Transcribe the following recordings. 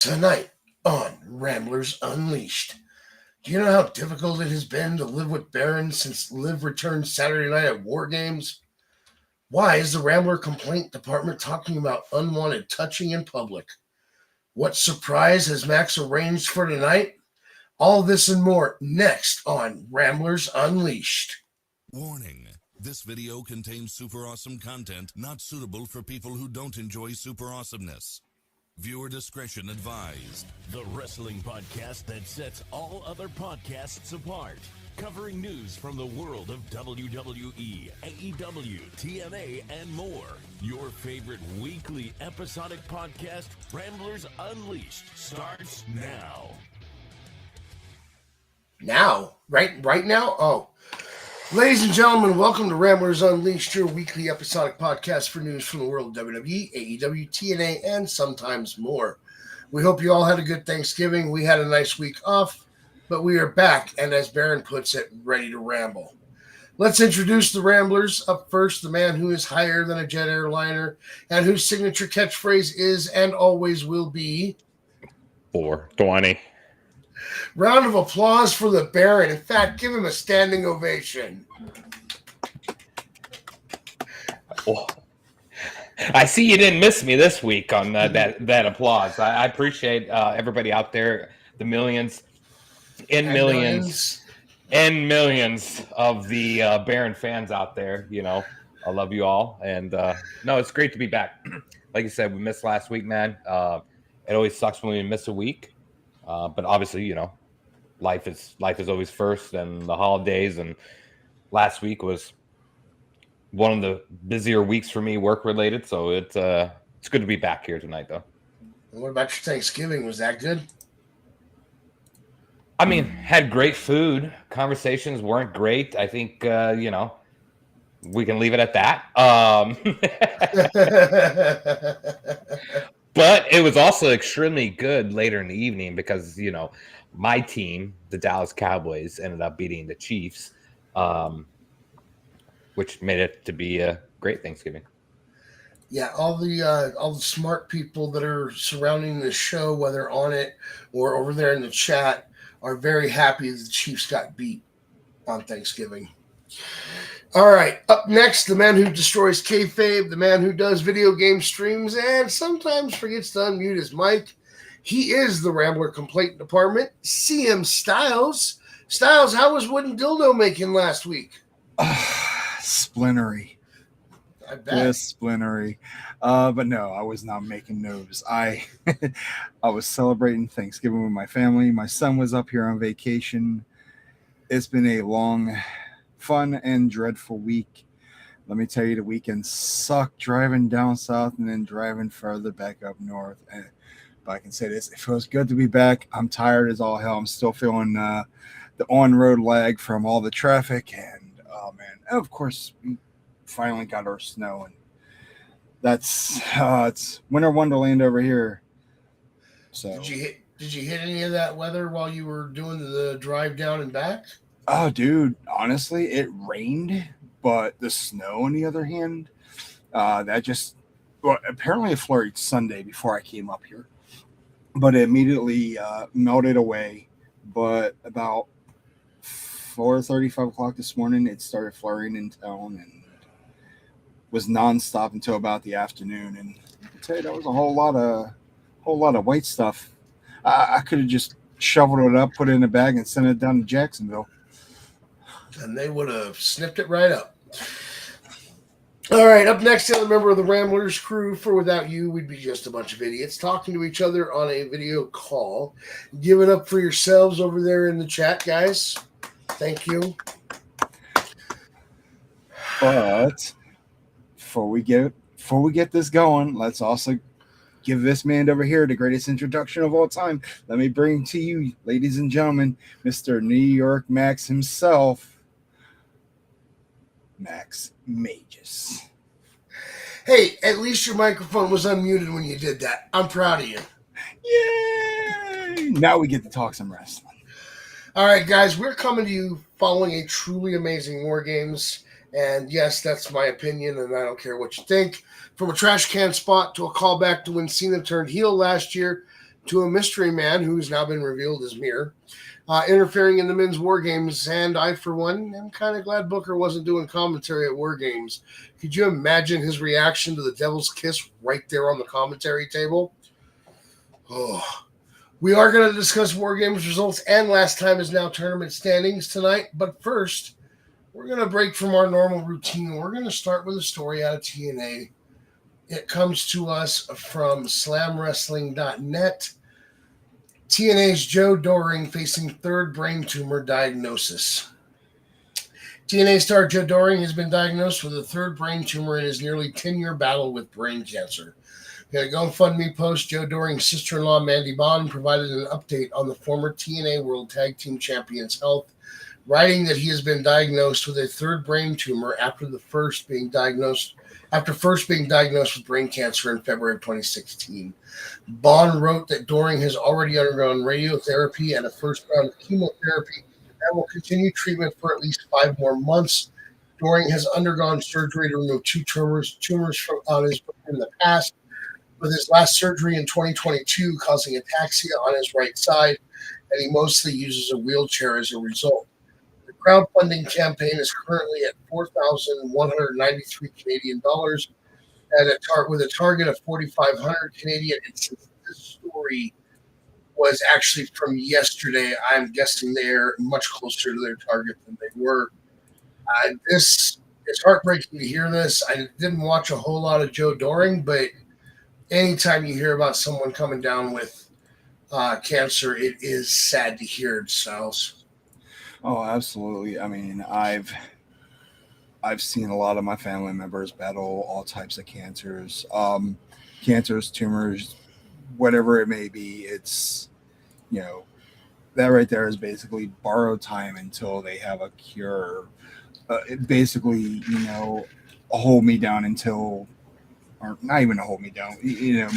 Tonight on Ramblers Unleashed. Do you know how difficult it has been to live with Baron since Liv returned Saturday night at War Games? Why is the Rambler Complaint Department talking about unwanted touching in public? What surprise has Max arranged for tonight? All this and more next on Ramblers Unleashed. Warning. This video contains super awesome content not suitable for people who don't enjoy super awesomeness. Viewer discretion advised. The wrestling podcast that sets all other podcasts apart. Covering news from the world of WWE, AEW, TNA, and more. Your favorite weekly episodic podcast, Ramblers Unleashed, starts now. Now? Right now? Oh. Ladies and gentlemen, welcome to Ramblers Unleashed, your weekly episodic podcast for news from the world of WWE, AEW, TNA, and sometimes more. We hope you all had a good Thanksgiving. We had a nice week off, but we are back, and as Baron puts it, ready to ramble. Let's introduce the Ramblers. Up first, the man who is higher than a jet airliner and whose signature catchphrase is and always will be 420. Round of applause for the Baron. In fact, give him a standing ovation. Oh, I see you didn't miss me this week on that applause. I appreciate everybody out there, the millions and millions of the Baron fans out there. You know, I love you all. And no, it's great to be back. Like you said, we missed last week, man. It always sucks when we miss a week. But obviously, you know, life is always first, and the holidays. And last week was one of the busier weeks for me, work related. So it's good to be back here tonight, though. And what about your Thanksgiving? Was that good? I mean, had great food. Conversations weren't great. I think you know, we can leave it at that. But it was also extremely good later in the evening because, you know, my team, the Dallas Cowboys, ended up beating the Chiefs, which made it to be a great Thanksgiving. Yeah, all the smart people that are surrounding the show, whether on it or over there in the chat, are very happy that the Chiefs got beat on Thanksgiving. All right, up next, the man who destroys kayfabe, the man who does video game streams and sometimes forgets to unmute his mic. He is the Rambler Complaint Department, CM Stylez. Stylez, how was Wooden Dildo making last week? Splintery. I bet. Yes, splintery. But no, I was not making those. I was celebrating Thanksgiving with my family. My son was up here on vacation. It's been a long, fun and dreadful week. Let me tell you, the weekend sucked driving down south and then driving further back up north. But I can say this, it feels good to be back. I'm tired as all hell. I'm still feeling the on-road lag from all the traffic. And, oh, man. And of course, we finally got our snow. And that's it's winter wonderland over here. So Did you hit any of that weather while you were doing the drive down and back? Oh, dude, honestly, it rained, but the snow, on the other hand, apparently it flurried Sunday before I came up here, but it immediately melted away. But about 4:30, 5 o'clock this morning, it started flurrying in town and was nonstop until about the afternoon. And I tell you, that was a whole lot of white stuff. I could have just shoveled it up, put it in a bag, and sent it down to Jacksonville. And they would have snipped it right up. All right, up next, the other member of the Ramblers crew. For without you, we'd be just a bunch of idiots talking to each other on a video call. Give it up for yourselves over there in the chat, guys. Thank you. But before we get this going, let's also give this man over here the greatest introduction of all time. Let me bring to you, ladies and gentlemen, Mr. New York Max himself, Max Magius. Hey, at least your microphone was unmuted when you did that. I'm proud of you. Yay! Now we get to talk some wrestling. All right, guys, we're coming to you following a truly amazing War Games. And yes, that's my opinion, and I don't care what you think. From a trash can spot to a callback to when Cena turned heel last year, to a mystery man who has now been revealed as Mir, interfering in the men's war games. And I, for one, am kind of glad Booker wasn't doing commentary at war games. Could you imagine his reaction to the Devil's Kiss right there on the commentary table? Oh. We are going to discuss war games results and last time is now tournament standings tonight. But first, we're going to break from our normal routine. We're going to start with a story out of TNA. It comes to us from slamwrestling.net. TNA's Joe Doring facing third brain tumor diagnosis. TNA star Joe Doring has been diagnosed with a third brain tumor in his nearly 10-year battle with brain cancer. In a GoFundMe post, Joe Doring's sister-in-law, Mandy Bond, provided an update on the former TNA World Tag Team Champion's health, writing that he has been diagnosed with a third brain tumor after first being diagnosed with brain cancer in February of 2016. Bond wrote that Doring has already undergone radiotherapy and a first round of chemotherapy and will continue treatment for at least 5 more months. Doring has undergone surgery to remove 2 tumors on his brain in the past, with his last surgery in 2022 causing ataxia on his right side, and he mostly uses a wheelchair as a result. The crowdfunding campaign is currently at 4,193 Canadian dollars, and with a target of 4,500 Canadian. And since this story was actually from yesterday, I'm guessing they're much closer to their target than they were. It's heartbreaking to hear this. I didn't watch a whole lot of Joe Doring, but anytime you hear about someone coming down with cancer, it is sad to hear, Styles. Oh, absolutely. I mean, I've seen a lot of my family members battle all types of cancers, tumors, whatever it may be. It's, that right there is basically borrowed time until they have a cure. Basically, a hold me down until, or not even a hold me down,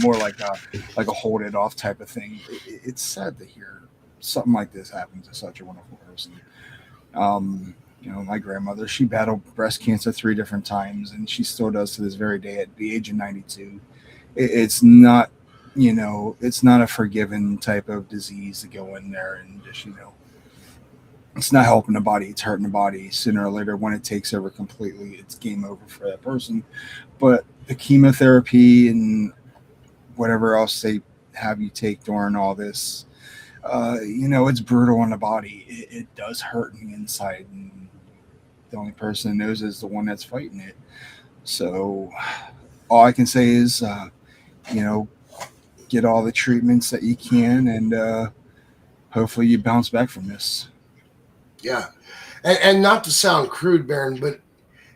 more like a hold it off type of thing. It's sad to hear something like this happen to such a wonderful person. My grandmother, she battled breast cancer 3 different times, and she still does to this very day at the age of 92. It's not, it's not a forgiven type of disease to go in there and just, it's not helping the body, it's hurting the body. Sooner or later, when it takes over completely, it's game over for that person. But the chemotherapy and whatever else they have you take during all this, it's brutal on the body. It does hurt on the inside, and the only person that knows is the one that's fighting it. So all I can say is, get all the treatments that you can, and hopefully you bounce back from this. Yeah. And not to sound crude, Baron, but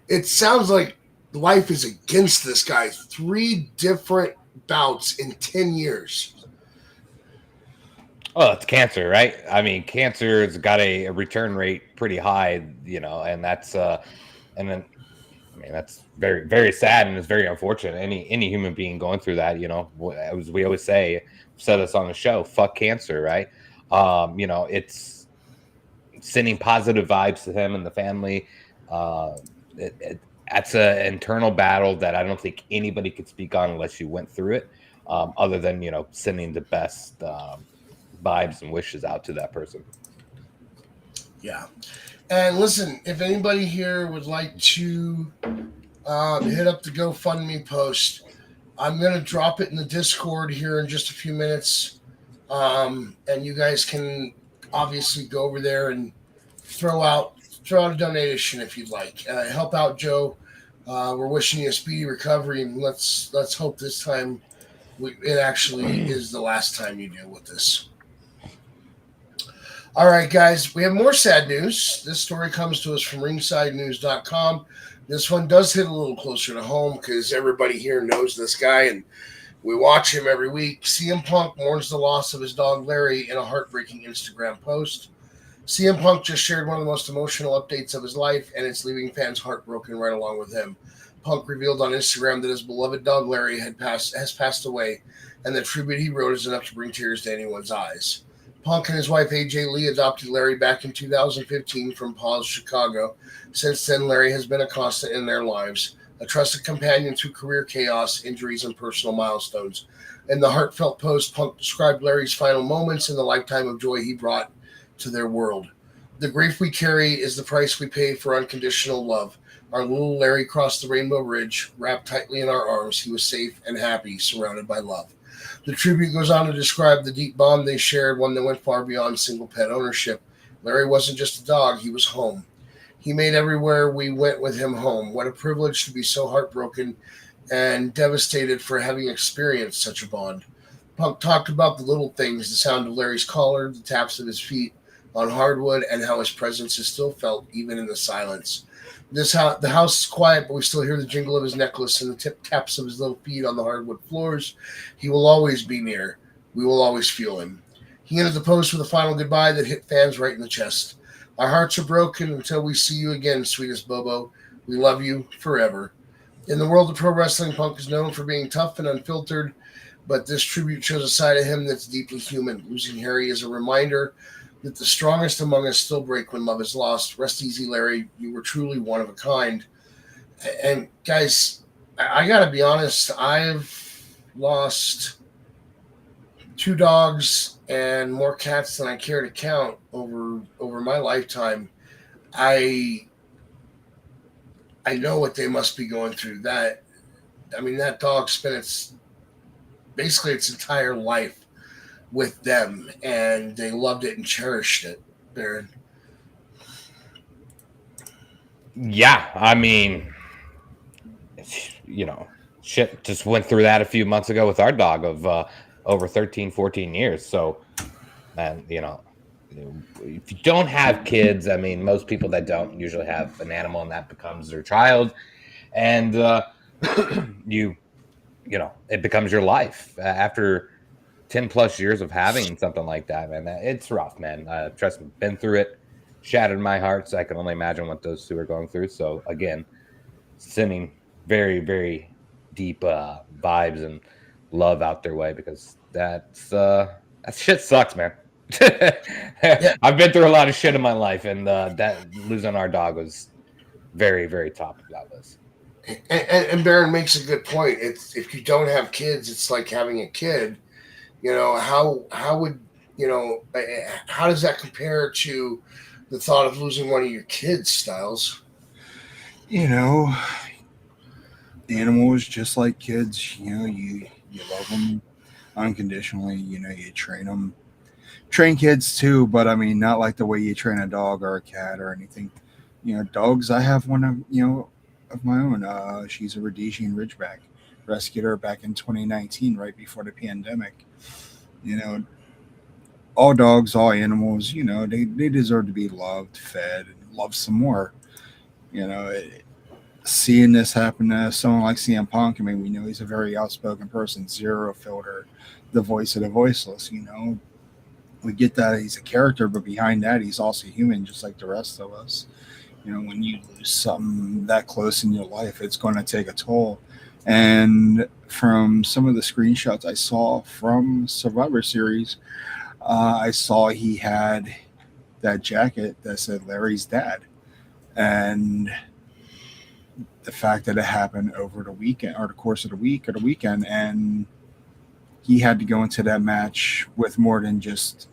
it sounds like life is against this guy. 3 different bouts in 10 years. Well, it's cancer, right? I mean, cancer's got a return rate pretty high, and that's that's very, very sad, and it's very unfortunate. Any human being going through that, as we always say, said this on the show, fuck cancer, right? It's sending positive vibes to him and the family. That's an internal battle that I don't think anybody could speak on unless you went through it, other than, sending the best vibes and wishes out to that person. Yeah. And listen, if anybody here would like to hit up the GoFundMe post, I'm going to drop it in the Discord here in just a few minutes. And you guys can obviously go over there and throw out a donation if you'd like. Help out Joe. We're wishing you a speedy recovery, and let's hope this time it actually is the last time you deal with this. All right, guys, we have more sad news. This story comes to us from ringsidenews.com. This one does hit a little closer to home because everybody here knows this guy, and we watch him every week. CM Punk mourns the loss of his dog Larry in a heartbreaking Instagram post. CM Punk just shared one of the most emotional updates of his life, and it's leaving fans heartbroken right along with him. Punk revealed on Instagram that his beloved dog Larry has passed away, and the tribute he wrote is enough to bring tears to anyone's eyes. Punk and his wife AJ Lee adopted Larry back in 2015 from Paws, Chicago. Since then, Larry has been a constant in their lives. a trusted companion through career chaos, injuries, and personal milestones. In the heartfelt post, Punk described Larry's final moments and the lifetime of joy he brought to their world. The grief we carry is the price we pay for unconditional love. Our little Larry crossed the Rainbow Bridge, wrapped tightly in our arms. He was safe and happy, surrounded by love. The tribute goes on to describe the deep bond they shared, one that went far beyond single pet ownership. Larry wasn't just a dog, he was home. He made everywhere we went with him home. What a privilege to be so heartbroken and devastated for having experienced such a bond. Punk talked about the little things, the sound of Larry's collar, the taps of his feet on hardwood, and how his presence is still felt even in the silence. The house is quiet, but we still hear the jingle of his necklace and the tip taps of his little feet on the hardwood floors. He will always be near. We will always feel him. He ended the post with a final goodbye that hit fans right in the chest. Our hearts are broken until we see you again, sweetest Bobo. We love you forever. In the world of pro wrestling, Punk is known for being tough and unfiltered, but this tribute shows a side of him that's deeply human. Losing Harry is a reminder that the strongest among us still break when love is lost. Rest easy, Larry. You were truly one of a kind. And guys, I got to be honest. I've lost 2 dogs and more cats than I care to count over my lifetime. I know what they must be going through. That dog spent its entire life with them, and they loved it and cherished it. Baron. Yeah, I mean, shit just went through that a few months ago with our dog of over 13, 14 years. So, and if you don't have kids, I mean, most people that don't usually have an animal and that becomes their child. And it becomes your life after 10 plus years of having something like that, man. It's rough, man. Trust me, been through it, shattered my heart. So I can only imagine what those 2 are going through. So again, sending very, very deep vibes and love out their way, because that shit sucks, man. Yeah. I've been through a lot of shit in my life, and that losing our dog was very, very top of that list. And Baron makes a good point. It's, if you don't have kids, it's like having a kid. How does that compare to the thought of losing one of your kids, Stylez? Animals just like kids. You love them unconditionally. You train kids too, but I mean, not like the way you train a dog or a cat or anything. Dogs. I have one of my own. She's a Rhodesian Ridgeback. Rescued her back in 2019, right before the pandemic. All dogs, all animals, they deserve to be loved, fed, and loved some more. Seeing this happen to someone like CM Punk, I mean, we know he's a very outspoken person, zero filter, the voice of the voiceless. We get that he's a character, but behind that, he's also human, just like the rest of us. When you lose something that close in your life, it's going to take a toll. And from some of the screenshots I saw from Survivor Series, I saw he had that jacket that said Larry's dad. And the fact that it happened over the weekend, or the course of the week or the weekend, and he had to go into that match with more than just,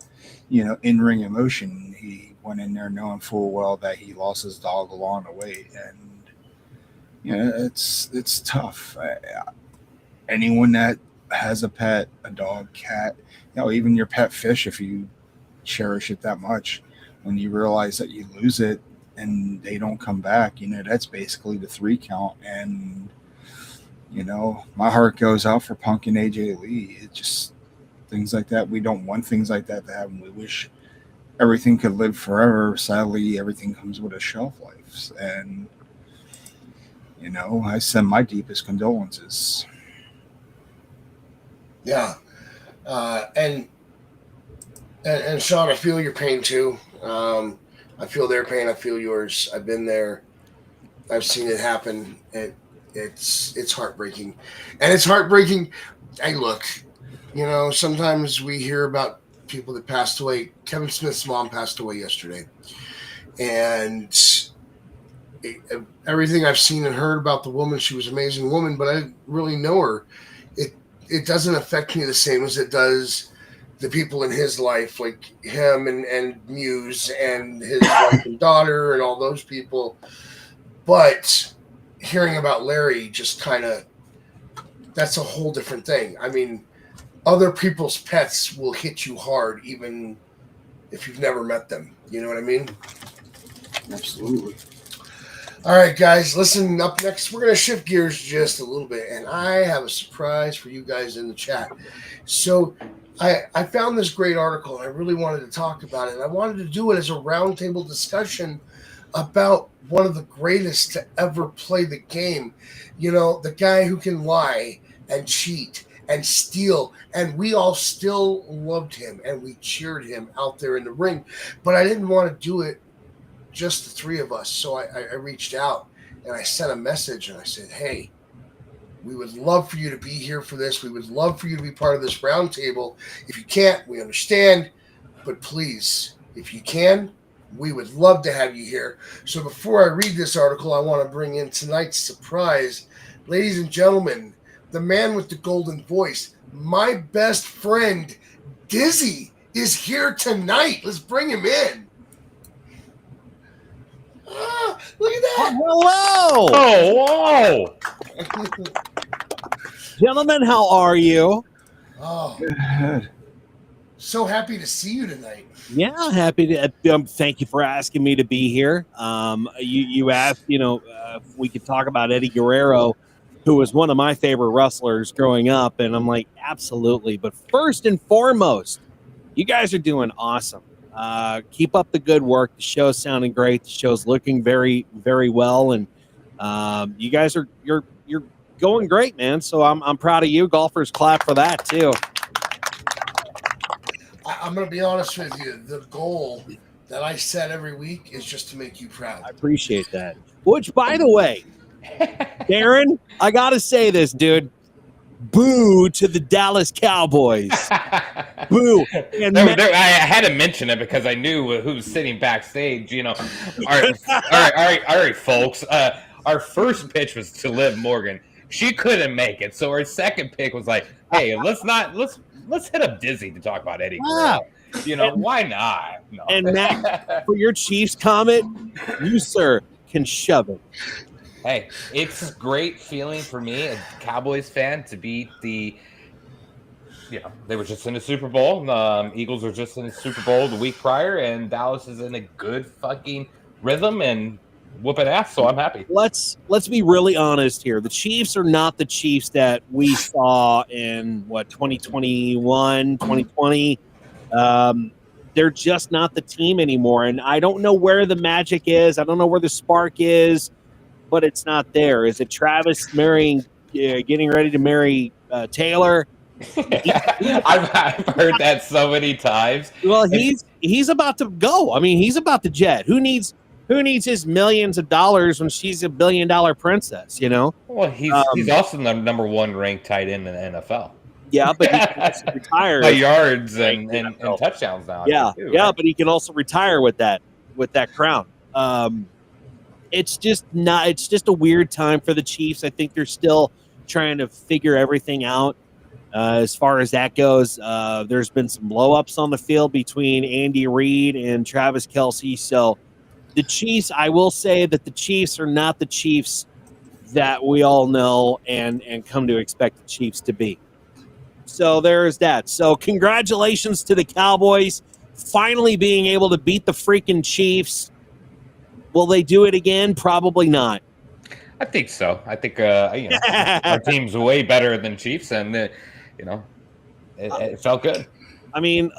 in-ring emotion. He went in there knowing full well that he lost his dog along the way. And it's tough. Anyone that has a pet, a dog, cat, even your pet fish, if you cherish it that much, when you realize that you lose it and they don't come back, that's basically the 3 count. And my heart goes out for Punk and AJ Lee. It just, things like that, we don't want things like that to happen. We wish everything could live forever. Sadly, everything comes with a shelf life. And I send my deepest condolences. Yeah. And Sean, I feel your pain too. I feel their pain. I feel yours. I've been there. I've seen it happen. It's heartbreaking. And it's heartbreaking. Hey, look, sometimes we hear about people that passed away. Kevin Smith's mom passed away yesterday. And everything I've seen and heard about the woman, she was an amazing woman, but I didn't really know her. It doesn't affect me the same as it does the people in his life, like him and Muse and his wife and daughter and all those people. But hearing about Larry just kind of, that's a whole different thing. I mean, other people's pets will hit you hard, even if you've never met them. You know what I mean? Absolutely. All right, guys, listen, up next, we're going to shift gears just a little bit, and I have a surprise for you guys in the chat. So I found this great article, and I really wanted to talk about it. I wanted to do it as a roundtable discussion about one of the greatest to ever play the game. You know, the guy who can lie and cheat and steal, and we all still loved him, and we cheered him out there in the ring. But I didn't want to do it just the three of us. So I reached out and I sent a message and I said, hey, we would love for you to be here for this. We would love for you to be part of this roundtable. If you can't, we understand, but please, if you can, we would love to have you here. So before I read this article, I want to bring in tonight's surprise. Ladies and gentlemen, the man with the golden voice, my best friend, Dizzy, is here tonight. Let's bring him in. Look at that. Hello. Oh, whoa. Gentlemen, how are you? Oh, Good. so happy to see you tonight. Yeah, happy to. Thank you for asking me to be here. You asked, if we could talk about Eddie Guerrero, who was one of my favorite wrestlers growing up, and I'm like, absolutely. But first and foremost, you guys are doing awesome. Keep up the good work. The show's sounding great. The show's looking very, very well, and you guys are you're going great, man. So I'm proud of you. Golfers clap for that too. I'm going to be honest with you. The goal that I set every week is just to make you proud. I appreciate that. Which, by the way, Darren, I gotta say this, dude. Boo to the Dallas Cowboys. Boo. And I had to mention it because I knew who was sitting backstage. All right, folks. Our first pitch was to Liv Morgan. She couldn't make it, so our second pick was like, "Hey, let's hit up Dizzy to talk about Eddie Guerrero." Why not? No. And Matt, for your Chiefs comment, you sir can shove it. Hey, it's a great feeling for me, a Cowboys fan, to beat the. They were just in the Super Bowl. Eagles were just in the Super Bowl the week prior, and Dallas is in a good fucking rhythm and whooping ass. So I'm happy. Let's be really honest here. The Chiefs are not the Chiefs that we saw in 2021, 2020. They're just not the team anymore, and I don't know where the magic is. I don't know where the spark is. But it's not there. Is it Travis getting ready to marry Taylor? I've heard that so many times. Well, he's about to go. I mean, he's about to jet. Who needs his millions of dollars when she's $1 billion princess? Well, he's also the number one ranked tight end in the NFL. Yeah, but he can also retire by yards and touchdowns now. Yeah, too, yeah, right? but he can also retire with that crown. It's just a weird time for the Chiefs. I think they're still trying to figure everything out as far as that goes. There's been some blow-ups on the field between Andy Reid and Travis Kelce. So the Chiefs, I will say that the Chiefs are not the Chiefs that we all know and come to expect the Chiefs to be. So there's that. So congratulations to the Cowboys finally being able to beat the freaking Chiefs. Will they do it again? Probably not. I think so. I think our team's way better than Chiefs, and it felt good. I mean,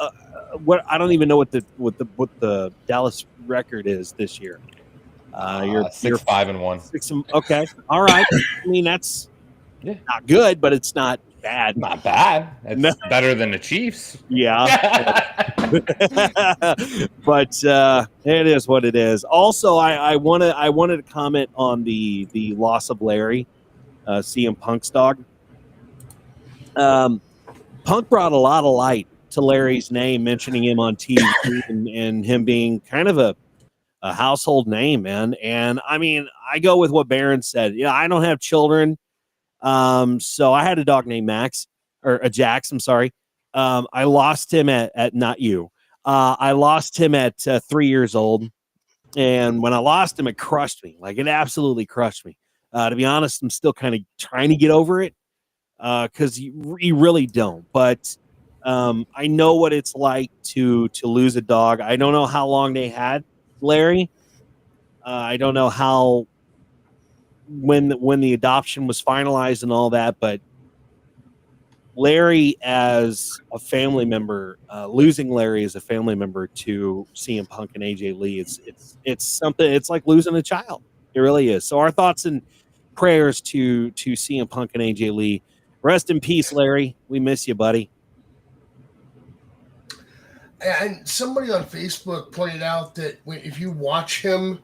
I don't even know what the Dallas record is this year. You're 6-5-1. Okay, all right. I mean, that's not good, but it's not bad. Not bad. It's better than the Chiefs. Yeah. But it is what it is. Also, I wanted to comment on the loss of Larry, CM Punk's dog. Punk brought a lot of light to Larry's name, mentioning him on TV and him being kind of a household name, man. And I mean, I go with what Baron said. I don't have children. So I had a dog named Max or a Jax. I'm sorry. I lost him at not you. I lost him at 3 years old. And when I lost him, it crushed me. Like, it absolutely crushed me. To be honest, I'm still kind of trying to get over it because you really don't. But I know what it's like to lose a dog. I don't know how long they had Larry. I don't know how when the adoption was finalized and all that, but Larry as a family member, losing Larry as a family member to CM Punk and AJ Lee, it's something. It's like losing a child. It really is. So our thoughts and prayers to CM Punk and AJ Lee. Rest in peace, Larry. We miss you, buddy. And somebody on Facebook pointed out that if you watch him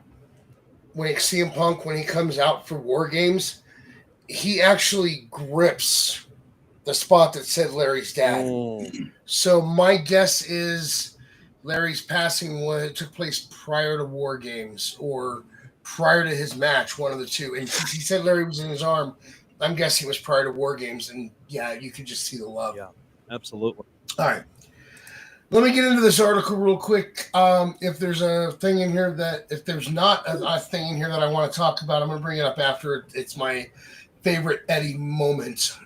when CM Punk, when he comes out for War Games, he actually grips the spot that said Larry's dad. So my guess is Larry's passing took place prior to War Games or prior to his match, one of the two. And since he said Larry was in his arm, I'm guessing it was prior to War Games. And yeah, you could just see the love. Yeah, absolutely. All right. Let me get into this article real quick. If there's a thing in here if there's not a thing in here that I want to talk about, I'm going to bring it up after. It's my favorite Eddie moment.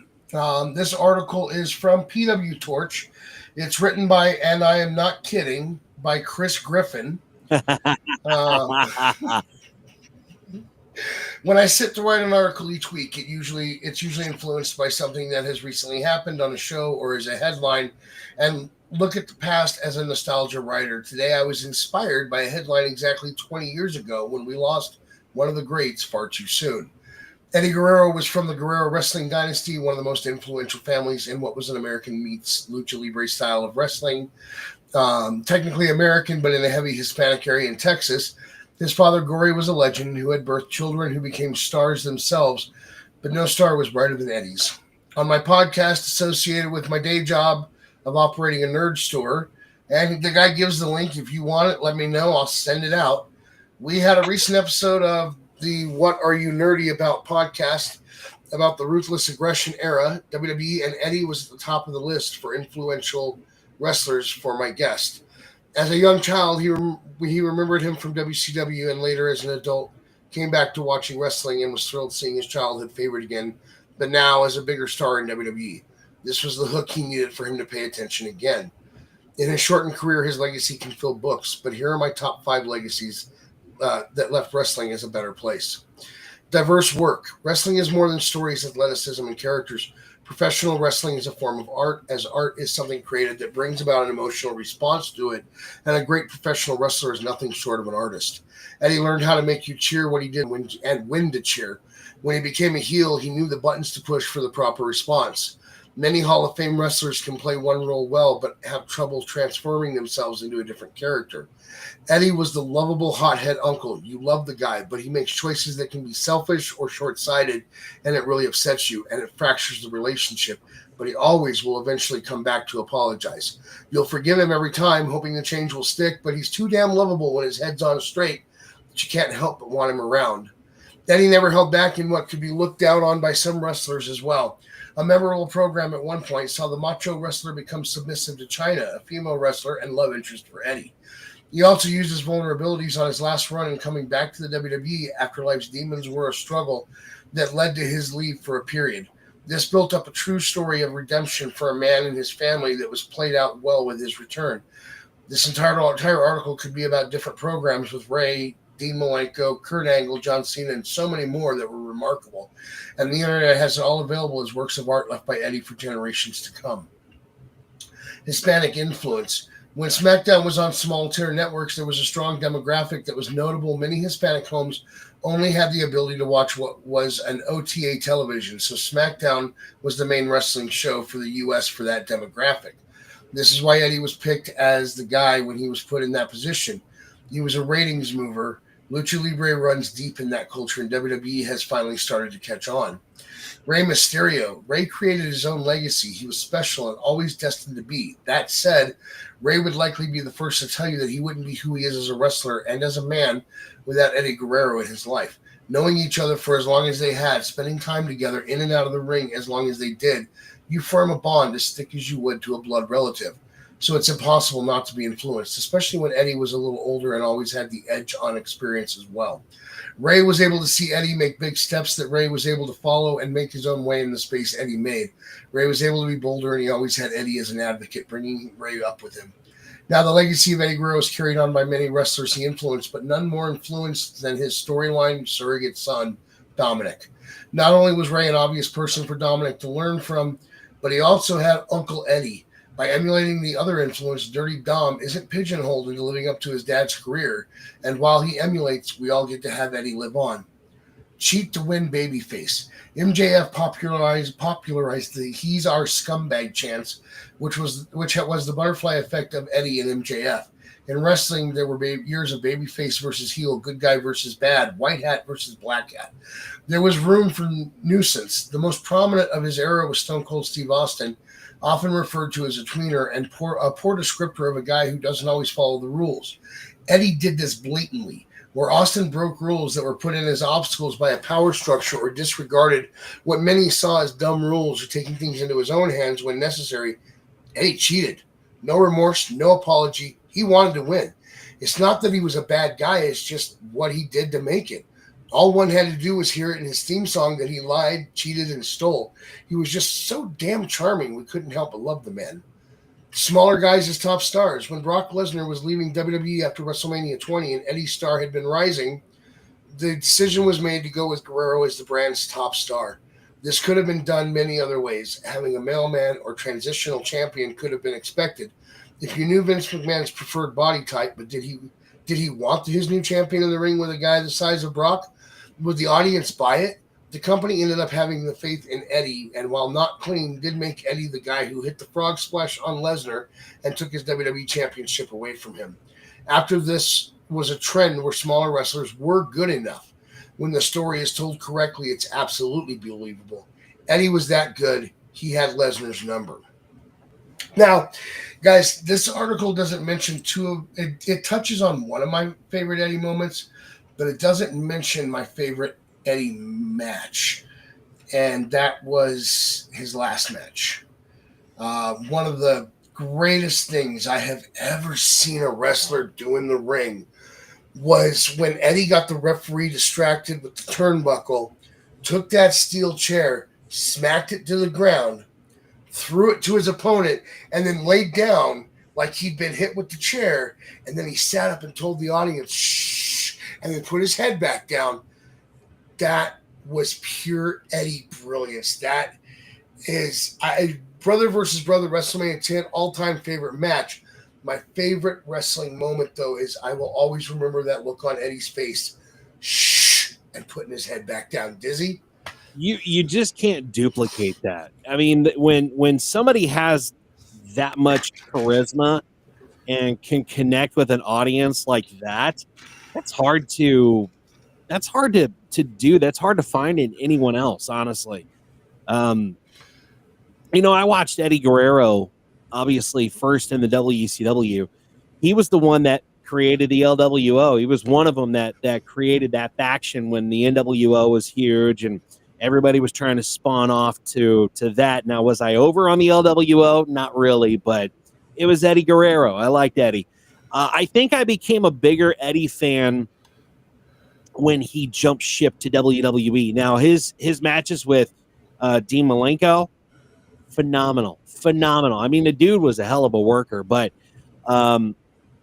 This article is from PW Torch. It's written by, and I am not kidding, by Chris Griffin. When I sit to write an article each week, it's usually influenced by something that has recently happened on a show or as a headline, and look at the past as a nostalgia writer. Today, I was inspired by a headline exactly 20 years ago when we lost one of the greats far too soon. Eddie Guerrero was from the Guerrero wrestling dynasty, one of the most influential families in what was an American meets lucha libre style of wrestling. Technically American, but in a heavy Hispanic area in Texas. His father, Gory, was a legend who had birthed children who became stars themselves, but no star was brighter than Eddie's. On my podcast associated with my day job of operating a nerd store, and the guy gives the link. If you want it, let me know. I'll send it out. We had a recent episode of the What Are You Nerdy About podcast about the Ruthless Aggression era. WWE, and Eddie was at the top of the list for influential wrestlers for my guest. As a young child, he remembered him from WCW, and later as an adult came back to watching wrestling and was thrilled seeing his childhood favorite again, but now as a bigger star in WWE. This was the hook he needed for him to pay attention again. In his shortened career, his legacy can fill books, but here are my top 5 legacies that left wrestling as a better place. Diverse work. Wrestling is more than stories, athleticism, and characters. Professional wrestling is a form of art, as art is something created that brings about an emotional response to it, and a great professional wrestler is nothing short of an artist. Eddie learned how to make you cheer what he did and when to cheer. When he became a heel, he knew the buttons to push for the proper response. Many Hall of Fame wrestlers can play one role well, but have trouble transforming themselves into a different character. Eddie was the lovable hothead uncle. You love the guy, but he makes choices that can be selfish or short-sighted, and it really upsets you, and it fractures the relationship. But he always will eventually come back to apologize. You'll forgive him every time, hoping the change will stick, but he's too damn lovable when his head's on straight that you can't help but want him around. Eddie never held back in what could be looked down on by some wrestlers as well. A memorable program at one point saw the macho wrestler become submissive to Chyna, a female wrestler and love interest for Eddie. He also used his vulnerabilities on his last run and coming back to the WWE after life's demons were a struggle that led to his leave for a period. This built up a true story of redemption for a man and his family that was played out well with his return. This entire article could be about different programs with Ray, Dean Malenko, Kurt Angle, John Cena, and so many more that were remarkable. And the internet has it all available as works of art left by Eddie for generations to come. Hispanic influence. When SmackDown was on small tier networks, there was a strong demographic that was notable. Many Hispanic homes only had the ability to watch what was an OTA television, so SmackDown was the main wrestling show for the U.S. for that demographic. This is why Eddie was picked as the guy when he was put in that position. He was a ratings mover Lucha Libre runs deep in that culture, and WWE has finally started to catch on. Rey Mysterio. Rey created his own legacy. He was special and always destined to be. That said, Rey would likely be the first to tell you that he wouldn't be who he is as a wrestler and as a man without Eddie Guerrero in his life. Knowing each other for as long as they had, spending time together in and out of the ring as long as they did, you form a bond as thick as you would to a blood relative. So it's impossible not to be influenced, especially when Eddie was a little older and always had the edge on experience as well. Rey was able to see Eddie make big steps that Rey was able to follow and make his own way in the space Eddie made. Rey was able to be bolder, and he always had Eddie as an advocate, bringing Rey up with him. Now, the legacy of Eddie Guerrero is carried on by many wrestlers he influenced, but none more influenced than his storyline surrogate son, Dominic. Not only was Rey an obvious person for Dominic to learn from, but he also had Uncle Eddie. By emulating the other influence, Dirty Dom isn't pigeonholed into living up to his dad's career, and while he emulates, we all get to have Eddie live on. Cheat to win babyface. MJF popularized the "He's Our Scumbag" chants, which was the butterfly effect of Eddie and MJF. In wrestling, there were years of babyface versus heel, good guy versus bad, white hat versus black hat. There was room for nuisance. The most prominent of his era was Stone Cold Steve Austin, often referred to as a tweener and a poor descriptor of a guy who doesn't always follow the rules. Eddie did this blatantly, where Austin broke rules that were put in as obstacles by a power structure or disregarded what many saw as dumb rules or taking things into his own hands when necessary. Eddie cheated. No remorse, no apology. He wanted to win. It's not that he was a bad guy, it's just what he did to make it. All one had to do was hear it in his theme song that he lied, cheated, and stole. He was just so damn charming, we couldn't help but love the man. Smaller guys as top stars. When Brock Lesnar was leaving WWE after WrestleMania 20 and Eddie's star had been rising, the decision was made to go with Guerrero as the brand's top star. This could have been done many other ways. Having a mailman or transitional champion could have been expected. If you knew Vince McMahon's preferred body type, but did he want his new champion in the ring with a guy the size of Brock? Would the audience buy it? The company ended up having the faith in Eddie, and while not clean, did make Eddie the guy who hit the frog splash on Lesnar and took his WWE championship away from him. After this was a trend where smaller wrestlers were good enough. When the story is told correctly, it's absolutely believable. Eddie was that good. He had Lesnar's number. Now, guys, this article doesn't mention it touches on one of my favorite Eddie moments, but it doesn't mention my favorite Eddie match, and that was his last match. One of the greatest things I have ever seen a wrestler do in the ring was when Eddie got the referee distracted with the turnbuckle, took that steel chair, smacked it to the ground, threw it to his opponent, and then laid down like he'd been hit with the chair, and then he sat up and told the audience, shh, and then put his head back down. That was pure Eddie brilliance. That is brother versus brother WrestleMania 10 all-time favorite match. My favorite wrestling moment, though, is I will always remember that look on Eddie's face. Shh, and putting his head back down. Dizzy? You just can't duplicate that. I mean, when somebody has that much charisma and can connect with an audience like that, that's hard to do. That's hard to find in anyone else, honestly. I watched Eddie Guerrero, obviously, first in the WCW. He was the one that created the LWO. He was one of them that created that faction when the NWO was huge and everybody was trying to spawn off to that. Now, was I over on the LWO? Not really, but it was Eddie Guerrero. I liked Eddie. I think I became a bigger Eddie fan when he jumped ship to WWE. Now, his matches with Dean Malenko, phenomenal. I mean, the dude was a hell of a worker, but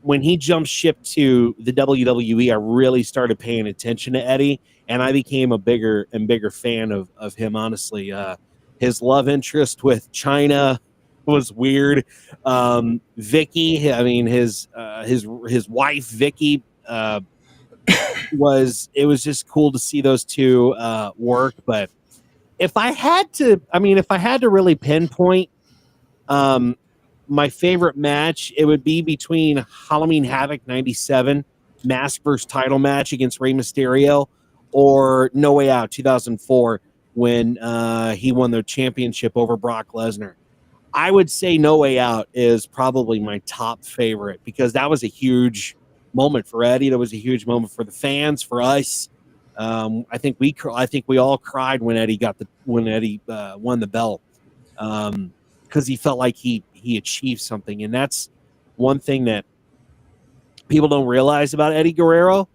when he jumped ship to the WWE, I really started paying attention to Eddie, and I became a bigger and bigger fan of him, honestly. His love interest with China was weird. Vicky, I mean, his wife, Vicky, it was just cool to see those two work. But if I had to really pinpoint my favorite match, it would be between Halloween Havoc 97 mask versus title match against Rey Mysterio, or No Way Out 2004 when he won the championship over Brock Lesnar. I would say No Way Out is probably my top favorite because that was a huge moment for Eddie. That was a huge moment for the fans, for us. I think we all cried when Eddie won the belt because he felt like he achieved something, and that's one thing that people don't realize about Eddie Guerrero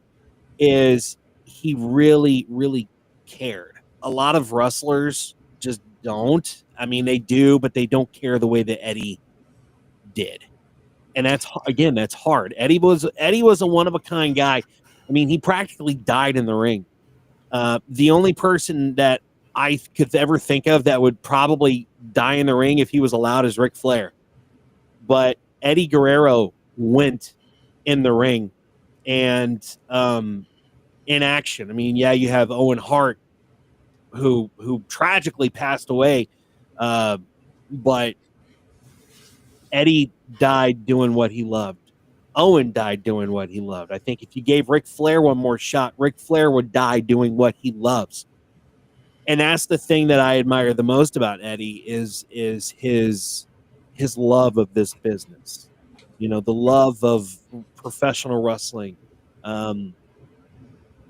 is he really, really cared. A lot of wrestlers just don't. I mean, they do, but they don't care the way that Eddie did. And that's hard. Eddie was a one-of-a-kind guy. I mean, he practically died in the ring. The only person that I could ever think of that would probably die in the ring if he was allowed is Ric Flair. But Eddie Guerrero went in the ring and in action. I mean, yeah, you have Owen Hart who tragically passed away, but Eddie died doing what he loved. Owen died doing what he loved. I think if you gave Ric Flair one more shot, Ric Flair would die doing what he loves. And that's the thing that I admire the most about Eddie is his love of this business. You know, the love of professional wrestling. And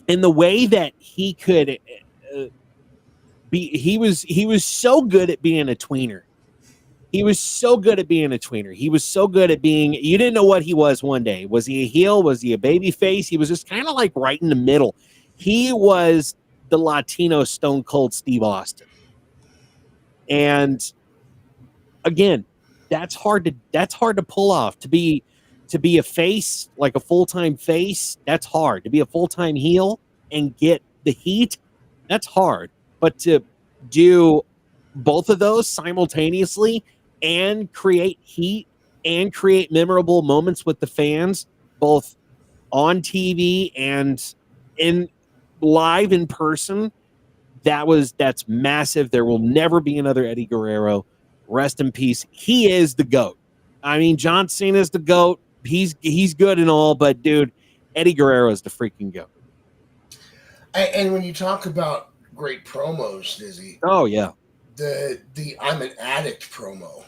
the way that he could he was so good at being a tweener. He was so good at being a tweener. He was so good at being, you didn't know what he was one day. Was he a heel? Was he a baby face? He was just kind of like right in the middle. He was the Latino Stone Cold Steve Austin. And again, that's hard to pull off. To be a face, like a full-time face, that's hard. To be a full-time heel and get the heat, that's hard. But to do both of those simultaneously and create heat and create memorable moments with the fans, both on TV and in live in person, that's massive. There will never be another Eddie Guerrero. Rest in peace. He is the GOAT. I mean, John Cena is the GOAT. He's good and all, but dude, Eddie Guerrero is the freaking GOAT. And when you talk about great promos, Dizzy. Oh yeah. The I'm an Addict promo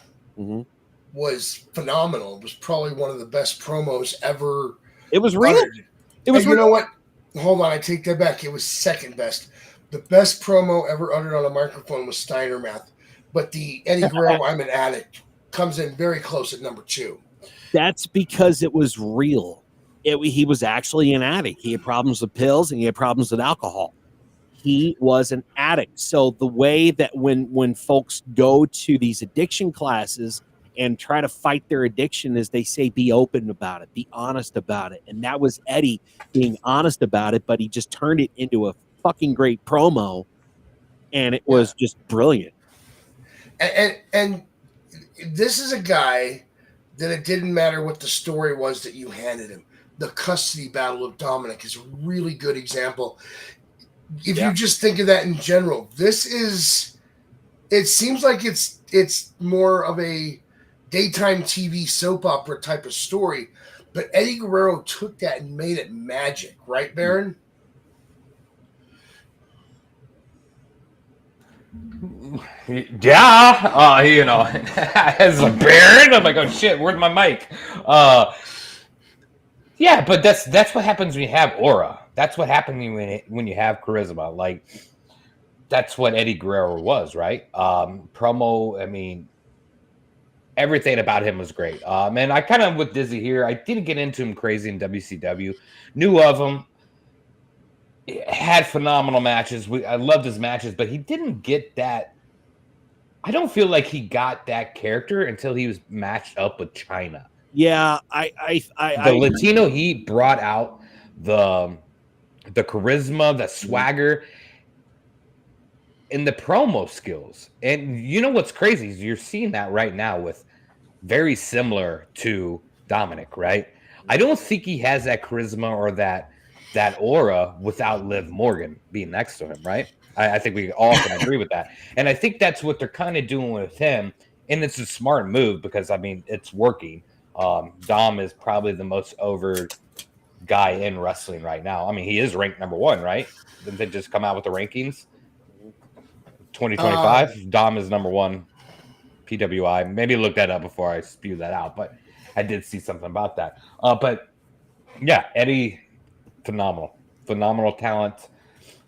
was phenomenal. It was probably one of the best promos ever. It was real. Uttered. It was. You know what? Hold on, I take that back. It was second best. The best promo ever uttered on a microphone was Steiner Math, but the Eddie Guerrero I'm an Addict comes in very close at number 2. That's because it was real. He was actually an addict. He had problems with pills and he had problems with alcohol. He was an addict. So the way that when folks go to these addiction classes and try to fight their addiction is they say, be open about it, be honest about it. And that was Eddie being honest about it, but he just turned it into a fucking great promo. And it was just brilliant. And this is a guy that it didn't matter what the story was that you handed him. The custody battle of Dominic is a really good example. If you just think of that in general, it seems like it's more of a daytime TV soap opera type of story, but Eddie Guerrero took that and made it magic, right, Baron? Yeah, you know, as a Baron, I'm like, oh shit, where's my mic? Yeah, but that's what happens when you have aura. That's what happens when you have charisma. Like, that's what Eddie Guerrero was, right? Promo, I mean, everything about him was great. And I kind of with Dizzy here, I didn't get into him crazy in WCW. Knew of him. Had phenomenal matches. I loved his matches, but he didn't get that. I don't feel like he got that character until he was matched up with China. Yeah, the Latino heat brought out the charisma, the swagger, and the promo skills. And you know what's crazy is you're seeing that right now with very similar to Dominic, right? I don't think he has that charisma or that aura without Liv Morgan being next to him, right? I think we all can agree with that. And I think that's what they're kind of doing with him. And it's a smart move because, I mean, it's working. Dom is probably the most over guy in wrestling right now. I mean, he is ranked number 1, right? Didn't they just come out with the rankings? 2025, Dom is number 1 PWI. Maybe look that up before I spew that out, but I did see something about that. But yeah, Eddie, phenomenal talent.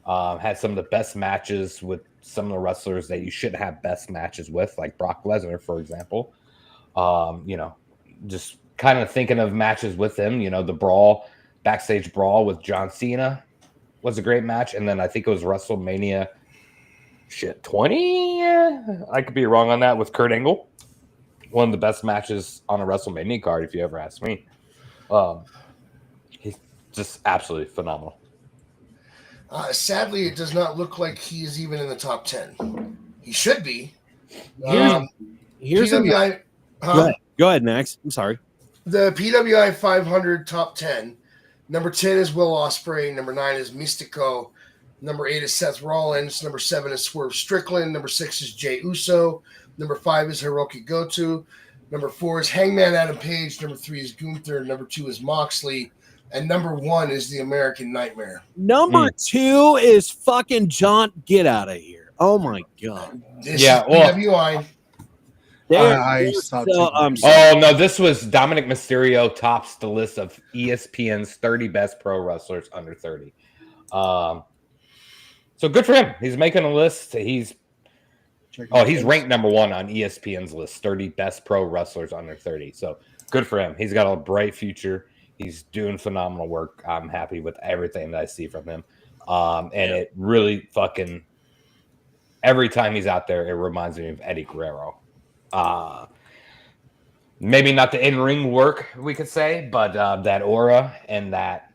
Had some of the best matches with some of the wrestlers that you shouldn't have best matches with, like Brock Lesnar, for example. Just kind of thinking of matches with him, the backstage brawl with John Cena was a great match. And then I think it was WrestleMania 20? I could be wrong on that, with Kurt Angle. One of the best matches on a WrestleMania card, if you ever ask me. He's just absolutely phenomenal. Sadly, it does not look like he is even in the top 10. He should be. Here's PWI. Go ahead, Max. I'm sorry. The PWI 500 top 10. Number 10 is Will Ospreay. Number 9 is Mystico. Number 8 is Seth Rollins. Number 7 is Swerve Strickland. Number 6 is Jey Uso. Number 5 is Hiroki Goto. Number 4 is Hangman Adam Page. Number 3 is Gunther. Number 2 is Moxley. And number 1 is the American Nightmare. Number 2 is fucking John. Get out of here. Oh, my God. This is PWI. Oh, no, this was Dominic Mysterio tops the list of ESPN's 30 best pro wrestlers under 30. So good for him. He's making a list. He's ranked number 1 on ESPN's list, 30 best pro wrestlers under 30. So good for him. He's got a bright future. He's doing phenomenal work. I'm happy with everything that I see from him. It really fucking, every time he's out there, it reminds me of Eddie Guerrero. Maybe not the in-ring work, we could say, but that aura and that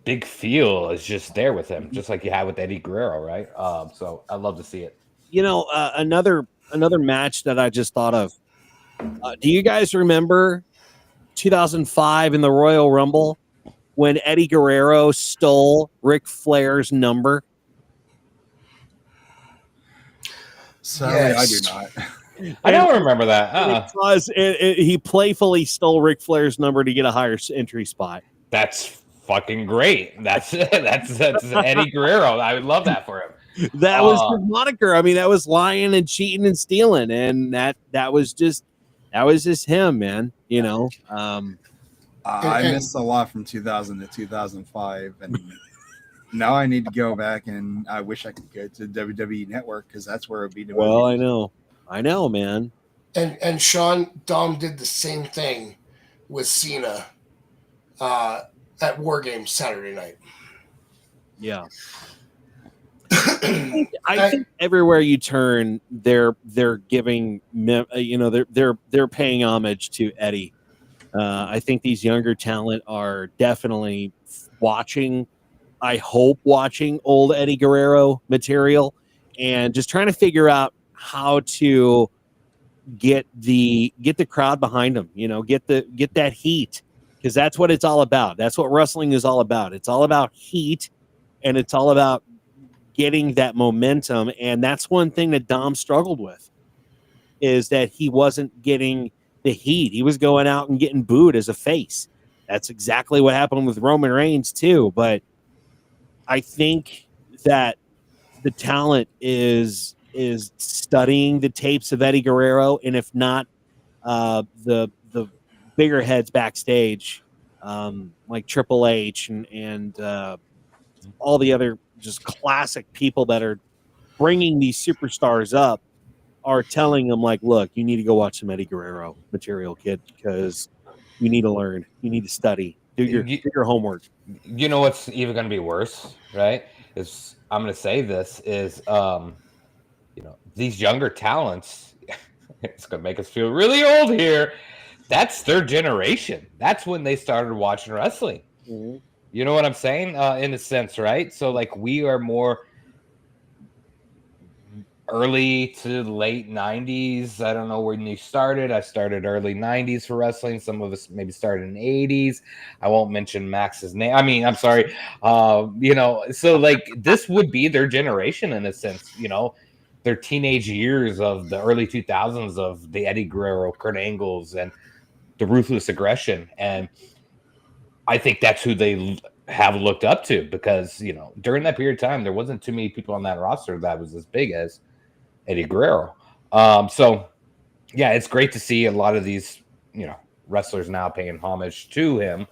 big feel is just there with him, just like you had with Eddie Guerrero, right? So I love to see it. Another match that I just thought of. Do you guys remember 2005 in the Royal Rumble when Eddie Guerrero stole Ric Flair's number? Sorry, Yes. I do not. I don't remember that. Because he playfully stole Ric Flair's number to get a higher entry spot. That's fucking great. That's Eddie Guerrero. I would love that for him. That was his moniker. I mean, that was lying and cheating and stealing, and that was just him, man. I missed a lot from 2000 to 2005, and now I need to go back, and I wish I could go to WWE Network because that's where it would be. Well, I know, man. And Sean, Dom did the same thing with Cena at War Games Saturday night. Yeah. I think everywhere you turn, they're giving, they're paying homage to Eddie. I think these younger talent are definitely watching old Eddie Guerrero material and just trying to figure out how to get the crowd behind them, get that heat, because that's what it's all about. That's what wrestling is all about. It's all about heat, and it's all about getting that momentum. And that's one thing that Dom struggled with, is that he wasn't getting the heat. He was going out and getting booed as a face. That's exactly what happened with Roman Reigns too. But I think that the talent is studying the tapes of Eddie Guerrero, and if not, the bigger heads backstage, like Triple H and all the other just classic people that are bringing these superstars up, are telling them, like, look, you need to go watch some Eddie Guerrero material, kid, because you need to learn, you need to study, do your homework. You know what's even going to be worse, right? Is I'm going to say this is, these younger talents. It's going to make us feel really old here. That's their generation. That's when they started watching wrestling. Mm-hmm. You know what I'm saying? In a sense, right? So, like, we are more early to late 90s. I don't know when you started. I started early 90s for wrestling. Some of us maybe started in the 80s. I won't mention Max's name. I mean, I'm sorry. So, like, this would be their generation in a sense, their teenage years of the early 2000s of the Eddie Guerrero, Kurt Angles, and the ruthless aggression. And I think that's who they have looked up to, because, you know, during that period of time, there wasn't too many people on that roster that was as big as Eddie Guerrero. So yeah, it's great to see a lot of these, you know, wrestlers now paying homage to him.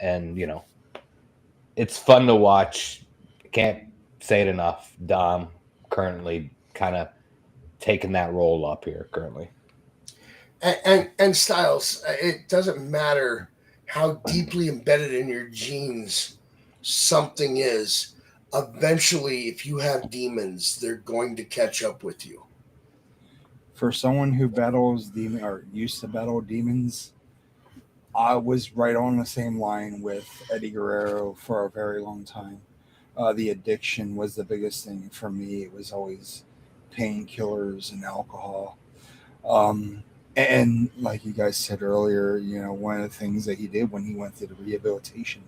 And, you know, it's fun to watch. Can't say it enough. Dom currently kind of taking that role up here currently. And Stylez, it doesn't matter how deeply embedded in your genes something is. Eventually, if you have demons, they're going to catch up with you. For someone who battles demon or used to battle demons, I was right on the same line with Eddie Guerrero for a very long time. The addiction was the biggest thing for me. It was always painkillers and alcohol. And like you guys said earlier, you know, one of the things that he did when he went through the rehabilitation,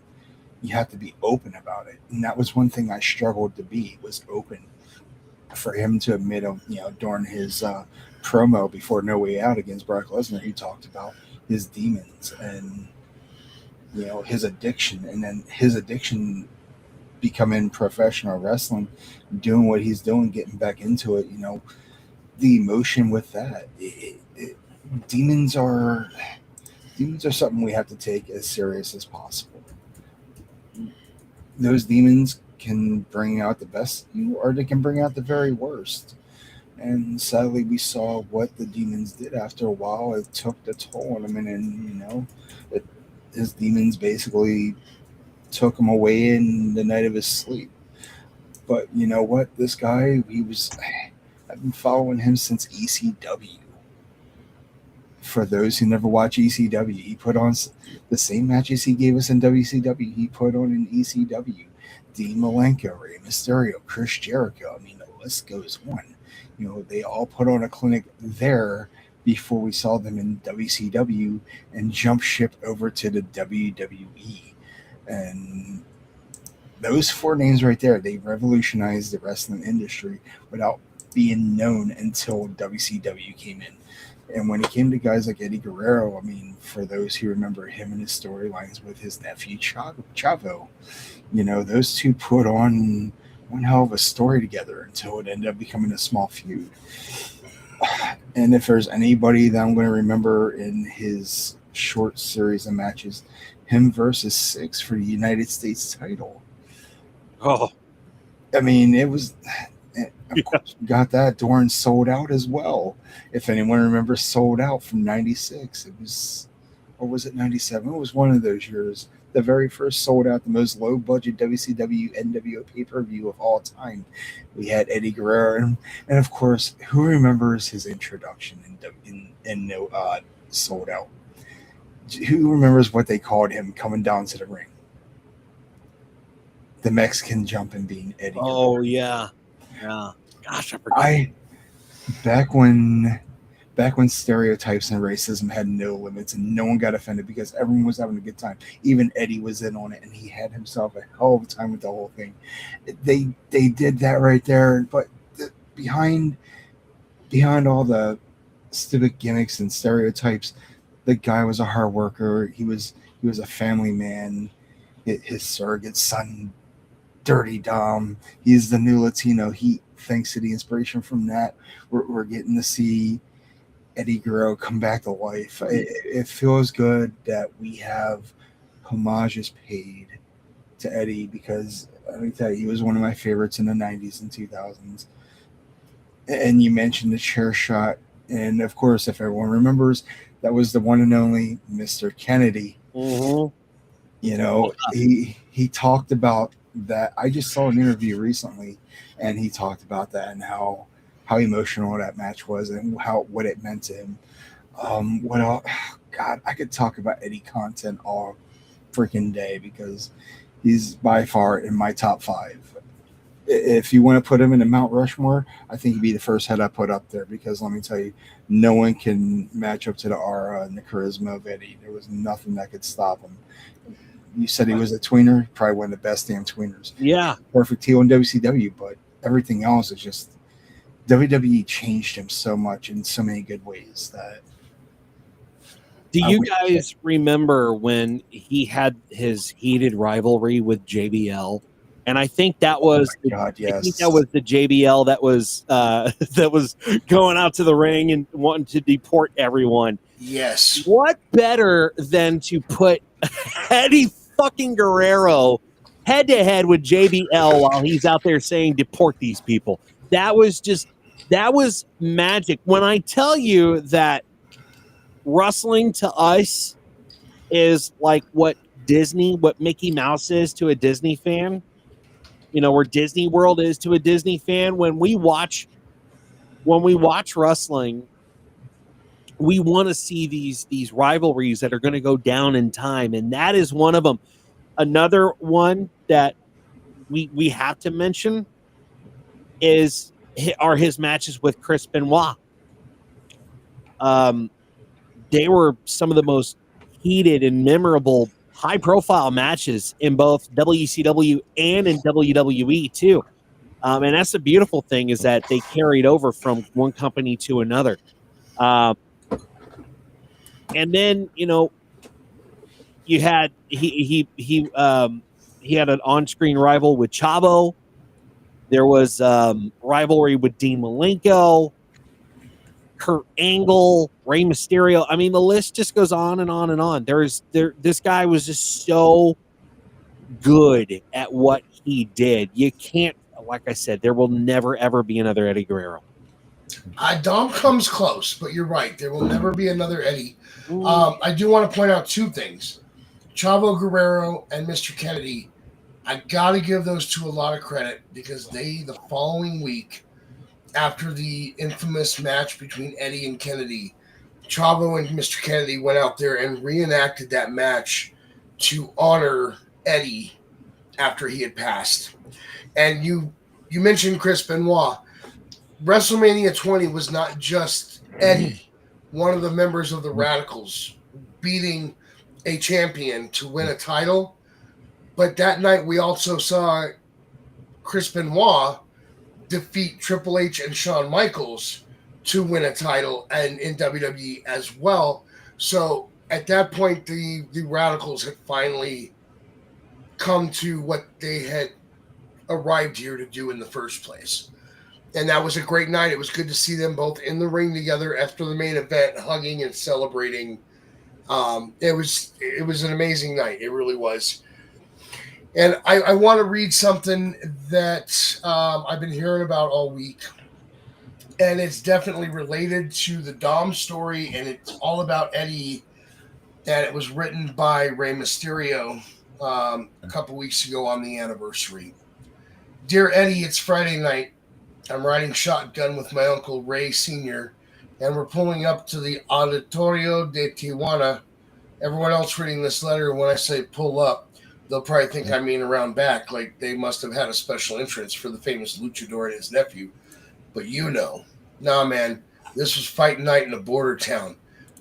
you have to be open about it. And that was one thing I struggled to be, was open. For him to admit, you know, during his promo before No Way Out against Brock Lesnar, he talked about his demons and, you know, his addiction, and then his addiction becoming professional wrestling, doing what he's doing, getting back into it. You know, the emotion with that. Demons are something we have to take as serious as possible. Those demons can bring out the best in you, or they can bring out the very worst. And sadly, we saw what the demons did after a while. It took the toll on him, and you know, his demons basically took him away in the night of his sleep. But you know what? This guy, I've been following him since ECW. For those who never watch ECW, he put on the same matches he gave us in WCW, he put on in ECW. Dean Malenko, Rey Mysterio, Chris Jericho. I mean, the list goes on. You know, they all put on a clinic there before we saw them in WCW and jump ship over to the WWE. And those four names right there, they revolutionized the wrestling industry without being known until WCW came in. And when it came to guys like Eddie Guerrero, I mean, for those who remember him and his storylines with his nephew Chavo, you know, those two put on one hell of a story together until it ended up becoming a small feud. And if there's anybody that I'm going to remember in his short series of matches, him versus Six for the United States title. Oh, I mean, it was... Of course, we got that during Sold Out as well. If anyone remembers Sold Out from 96, it was, or was it 97? It was one of those years. The very first Sold Out, the most low budget WCW NWO pay-per-view of all time. We had Eddie Guerrero, and of course, who remembers his introduction in Sold Out? Who remembers what they called him coming down to the ring? The Mexican jumping being Eddie Guerrero. Oh yeah. Gosh, I forgot. Back when stereotypes and racism had no limits and no one got offended because everyone was having a good time. Even Eddie was in on it, and he had himself a hell of a time with the whole thing. They did that right there, but behind all the stupid gimmicks and stereotypes, the guy was a hard worker. He was a family man. His surrogate son, Dirty Dom, he's the new Latino. Thanks to the inspiration from that, we're getting to see Eddie Guerrero come back to life. It feels good that we have homages paid to Eddie, because let me tell you, he was one of my favorites in the 90s and 2000s. And you mentioned the chair shot, and of course, if everyone remembers, that was the one and only Mr. Kennedy. Mm-hmm. You know, he talked about that. I just saw an interview recently, and he talked about that and how emotional that match was and what it meant to him. What else? God, I could talk about Eddie content all freaking day, because he's by far in my top 5. If you want to put him in a Mount Rushmore, I think he'd be the first head I put up there, because let me tell you, no one can match up to the aura and the charisma of Eddie. There was nothing that could stop him. You said he was a tweener, probably one of the best damn tweeners. Yeah. Perfect heel in WCW, but everything else is just, WWE changed him so much in so many good ways that Do you guys remember when he had his heated rivalry with JBL? And I think that was God, yes. I think that was the JBL that was that was going out to the ring and wanting to deport everyone. Yes. What better than to put Eddie fucking Guerrero head to head with JBL while he's out there saying deport these people? That was magic. When I tell you that wrestling to us is like what Mickey Mouse is to a Disney fan, where Disney World is to a Disney fan. When we watch wrestling, we want to see these rivalries that are going to go down in time, and that is one of them. Another one that we have to mention are his matches with Chris Benoit. They were some of the most heated and memorable, high-profile matches in both WCW and in WWE too. And that's the beautiful thing, is that they carried over from one company to another. And then you had he had an on-screen rival with Chavo. There was rivalry with Dean Malenko, Kurt Angle, Rey Mysterio. I mean, the list just goes on and on and on. This guy was just so good at what he did. You can't, like I said, there will never ever be another Eddie Guerrero. Dom comes close, but you're right. There will never be another Eddie. I do want to point out two things. Chavo Guerrero and Mr. Kennedy, I got to give those two a lot of credit, because the following week, after the infamous match between Eddie and Kennedy, Chavo and Mr. Kennedy went out there and reenacted that match to honor Eddie after he had passed. And you mentioned Chris Benoit. WrestleMania 20 was not just Eddie, one of the members of the Radicals, beating a champion to win a title. But that night we also saw Chris Benoit defeat Triple H and Shawn Michaels to win a title, and in WWE as well. So at that point, the Radicals had finally come to what they had arrived here to do in the first place. And that was a great night. It was good to see them both in the ring together after the main event, hugging and celebrating. It was an amazing night. It really was. And I want to read something that I've been hearing about all week. And it's definitely related to the Dom story, and it's all about Eddie. And it was written by Rey Mysterio a couple weeks ago on the anniversary. Dear Eddie, it's Friday night. I'm riding shotgun with my Uncle Ray Sr., and we're pulling up to the Auditorio de Tijuana. Everyone else reading this letter, when I say pull up, they'll probably think I mean around back, like they must have had a special entrance for the famous luchador and his nephew. But nah, man, this was fight night in a border town.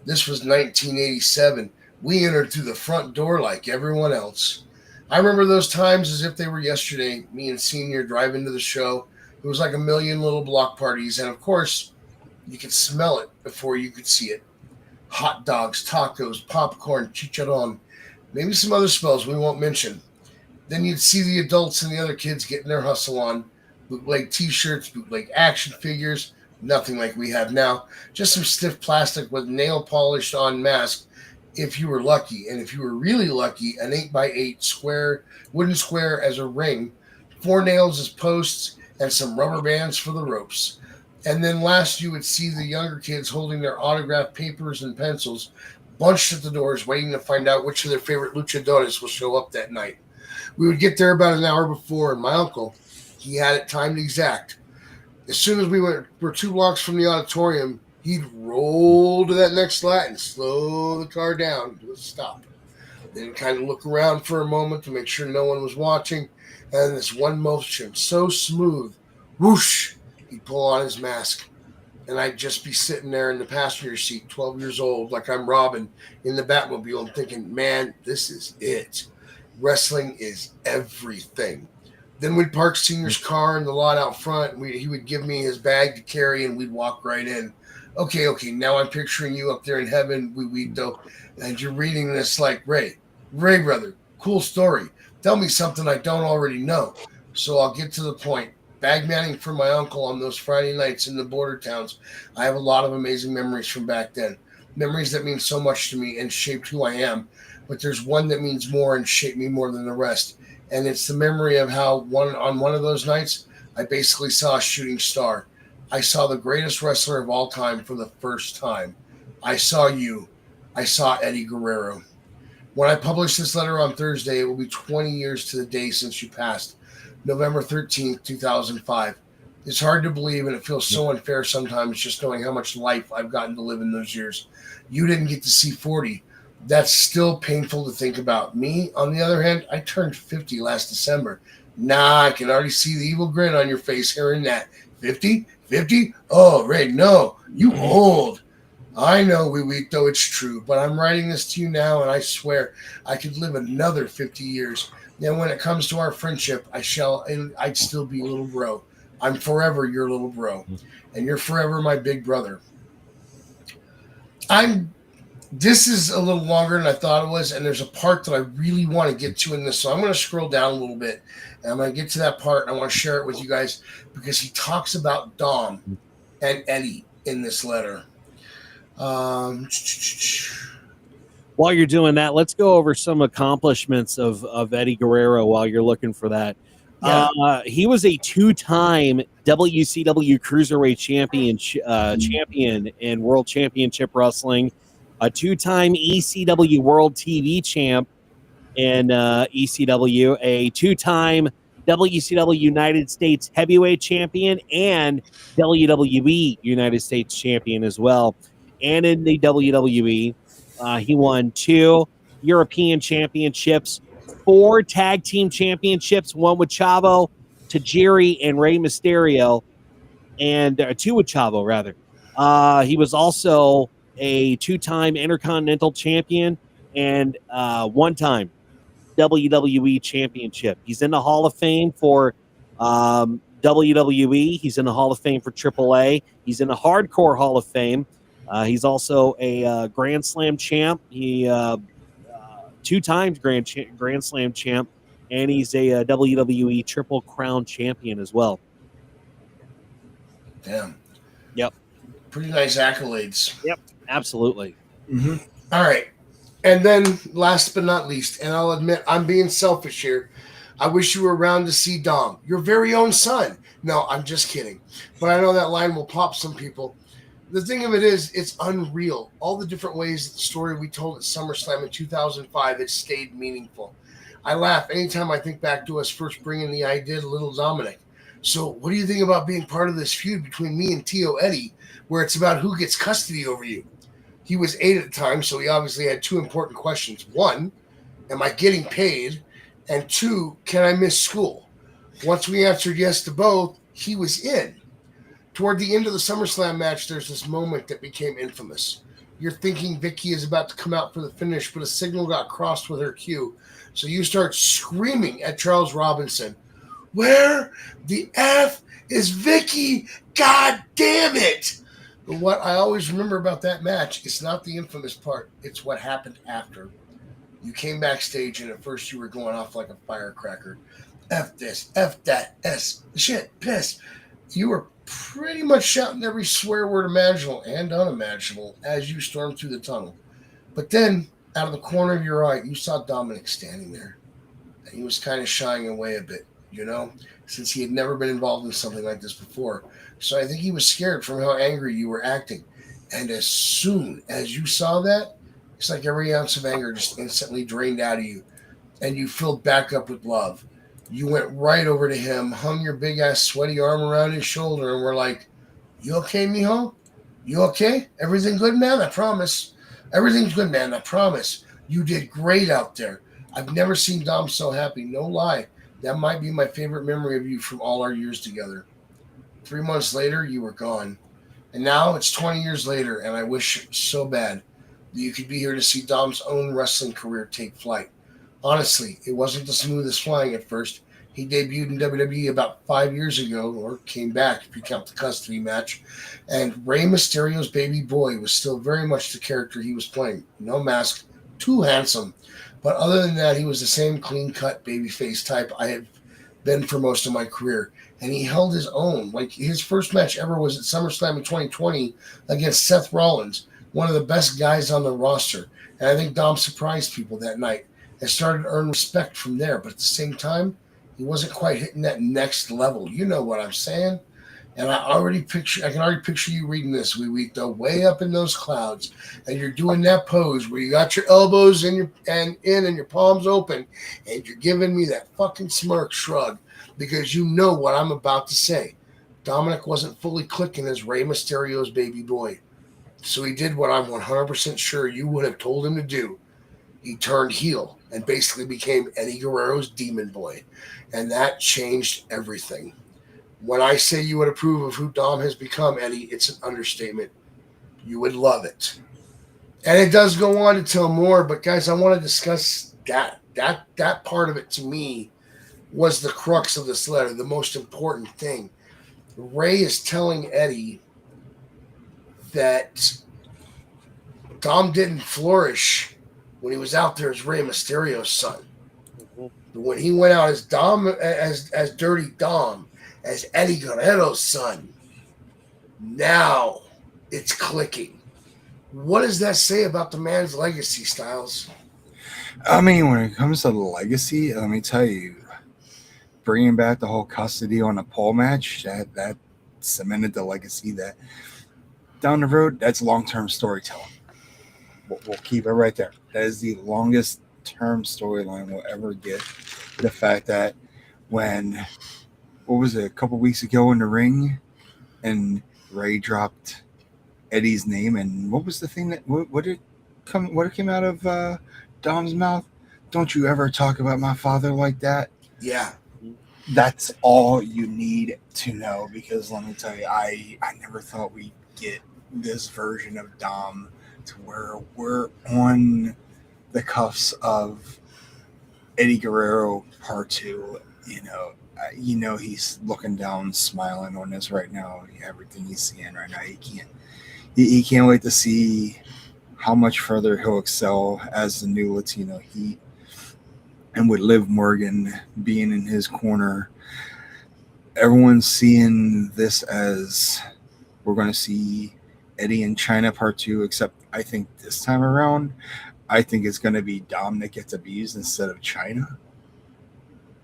This was 1987. We entered through the front door like everyone else. I remember those times as if they were yesterday, me and Senior driving to the show. It was like a million little block parties, and of course, you could smell it before you could see it. Hot dogs, tacos, popcorn, chicharron, maybe some other spells we won't mention. Then you'd see the adults and the other kids getting their hustle on. Bootleg t-shirts, bootleg action figures, nothing like we have now. Just some stiff plastic with nail polished on mask if you were lucky. And if you were really lucky, an 8x8 wooden square as a ring, 4 nails as posts, and some rubber bands for the ropes. And then last, you would see the younger kids holding their autographed papers and pencils, bunched at the doors, waiting to find out which of their favorite luchadores will show up that night. We would get there about an hour before, and my uncle, he had it timed exact. As soon as we were 2 blocks from the auditorium, he'd roll to that next lot and slow the car down to a stop. Then kind of look around for a moment to make sure no one was watching. And this one motion, so smooth, whoosh, he'd pull on his mask. And I'd just be sitting there in the passenger seat, 12 years old, like I'm Robin in the Batmobile, and thinking, man, this is it. Wrestling is everything. Then we'd park Senior's car in the lot out front. He would give me his bag to carry, and we'd walk right in. Okay, now I'm picturing you up there in heaven, Wito, and you're reading this like, Ray, brother, cool story. Tell me something I don't already know. So I'll get to the point. Bagmanning for my uncle on those Friday nights in the border towns. I have a lot of amazing memories from back then. Memories that mean so much to me and shaped who I am. But there's one that means more and shaped me more than the rest. And it's the memory of how on one of those nights, I basically saw a shooting star. I saw the greatest wrestler of all time for the first time. I saw you. I saw Eddie Guerrero. When I publish this letter on Thursday, it will be 20 years to the day since you passed, November 13th, 2005. It's hard to believe, and it feels so unfair sometimes just knowing how much life I've gotten to live in those years. You didn't get to see 40. That's still painful to think about. Me, on the other hand, I turned 50 last December. Nah, I can already see the evil grin on your face hearing that. 50? 50? Oh, Ray, no. You old. I know, though it's true, but I'm writing this to you now, and I swear I could live another 50 years. And when it comes to our friendship, I'd still be little bro. I'm forever your little bro, and you're forever my big brother. This is a little longer than I thought it was, and there's a part that I really want to get to in this, so I'm going to scroll down a little bit, and I'm going to get to that part, and I want to share it with you guys, because he talks about Dom and Eddie in this letter. While you're doing that, let's go over some accomplishments of Eddie Guerrero while you're looking for that. Yeah. He was a 2-time WCW Cruiserweight champion in World Championship Wrestling, a 2-time ECW World TV champ in ECW, a 2-time WCW United States Heavyweight Champion, and WWE United States Champion as well. And in the WWE, he won 2 European Championships, 4 Tag Team Championships, 1 with Chavo, Tajiri, and Rey Mysterio, and 2 with Chavo, rather. He was also a 2-time Intercontinental Champion and 1-time WWE Championship. He's in the Hall of Fame for WWE. He's in the Hall of Fame for AAA. He's in the Hardcore Hall of Fame. He's also a Grand Slam champ. He 2 times Grand Slam champ, and he's a WWE Triple Crown champion as well. Damn. Yep. Pretty nice accolades. Yep, absolutely. Mm-hmm. All right. And then last but not least, and I'll admit I'm being selfish here, I wish you were around to see Dom, your very own son. No, I'm just kidding. But I know that line will pop some people. The thing of it is, it's unreal. All the different ways that the story we told at SummerSlam in 2005, it stayed meaningful. I laugh anytime I think back to us first bringing the idea to little Dominic. So what do you think about being part of this feud between me and Tio Eddie, where it's about who gets custody over you? He was 8 at the time, so he obviously had 2 important questions. 1, am I getting paid? And 2, can I miss school? Once we answered yes to both, he was in. Toward the end of the SummerSlam match, there's this moment that became infamous. You're thinking Vicky is about to come out for the finish, but a signal got crossed with her cue. So you start screaming at Charles Robinson, "Where the F is Vicky? God damn it!" But what I always remember about that match is not the infamous part. It's what happened after. You came backstage, and at first you were going off like a firecracker. F this, F that, S, shit, piss. You were pretty much shouting every swear word imaginable and unimaginable as you stormed through the tunnel. But then, out of the corner of your eye, you saw Dominic standing there. And he was kind of shying away a bit, since he had never been involved in something like this before. So I think he was scared from how angry you were acting. And as soon as you saw that, it's like every ounce of anger just instantly drained out of you. And you filled back up with love. You went right over to him, hung your big-ass sweaty arm around his shoulder, and were like, "You okay, mijo? You okay? Everything good, man? I promise. Everything's good, man. I promise. You did great out there. I've never seen Dom so happy. No lie. That might be my favorite memory of you from all our years together." 3 months later, you were gone. And now it's 20 years later, and I wish so bad that you could be here to see Dom's own wrestling career take flight. Honestly, it wasn't the smoothest flying at first. He debuted in WWE about 5 years ago, or came back if you count the custody match. And Rey Mysterio's baby boy was still very much the character he was playing. No mask, too handsome. But other than that, he was the same clean-cut babyface type I have been for most of my career. And he held his own. Like, his first match ever was at SummerSlam in 2020 against Seth Rollins, one of the best guys on the roster. And I think Dom surprised people that night and started to earn respect from there. But at the same time, he wasn't quite hitting that next level. You know what I'm saying? And I can already picture you reading this week though, way up in those clouds, and you're doing that pose where you got your elbows and your palms open, and you're giving me that fucking smirk shrug because you know what I'm about to say. Dominic wasn't fully clicking as Rey Mysterio's baby boy, so he did what I'm 100% sure you would have told him to do. He turned heel and basically became Eddie Guerrero's demon boy, and that changed everything. When I say you would approve of who Dom has become, Eddie, it's an understatement. You would love it. And it does go on to tell more, but guys, I want to discuss that part of it. To me was the crux of this letter, the most important thing. Rey is telling Eddie that Dom didn't flourish when he was out there as Rey Mysterio's son. But when he went out as Dirty Dom, as Eddie Guerrero's son, now it's clicking. What does that say about the man's legacy, Stylez? I mean, when it comes to the legacy, let me tell you, bringing back the whole custody on a pole match, that cemented the legacy. That down the road, that's long-term storytelling. We'll keep it right there. That is the longest term storyline we'll ever get. The fact that when, what was it, a couple weeks ago in the ring, and Rey dropped Eddie's name, and what was the thing that what came out of Dom's mouth? Don't you ever talk about my father like that? Yeah. That's all you need to know, because let me tell you, I never thought we'd get this version of Dom to where we're on the cuffs of Eddie Guerrero Part 2. You know he's looking down, smiling on this right now. Everything he's seeing right now, he can't wait to see how much further he'll excel as the new Latino Heat. And with Liv Morgan being in his corner, everyone's seeing this as we're going to see Eddie in China Part 2, except I think this time around, I think it's going to be Dom that gets abused instead of China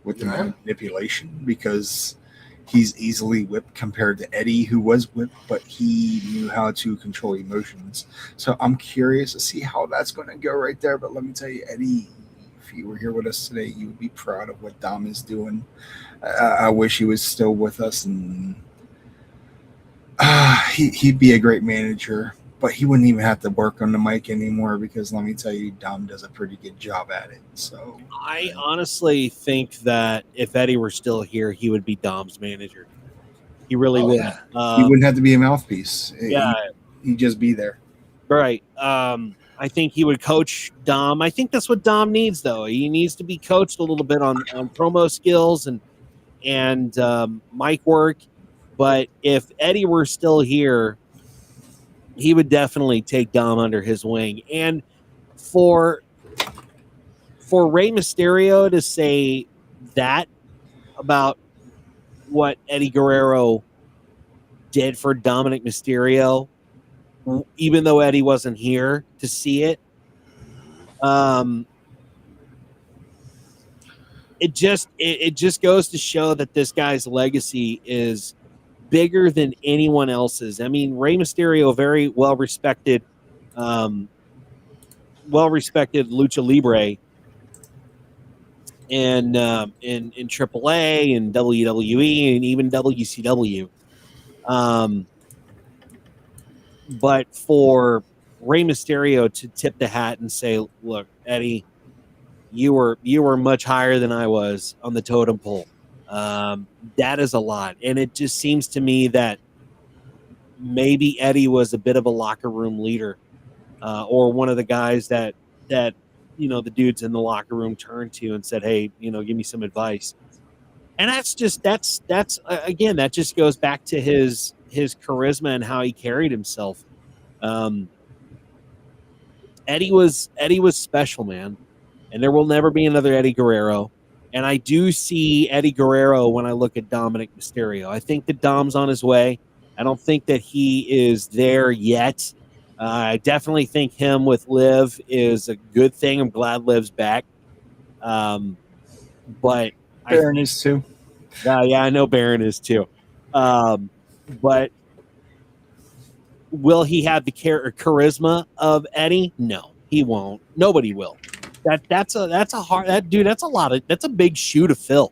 with the manipulation, because he's easily whipped compared to Eddie, who was whipped, but he knew how to control emotions. So I'm curious to see how that's going to go right there. But let me tell you, Eddie, if you were here with us today, you would be proud of what Dom is doing. I wish he was still with us, and he'd be a great manager, but he wouldn't even have to work on the mic anymore, because let me tell you, Dom does a pretty good job at it. So I honestly think that if Eddie were still here, he would be Dom's manager. He really would. Yeah. He wouldn't have to be a mouthpiece. Yeah. He'd just be there. Right. I think he would coach Dom. I think that's what Dom needs, though. He needs to be coached a little bit on promo skills and mic work. But if Eddie were still here, he would definitely take Dom under his wing. And for Rey Mysterio to say that about what Eddie Guerrero did for Dominic Mysterio, even though Eddie wasn't here to see it, it just goes to show that this guy's legacy is bigger than anyone else's. I mean, Rey Mysterio, very well respected lucha libre in AAA and WWE and even WCW. But for Rey Mysterio to tip the hat and say, "Look, Eddie, you were much higher than I was on the totem pole," that is a lot. And it just seems to me that maybe Eddie was a bit of a locker room leader, or one of the guys that the dudes in the locker room turned to and said, "Hey, give me some advice." And that's again, that just goes back to his charisma and how he carried himself. Eddie was special, man, and there will never be another Eddie Guerrero. And I do see Eddie Guerrero when I look at Dominic Mysterio. I think that Dom's on his way. I don't think that he is there yet. I definitely think him with Liv is a good thing. I'm glad Liv's back. But Baron is too. Yeah, I know Baron is too. But will he have the charisma of Eddie? No, he won't. Nobody will. That's a big shoe to fill.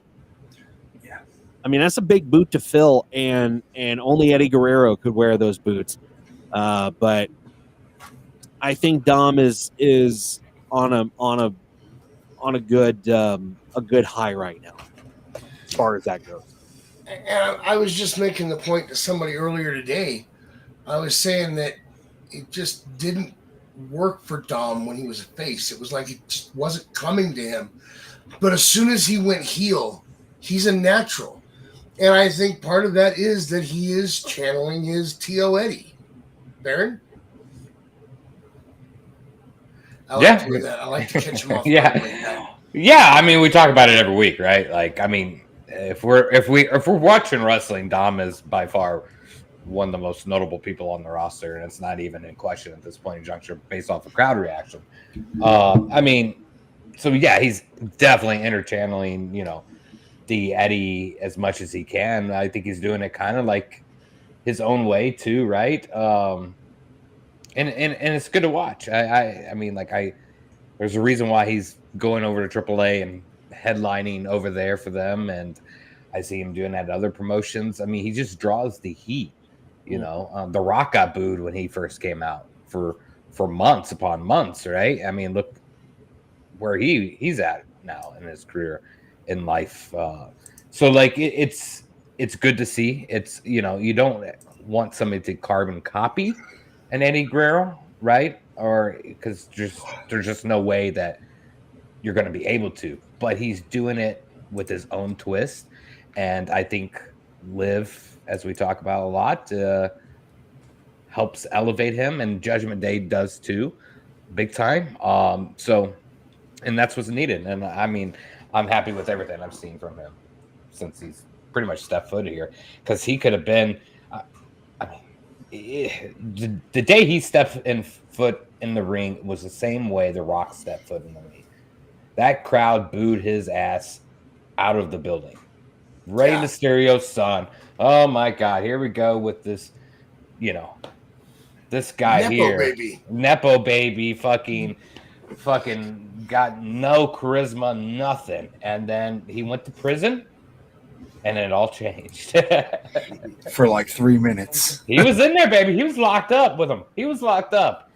Yeah. I mean, that's a big boot to fill, and only Eddie Guerrero could wear those boots. But I think Dom is on a good high right now, as far as that goes. And I was just making the point to somebody earlier today. I was saying that it just didn't work for Dom when he was a face. It was like it just wasn't coming to him. But as soon as he went heel, he's a natural. And I think part of that is that he is channeling his T.O. Eddie. Baron? I like to do that. I like to catch him off. Yeah, I mean, we talk about it every week, right? Like, I mean, if we're watching wrestling, Dom is by far one of the most notable people on the roster, and it's not even in question at this point in juncture based off of crowd reaction. I mean, so yeah, he's definitely interchanneling, the Eddie as much as he can. I think he's doing it kind of like his own way too, right? And it's good to watch. I mean, there's a reason why he's going over to AAA and headlining over there for them, and I see him doing that at other promotions. I mean, he just draws the heat. The Rock got booed when he first came out for months upon months, right? I mean, look where he's at now in his career, in life. So it's good to see. It's you don't want somebody to carbon copy an Eddie Guerrero, right? Or because there's just no way that you're going to be able to. But he's doing it with his own twist, and I think Liv, as we talk about a lot, helps elevate him, and Judgment Day does too, big time. And that's what's needed. And I mean, I'm happy with everything I've seen from him since he's pretty much stepped foot here, because he could have been. The day he stepped foot in the ring was the same way The Rock stepped foot in the ring. That crowd booed his ass out of the building. Rey Mysterio's son. Oh my God! Here we go with this. This guy Nepo here, baby. Nepo baby, fucking got no charisma, nothing. And then he went to prison, and it all changed. For like 3 minutes. He was in there, baby. He was locked up with him. He was locked up.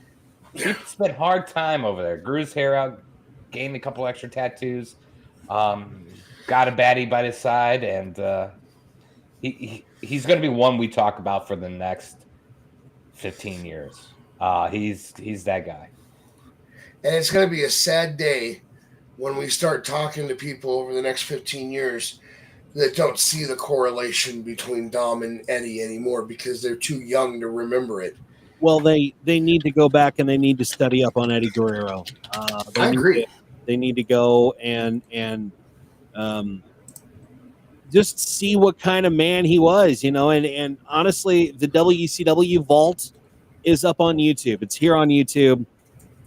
He spent hard time over there. Grew his hair out, gained a couple extra tattoos, got a baddie by his side, and he's going to be one we talk about for the next 15 years. He's that guy. And it's going to be a sad day when we start talking to people over the next 15 years that don't see the correlation between Dom and Eddie anymore because they're too young to remember it. Well, they need to go back and they need to study up on Eddie Guerrero. I agree. They need to go and just see what kind of man he was, and honestly, the WCW Vault is up on YouTube. It's here on YouTube.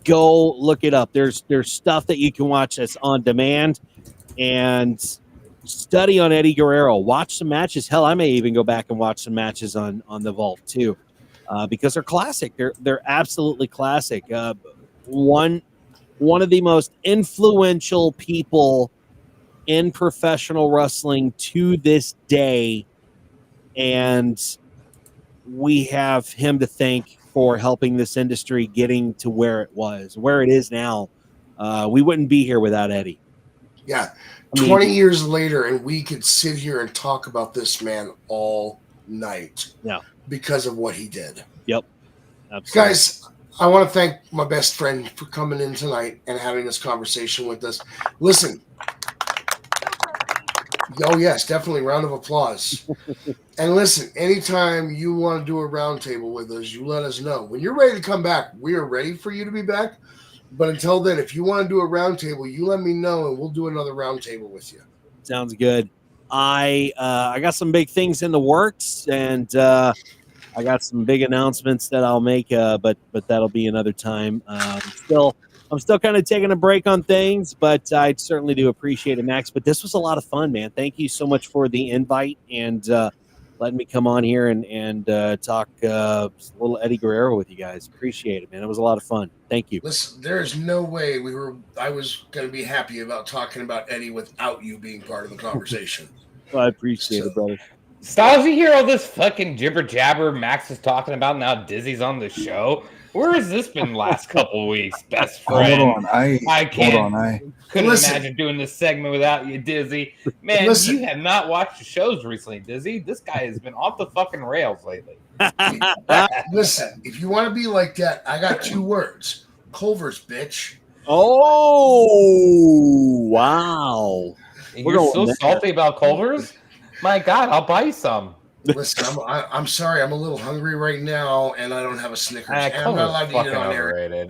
Go look it up. There's stuff that you can watch that's on demand, and study on Eddie Guerrero. Watch some matches. Hell, I may even go back and watch some matches on the Vault too, because they're classic. They're absolutely classic. One of the most influential people in professional wrestling to this day, and we have him to thank for helping this industry getting to where it is now. We wouldn't be here without Eddie. Yeah. 20 years later, and we could sit here and talk about this man all night. Yeah. Because of what he did. Yep. Absolutely. Guys, I want to thank my best friend for coming in tonight and having this conversation with us. Listen, Oh, yes, definitely. Round of applause. And listen, anytime you want to do a roundtable with us, you let us know. When you're ready to come back, we are ready for you to be back. But until then, if you want to do a roundtable, you let me know, and we'll do another roundtable with you. Sounds good. I got some big things in the works, and I got some big announcements that I'll make, but that'll be another time. I'm still kind of taking a break on things, but I certainly do appreciate it, Max. But this was a lot of fun, man. Thank you so much for the invite and letting me come on here and talk a little Eddie Guerrero with you guys. Appreciate it, man. It was a lot of fun. Thank you. Listen, there is no way I was going to be happy about talking about Eddie without you being part of the conversation. Well, I appreciate it, brother. Stylez, you hear all this fucking jibber jabber Max is talking about now? Dizzy's on the show. Where has this been the last couple of weeks? Best friend. Hold on, I can't. Couldn't Listen. imagine doing this segment without you, Dizzy. Man, Listen. you have not watched the shows recently, Dizzy. This guy has been off the fucking rails lately. Listen, if you want to be like that, I got 2 words. Culver's, bitch. Oh, wow. You're so salty about Culver's? My God, I'll buy you some. Listen, I'm sorry. I'm a little hungry right now, and I don't have a Snickers. And I'm not allowed to eat it on air. Overrated.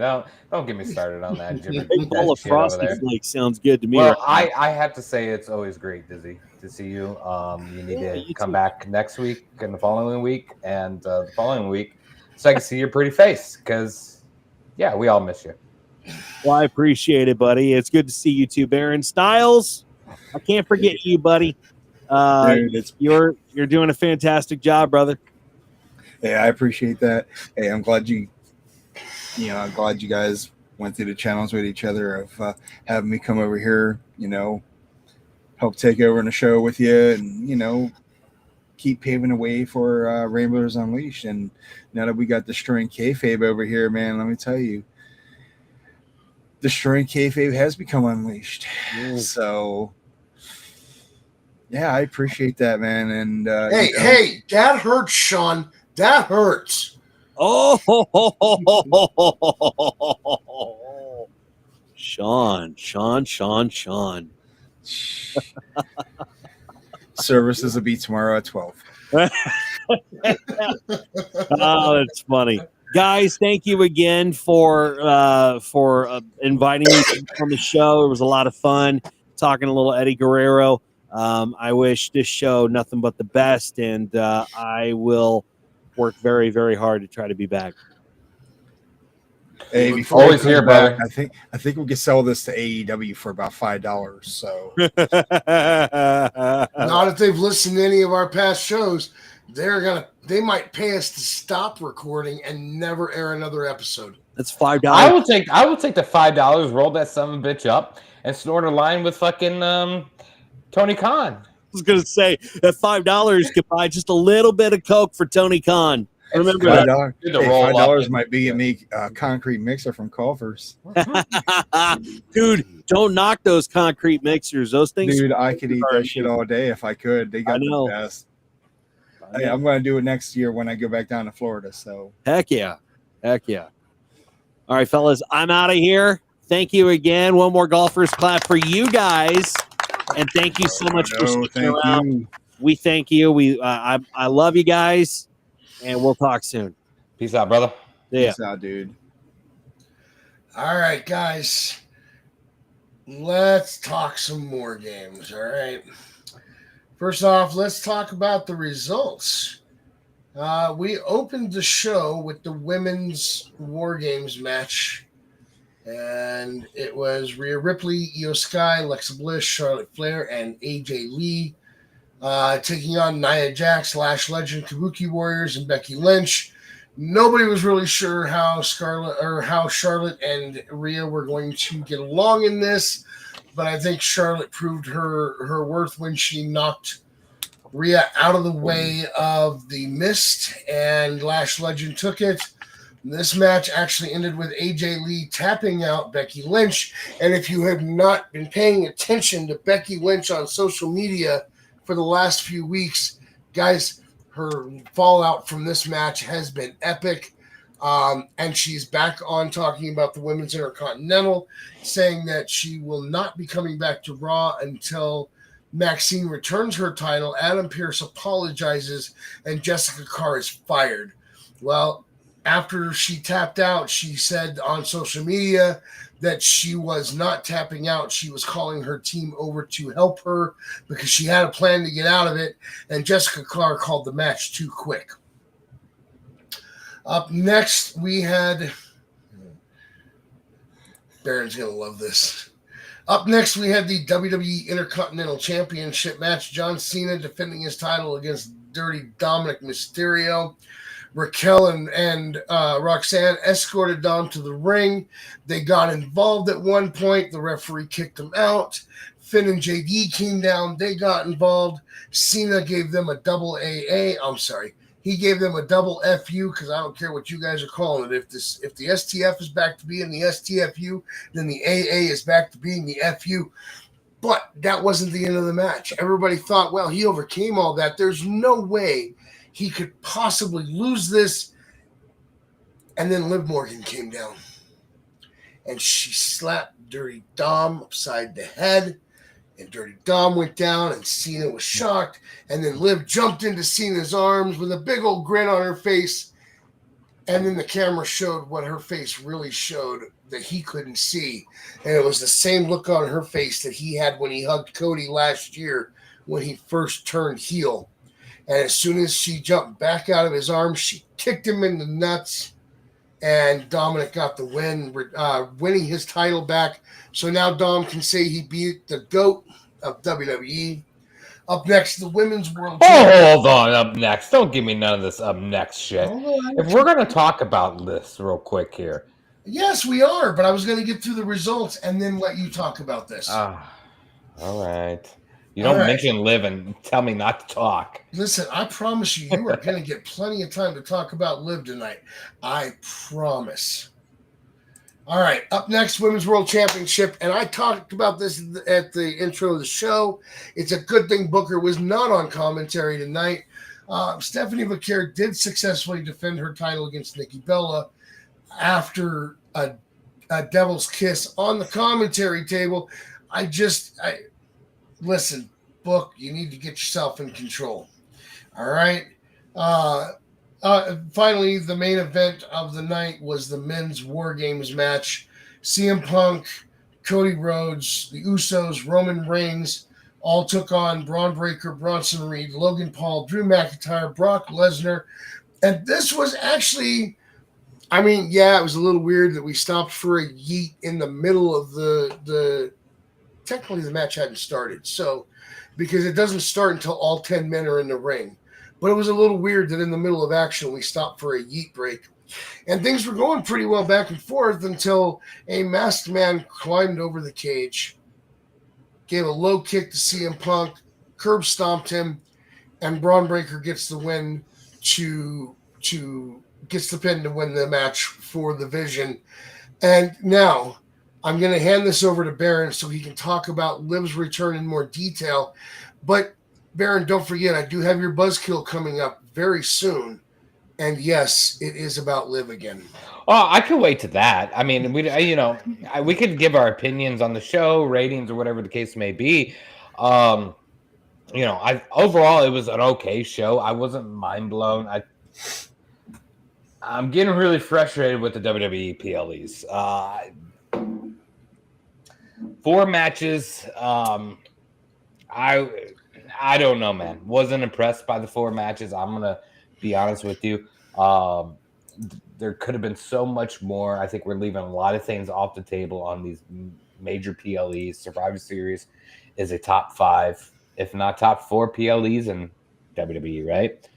Don't get me started on that. Big bowl of Frosty Flakes sounds good to me. Well, I have to say it's always great, Dizzy, to see you. You need to come back next week and the following week and the following week so I can see your pretty face because, yeah, we all miss you. Well, I appreciate it, buddy. It's good to see you too, Baron. Stylez, I can't forget you, buddy. Dude, you're doing a fantastic job, brother. Hey, I appreciate that. Hey, I'm glad I'm glad you guys went through the channels with each other of having me come over here, help take over in the show with you and, keep paving the way for Ramblers Unleashed. And now that we got Destroying Kayfabe over here, man, let me tell you, Destroying Kayfabe has become unleashed. So, yeah, I appreciate that, man. And hey, that hurts, Sean. That hurts. Oh, Sean. Services will be tomorrow at 12. Oh, that's funny. Guys, thank you again for inviting me on the show. It was a lot of fun talking a little Eddie Guerrero. I wish this show nothing but the best, and I will work very, very hard to try to be back. Hey, before always here, brother. I think we could sell this to AEW for about $5. So not if they've listened to any of our past shows. They might pay us to stop recording and never air another episode. That's $5. I will take the $5, roll that son of a bitch up, and snort a line with fucking Tony Khan. I was gonna say that $5 could buy just a little bit of Coke for Tony Khan. Remember $5. Hey, $5 might be a concrete mixer from Culver's. Dude, don't knock those concrete mixers. Those things. Dude, I could eat that shit all day if I could. They got the best. Hey, I'm going to do it next year when I go back down to Florida. So heck yeah. All right, fellas, I'm out of here. Thank you again. One more golfers clap for you guys, and thank you so much for sticking around. We thank you. I love you guys, and we'll talk soon. Peace out, brother. Peace out, dude. All right, guys. Let's talk some more games. All right. First off, let's talk about the results. We opened the show with the women's War Games match, and it was Rhea Ripley, Io Sky, Alexa Bliss, Charlotte Flair, and AJ Lee taking on Nia Jax, Lash Legend, Kabuki Warriors, and Becky Lynch. Nobody was really sure how Charlotte and Rhea were going to get along in this, but I think Charlotte proved her worth when she knocked Rhea out of the way of the mist, and Lash Legend took it. This match actually ended with AJ Lee tapping out Becky Lynch, and if you have not been paying attention to Becky Lynch on social media for the last few weeks, guys, her fallout from this match has been epic. And she's back on talking about the Women's Intercontinental, saying that she will not be coming back to Raw until Maxine returns her title. Adam Pearce apologizes, and Jessica Carr is fired. Well, after she tapped out, she said on social media that she was not tapping out. She was calling her team over to help her because she had a plan to get out of it, and Jessica Carr called the match too quick. Up next, we had... Baron's going to love this. Up next, we had the WWE Intercontinental Championship match. John Cena defending his title against Dirty Dominic Mysterio. Raquel and Roxanne escorted Dom to the ring. They got involved at one point. The referee kicked them out. Finn and JD came down. They got involved. Cena gave them a double AA. I'm sorry. He gave them a double FU because I don't care what you guys are calling it. If the STF is back to being the STFU, then the AA is back to being the FU. But that wasn't the end of the match. Everybody thought, well, he overcame all that. There's no way he could possibly lose this. And then Liv Morgan came down. And she slapped Dirty Dom upside the head. And Dirty Dom went down, and Cena was shocked. And then Liv jumped into Cena's arms with a big old grin on her face. And then the camera showed what her face really showed that he couldn't see. And it was the same look on her face that he had when he hugged Cody last year when he first turned heel. And as soon as she jumped back out of his arms, she kicked him in the nuts. And Dominic got the win, winning his title back. So now Dom can say he beat the GOAT of WWE. Up next, the Women's World Championship. Hold on, up next. Don't give me none of this up next shit. If we're going to talk about this real quick here. Yes, we are, but I was going to get through the results and then let you talk about this. All right. You don't mention Liv and tell me not to talk. Listen, I promise you, you are going to get plenty of time to talk about Liv tonight. I promise. All right, up next, Women's World Championship, and I talked about this at the intro of the show. It's a good thing Booker was not on commentary tonight. Stephanie McCare did successfully defend her title against Nikki Bella after a devil's kiss on the commentary table. Listen, Book, you need to get yourself in control. All right. Finally, the main event of the night was the men's War Games match. CM Punk, Cody Rhodes, the Usos, Roman Reigns all took on Braun Breaker, Bronson Reed, Logan Paul, Drew McIntyre, Brock Lesnar. And this was actually, it was a little weird that we stopped for a yeet in the middle of the technically the match hadn't started. So, because it doesn't start until all 10 men are in the ring. But it was a little weird that in the middle of action, we stopped for a yeet break. And things were going pretty well back and forth until a masked man climbed over the cage, gave a low kick to CM Punk, curb stomped him, and Braun Breaker gets the win gets the pin to win the match for the Vision. And now I'm going to hand this over to Baron so he can talk about Liv's return in more detail. But Baron, don't forget, I do have your buzzkill coming up very soon. And yes, it is about Liv again. Oh, I could wait to that. I mean, we could give our opinions on the show, ratings, or whatever the case may be. Overall, it was an okay show. I wasn't mind blown. I'm getting really frustrated with the WWE PLEs. 4 matches. I don't know, man. Wasn't impressed by the 4 matches. I'm gonna be honest with you. There could have been so much more. I think we're leaving a lot of things off the table on these major PLEs. Survivor Series is a top 5, if not top 4 PLEs in WWE, right?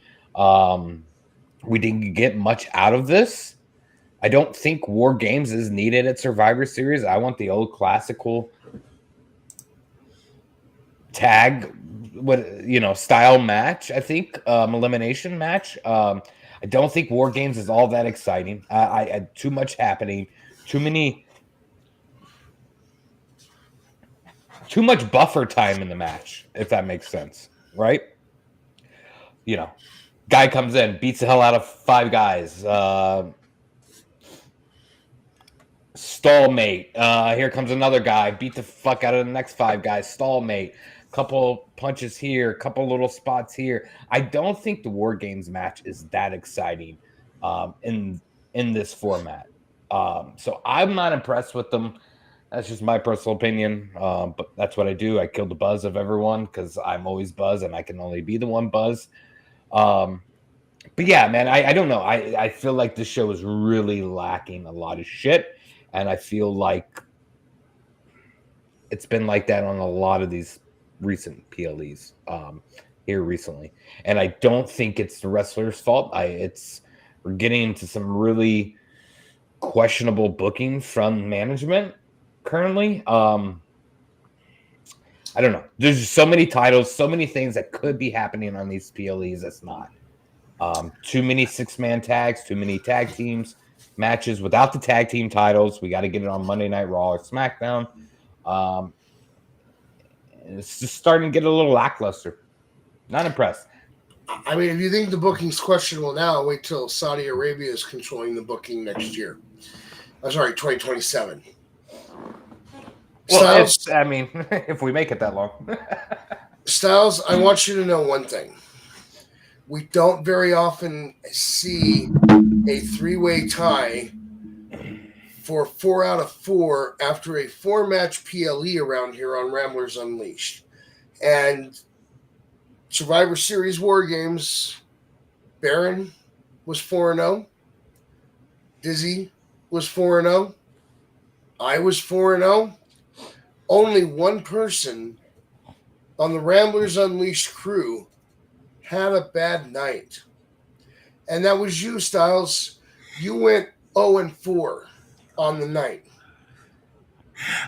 We didn't get much out of this. I don't think War Games is needed at Survivor Series. I want the old classical tag style match. I think elimination match. I don't think War Games is all that exciting. I had too much happening, too much buffer time in the match, if that makes sense, right? Guy comes in, beats the hell out of 5 guys. Stallmate. Here comes another guy, beat the fuck out of the next 5 guys. Stallmate. couple punches here, couple little spots here. I don't think the War Games match is that exciting in this format. So I'm not impressed with them. That's just my personal opinion. But that's what I do. I kill the buzz of everyone because I'm always buzz and I can only be the one buzz. But yeah, man, I don't know. I feel like this show is really lacking a lot of shit. And I feel like it's been like that on a lot of these recent PLEs here recently. And I don't think it's the wrestler's fault. We're getting into some really questionable booking from management currently. I don't know. There's just so many titles, so many things that could be happening on these PLEs that's not. Too many 6-man tags, too many tag teams matches without the tag team titles. We got to get it on Monday Night Raw or SmackDown. It's just starting to get a little lackluster. Not impressed. I mean, if you think the booking's questionable now, wait till Saudi Arabia is controlling the booking next year. I'm sorry, 2027. Well, Stylez, I mean, if we make it that long. Stylez, I want you to know one thing. We don't very often see a 3-way tie for 4 out of 4 after a 4-match PLE around here on Ramblers Unleashed. And Survivor Series War Games, Baron was 4-0. Dizzy was 4-0. I was 4-0. Only one person on the Ramblers Unleashed crew had a bad night. And that was you, Stylez. You went 0-4 on the night.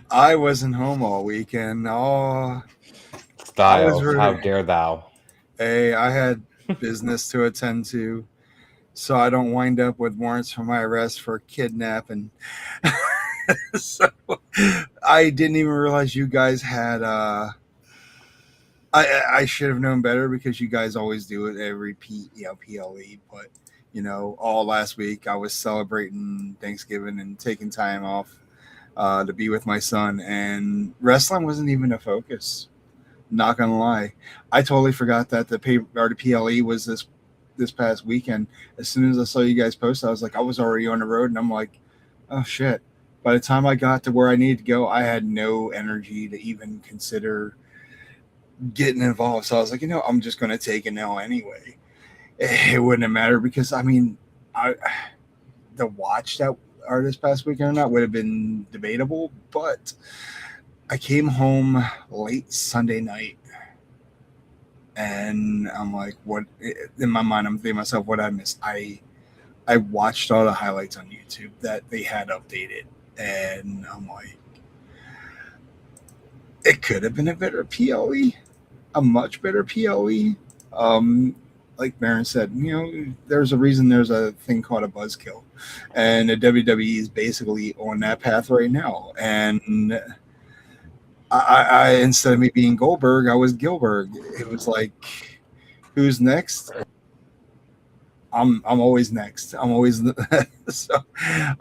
I wasn't home all weekend. Oh, Stylez, how dare thou? Hey, I had business to attend to, so I don't wind up with warrants for my arrest for kidnapping. So I didn't even realize you guys had I should have known better because you guys always do it every PLE, but all last week I was celebrating Thanksgiving and taking time off to be with my son, and wrestling wasn't even a focus. Not gonna lie, I totally forgot that the PLE was this past weekend. As soon as I saw you guys post, I was like, I was already on the road, and I'm like, oh shit. By the time I got to where I needed to go, I had no energy to even consider getting involved. So I was like, I'm just going to take it now anyway. It wouldn't have mattered because, the watch that are this past weekend or not would have been debatable, but I came home late Sunday night and I'm like, what? In my mind, I'm thinking to myself, what I missed? I watched all the highlights on YouTube that they had updated, and I'm like, it could have been a better PLE, a much better PLE. Like Baron said, there's a reason there's a thing called a buzzkill, and the WWE is basically on that path right now. And I instead of me being Goldberg, I was Gilbert. It was like, who's next? I'm always next. I'm always so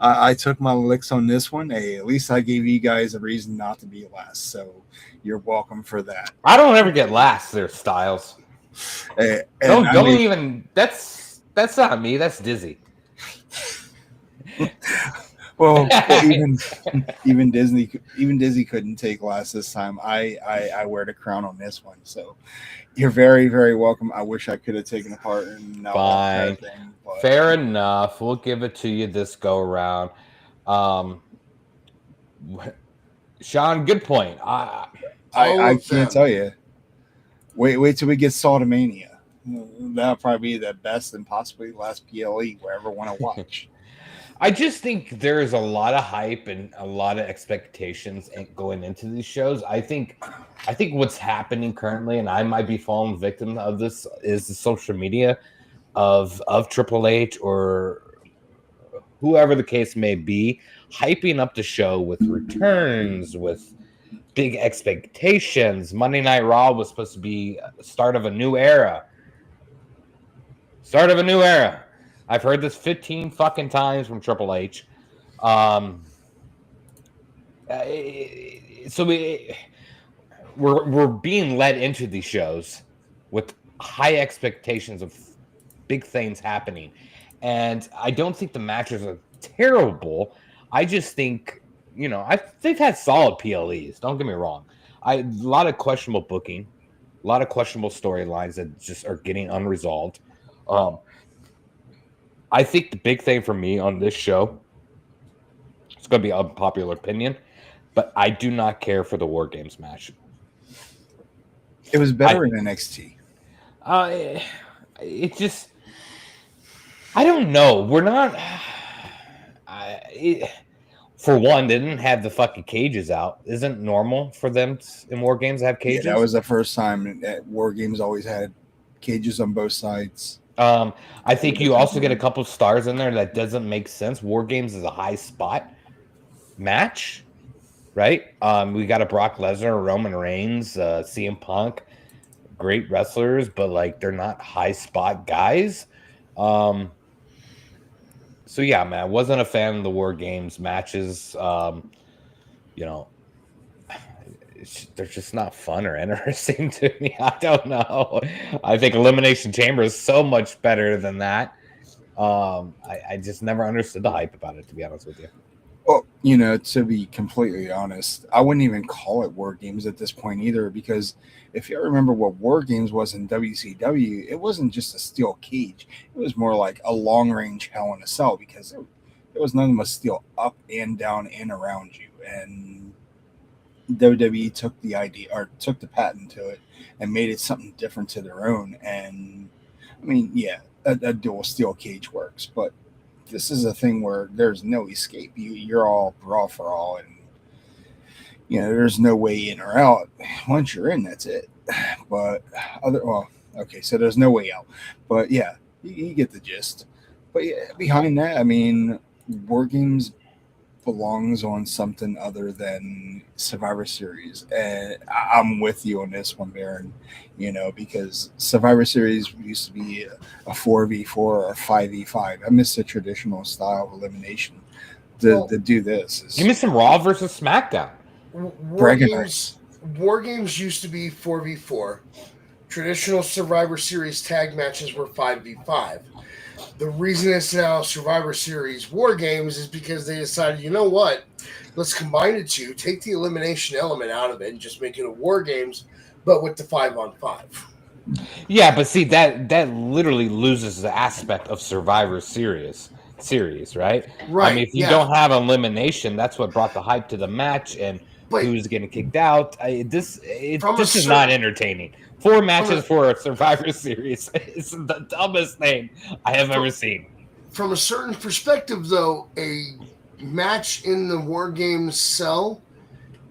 I took my licks on this one. Hey, at least I gave you guys a reason not to be last. So you're welcome for that. I don't ever get last there, Stylez. Don't even. That's not me. That's Dizzy. Well, even Dizzy couldn't take last this time. I wear the crown on this one, so you're very, very welcome. I wish I could have taken part in that. Fine, thing, but fair enough. We'll give it to you this go around. Sean, good point. I can't tell you. Wait till we get Saltomania. That'll probably be the best and possibly last PLE we ever want to watch. I just think there's a lot of hype and a lot of expectations going into these shows. I think what's happening currently, and I might be falling victim of this, is the social media of Triple H or whoever the case may be, hyping up the show with returns, with big expectations. Monday Night Raw was supposed to be the start of a new era. I've heard this 15 fucking times from Triple H. we're being led into these shows with high expectations of big things happening, and I don't think the matches are terrible. I just think, they've had solid PLEs. Don't get me wrong. A lot of questionable booking, a lot of questionable storylines that just are getting unresolved. I think the big thing for me on this show, it's going to be unpopular opinion, but I do not care for the War Games match. It was better in NXT. It just, I don't know. We're not. For one, they didn't have the fucking cages out. Isn't normal for them in War Games to have cages? Yeah, that was the first time that War Games always had cages on both sides. I think you also get a couple stars in there that doesn't make sense. War Games is a high spot match, right? We got a Brock Lesnar, Roman Reigns, CM Punk, great wrestlers, but like they're not high spot guys. So yeah, man, I wasn't a fan of the War Games matches. They're just not fun or interesting to me. I don't know. I think Elimination Chamber is so much better than that. I just never understood the hype about it, to be honest with you. Well, to be completely honest, I wouldn't even call it War Games at this point either, because if you remember what War Games was in WCW, it wasn't just a steel cage. It was more like a long-range Hell in a Cell, because there was nothing but steel up and down and around you. And WWE took the idea, or took the patent to it, and made it something different to their own. And I mean, yeah, a dual steel cage works, but this is a thing where there's no escape. You're all brawl for all, and there's no way in or out. Once you're in, that's it. But so there's no way out. But yeah, you get the gist. But yeah, behind that, I mean, War Games belongs on something other than Survivor Series, and I'm with you on this one, Baron. Because Survivor Series used to be a 4v4 or a 5v5. I miss the traditional style of elimination. To do this, you miss some Raw versus SmackDown. War Games used to be 4v4. Traditional Survivor Series tag matches were 5v5. The reason it's now Survivor Series War Games is because they decided, you know what? Let's combine the two, take the elimination element out of it, and just make it a War Games, but with the 5-on-5. Yeah, but see, that literally loses the aspect of Survivor Series, right? Right. I mean, if you don't have elimination, that's what brought the hype to the match and who's getting kicked out. This is not entertaining. 4 matches for a Survivor Series is the dumbest thing I have ever seen. From a certain perspective, though, a match in the War Games cell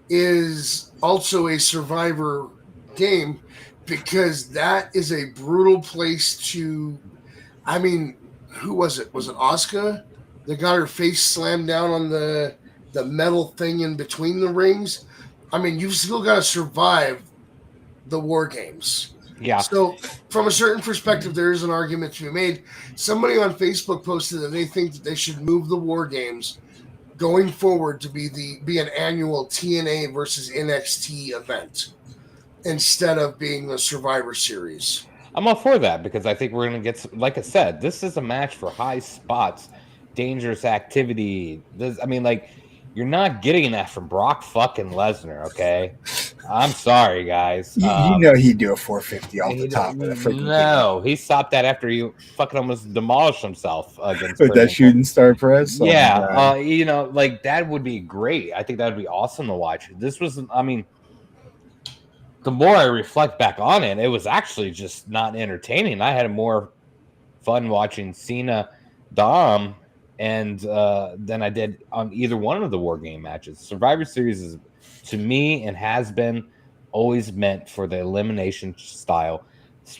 is also a Survivor game, because that is a brutal place to. I mean, who was it? Was it Asuka that got her face slammed down on the metal thing in between the rings? I mean, you've still got to survive the War Games. Yeah. So from a certain perspective, there is an argument to be made. Somebody on Facebook posted that they think that they should move the War Games going forward to be an annual TNA versus NXT event instead of being a Survivor Series. I'm all for that, because I think we're going to get, like I said, this is a match for high spots, dangerous activity. You're not getting that from Brock fucking Lesnar, okay? I'm sorry, guys. He'd do a 450 off the top of the freaking No, he stopped that after he fucking almost demolished himself against with that shooting star press. Yeah, that would be great. I think that would be awesome to watch. This was, the more I reflect back on it, it was actually just not entertaining. I had more fun watching Cena Dom and than I did on either one of the War Game matches. Survivor Series is, to me, and has been always meant for the elimination style.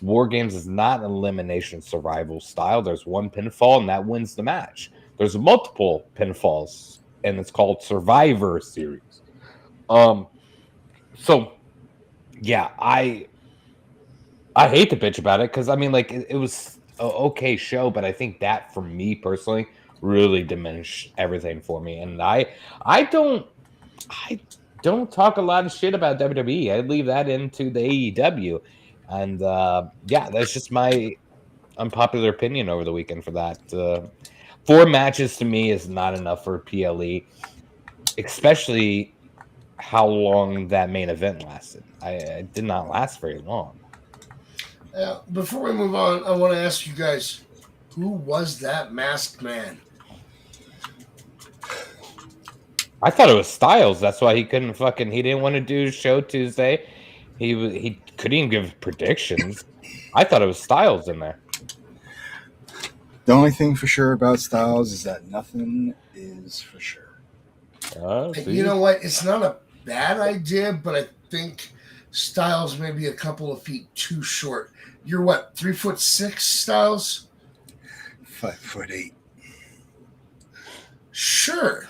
War Games is not an elimination survival style. There's one pinfall, and that wins the match. There's multiple pinfalls, and it's called Survivor Series. So, yeah, I hate to bitch about it, because, it was an okay show, but I think that, for me personally, really diminished everything for me. And I don't talk a lot of shit about WWE. I leave that into the AEW. And yeah, that's just my unpopular opinion over the weekend for that. 4 matches to me is not enough for PLE, especially how long that main event lasted. It did not last very long. Before we move on, I want to ask you guys, who was that masked man? I thought it was Stylez. That's why he couldn't he didn't want to do show Tuesday. He couldn't even give predictions. I thought it was Stylez in there. The only thing for sure about Stylez is that nothing is for sure. You know what? It's not a bad idea, but I think Stylez may be a couple of feet too short. You're what, 3'6", Stylez? 5'8". Sure.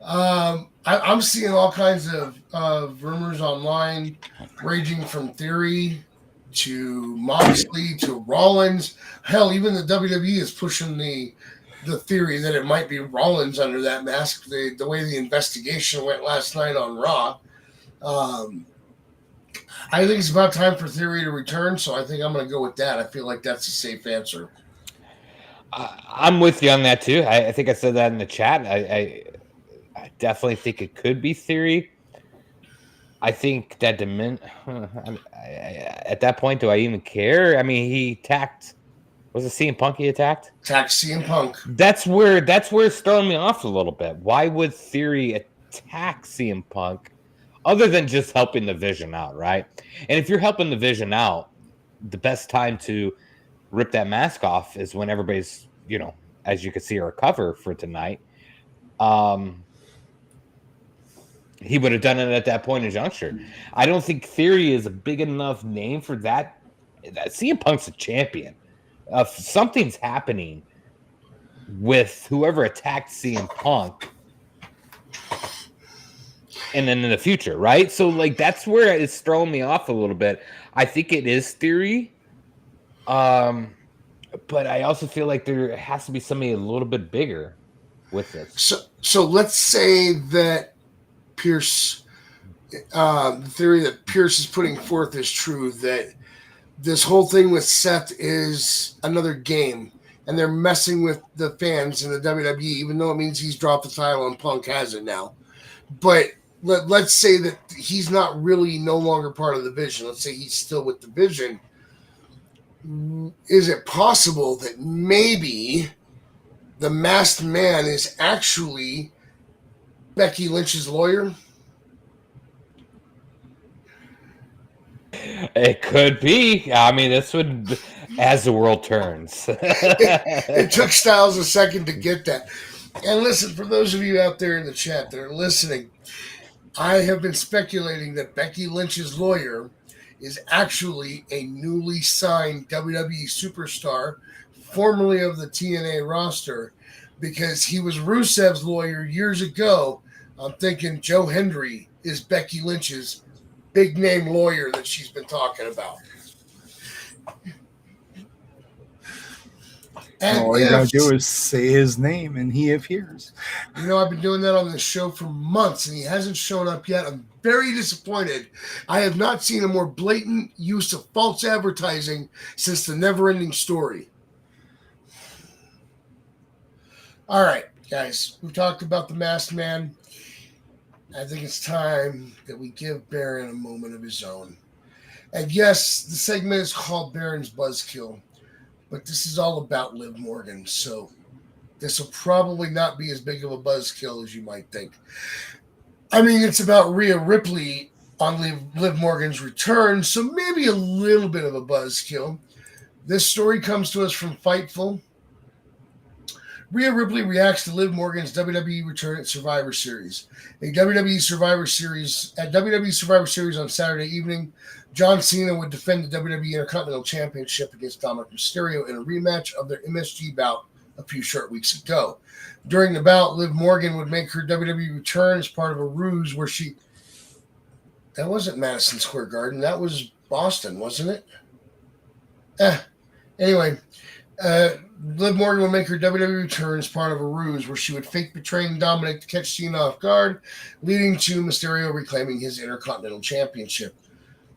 I'm seeing all kinds of rumors online, ranging from Theory to Moxley to Rollins. Hell, even the WWE is pushing the theory that it might be Rollins under that mask. The way the investigation went last night on Raw. I think it's about time for Theory to return, so I think I'm going to go with that. I feel like that's a safe answer. I'm with you on that too. I think I said that in the chat. I definitely think it could be Theory. I think that at that point, do I even care? I mean, he attacked. Was it CM Punk he attacked? Attacked CM Punk. That's where it's throwing me off a little bit. Why would Theory attack CM Punk other than just helping the Vision out, right? And if you're helping the Vision out, the best time to rip that mask off is when everybody's, as you can see, our cover for tonight. He would have done it at that point in juncture. I don't think Theory is a big enough name for that. CM Punk's a champion. Something's happening with whoever attacked CM Punk, and then in the future, right? So, that's where it's throwing me off a little bit. I think it is Theory, but I also feel like there has to be somebody a little bit bigger with this. So let's say that Pierce, the theory that Pierce is putting forth is true, that this whole thing with Seth is another game, and they're messing with the fans in the WWE, even though it means he's dropped the title and Punk has it now. But let's say that he's not really no longer part of the Vision. Let's say he's still with the Vision. Is it possible that maybe the masked man is actually Becky Lynch's lawyer? It could be. I mean, this would, as the world turns. It took Stylez a second to get that. And listen, for those of you out there in the chat that are listening, I have been speculating that Becky Lynch's lawyer is actually a newly signed WWE superstar, formerly of the TNA roster, because he was Rusev's lawyer years ago. I'm thinking Joe Hendry is Becky Lynch's big name lawyer that she's been talking about. And all you gotta do is say his name and he appears. I've been doing that on this show for months and he hasn't shown up yet. I'm very disappointed. I have not seen a more blatant use of false advertising since the Never-Ending Story. All right, guys, we've talked about the Masked Man. I think it's time that we give Baron a moment of his own. And yes, the segment is called Baron's Buzzkill, but this is all about Liv Morgan, so this will probably not be as big of a buzzkill as you might think. I mean, it's about Rhea Ripley on Liv Morgan's return, so maybe a little bit of a buzzkill. This story comes to us from Fightful. Rhea Ripley reacts to Liv Morgan's WWE return at Survivor Series. At WWE Survivor Series on Saturday evening, John Cena would defend the WWE Intercontinental Championship against Dominic Mysterio in a rematch of their MSG bout a few short weeks ago. During the bout, Liv Morgan would make her WWE return as part of a ruse where she... That wasn't Madison Square Garden. That was Boston, wasn't it? Anyway, Liv Morgan will make her WWE return as part of a ruse where she would fake betraying Dominic to catch Cena off guard, leading to Mysterio reclaiming his Intercontinental Championship.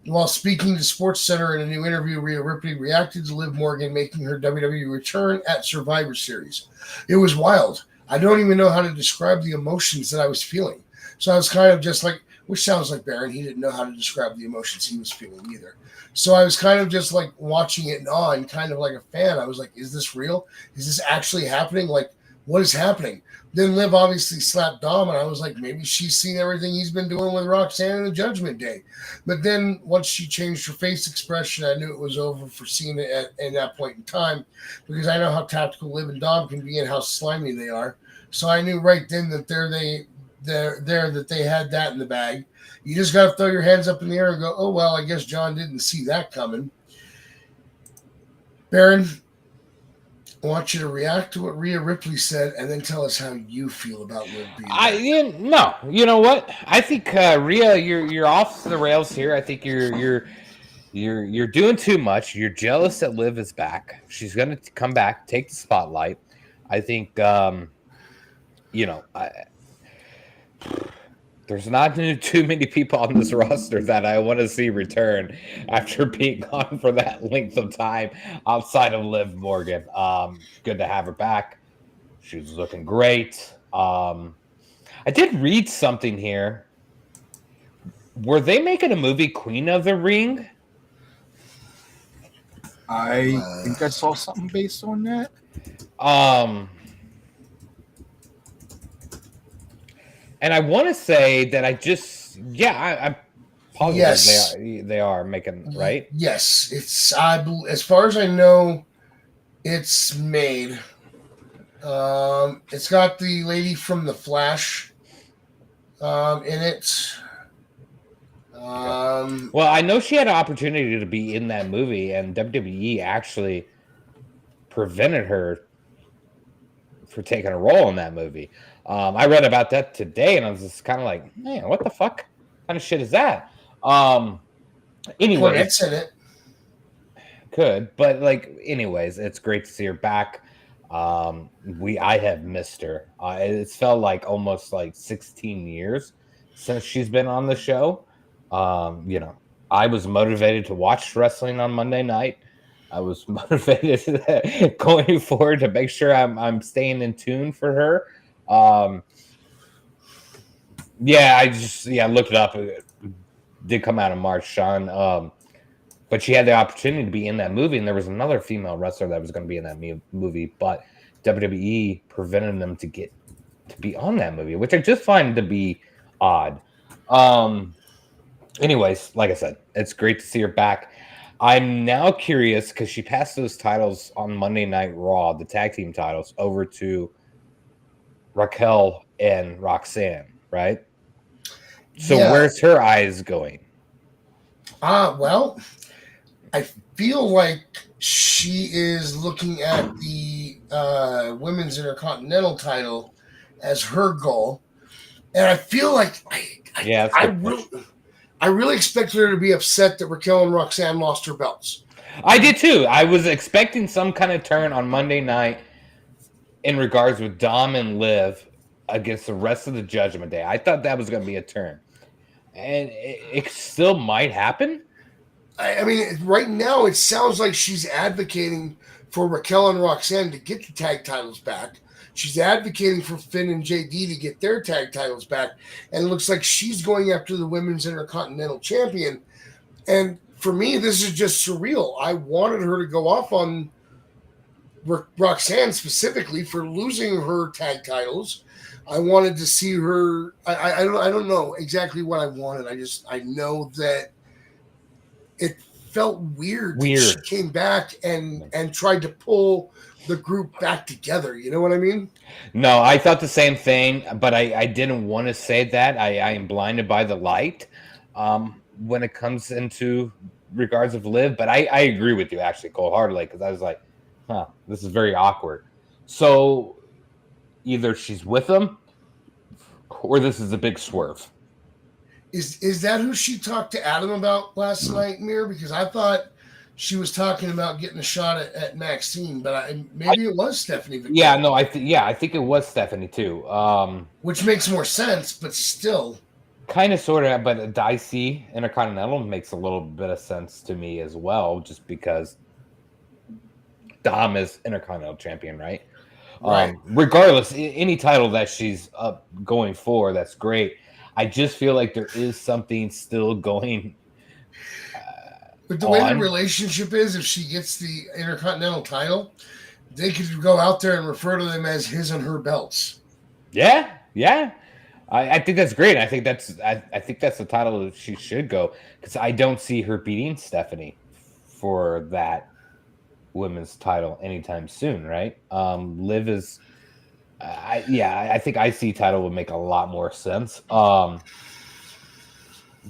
While speaking to SportsCenter in a new interview, Rhea Ripley reacted to Liv Morgan making her WWE return at Survivor Series. It was wild. I don't even know how to describe the emotions that I was feeling. So I was kind of just like, which sounds like Baron. He didn't know how to describe the emotions he was feeling either. So I was kind of just like watching it in awe and kind of like a fan. I was like, is this real? Is this actually happening? Like, what is happening? Then Liv obviously slapped Dom, and I was like, maybe she's seen everything he's been doing with Roxanne in the Judgment Day. But then once she changed her face expression, I knew it was over for Cena at that point in time, because I know how tactical Liv and Dom can be and how slimy they are. So I knew right then that that they had that in the bag. You just got to throw your hands up in the air and go, oh, well, I guess John didn't see that coming. Baron, I want you to react to what Rhea Ripley said and then tell us how you feel about Liv being back. No, you know what? I think Rhea, you're off the rails here. I think you're doing too much. You're jealous that Liv is back. She's going to come back, take the spotlight. I think, there's not too many people on this roster that I want to see return after being gone for that length of time outside of Liv Morgan. Good to have her back. She's looking great. I did read something here. Were they making a movie, Queen of the Ring? I think I saw something based on that. And I want to say that I'm positive Yes. they are making, right? Yes, it's as far as I know, it's made. It's got the lady from The Flash in it. Well, I know she had an opportunity to be in that movie, and WWE actually prevented her for taking a role in that movie. I read about that today, and I was just kind of like, man, what the fuck kind of shit is that? Anyway, Cornette's in it. Could, but anyways, it's great to see her back. I have missed her. It's felt like almost 16 years since she's been on the show. I was motivated to watch wrestling on Monday night. I was motivated going forward to make sure I'm staying in tune for her. I looked it up. It did come out in March, Sean. But she had the opportunity to be in that movie, and there was another female wrestler that was going to be in that movie, but WWE prevented them to be on that movie, which I just find to be odd. Anyways, like I said, it's great to see her back. I'm now curious because she passed those titles on Monday Night Raw, the tag team titles, over to Raquel and Roxanne, right? So where's her eyes going? Well, I feel like she is looking at the Women's Intercontinental title as her goal. And I feel like I really expected her to be upset that Raquel and Roxanne lost her belts. I did too. I was expecting some kind of turn on Monday night in regards with Dom and Liv against the rest of the Judgment Day. I thought that was going to be a turn. And it still might happen. I mean, right now it sounds like she's advocating for Raquel and Roxanne to get the tag titles back. She's advocating for Finn and JD to get their tag titles back. And it looks like she's going after the Women's Intercontinental Champion. And for me, this is just surreal. I wanted her to go off on Roxanne specifically for losing her tag titles. I wanted to see her. I don't know exactly what I wanted. I know that it felt weird. She came back and tried to pull the group back together. You know what I mean? No, I thought the same thing, but I didn't want to say that. I am blinded by the light when it comes into regards of Liv. But I agree with you actually wholeheartedly, because I was like, this is very awkward. So either she's with them or this is a big swerve. Is that who she talked to Adam about last night, Mir? Because I thought she was talking about getting a shot at Maxine, but maybe it was Stephanie Victoria. Yeah, no, I think it was Stephanie too. Which makes more sense, but still. Kind of, sort of, but Dicey Intercontinental makes a little bit of sense to me as well, just because Dom is Intercontinental Champion, right? Right. Regardless, any title that she's up going for, that's great. I just feel like there is something still going. But the way the relationship is, if she gets the Intercontinental title, they could go out there and refer to them as his and her belts. Yeah. I think that's great. I think that's the title that she should go, because I don't see her beating Stephanie for that women's title anytime soon, right? Liv is, I think IC title would make a lot more sense.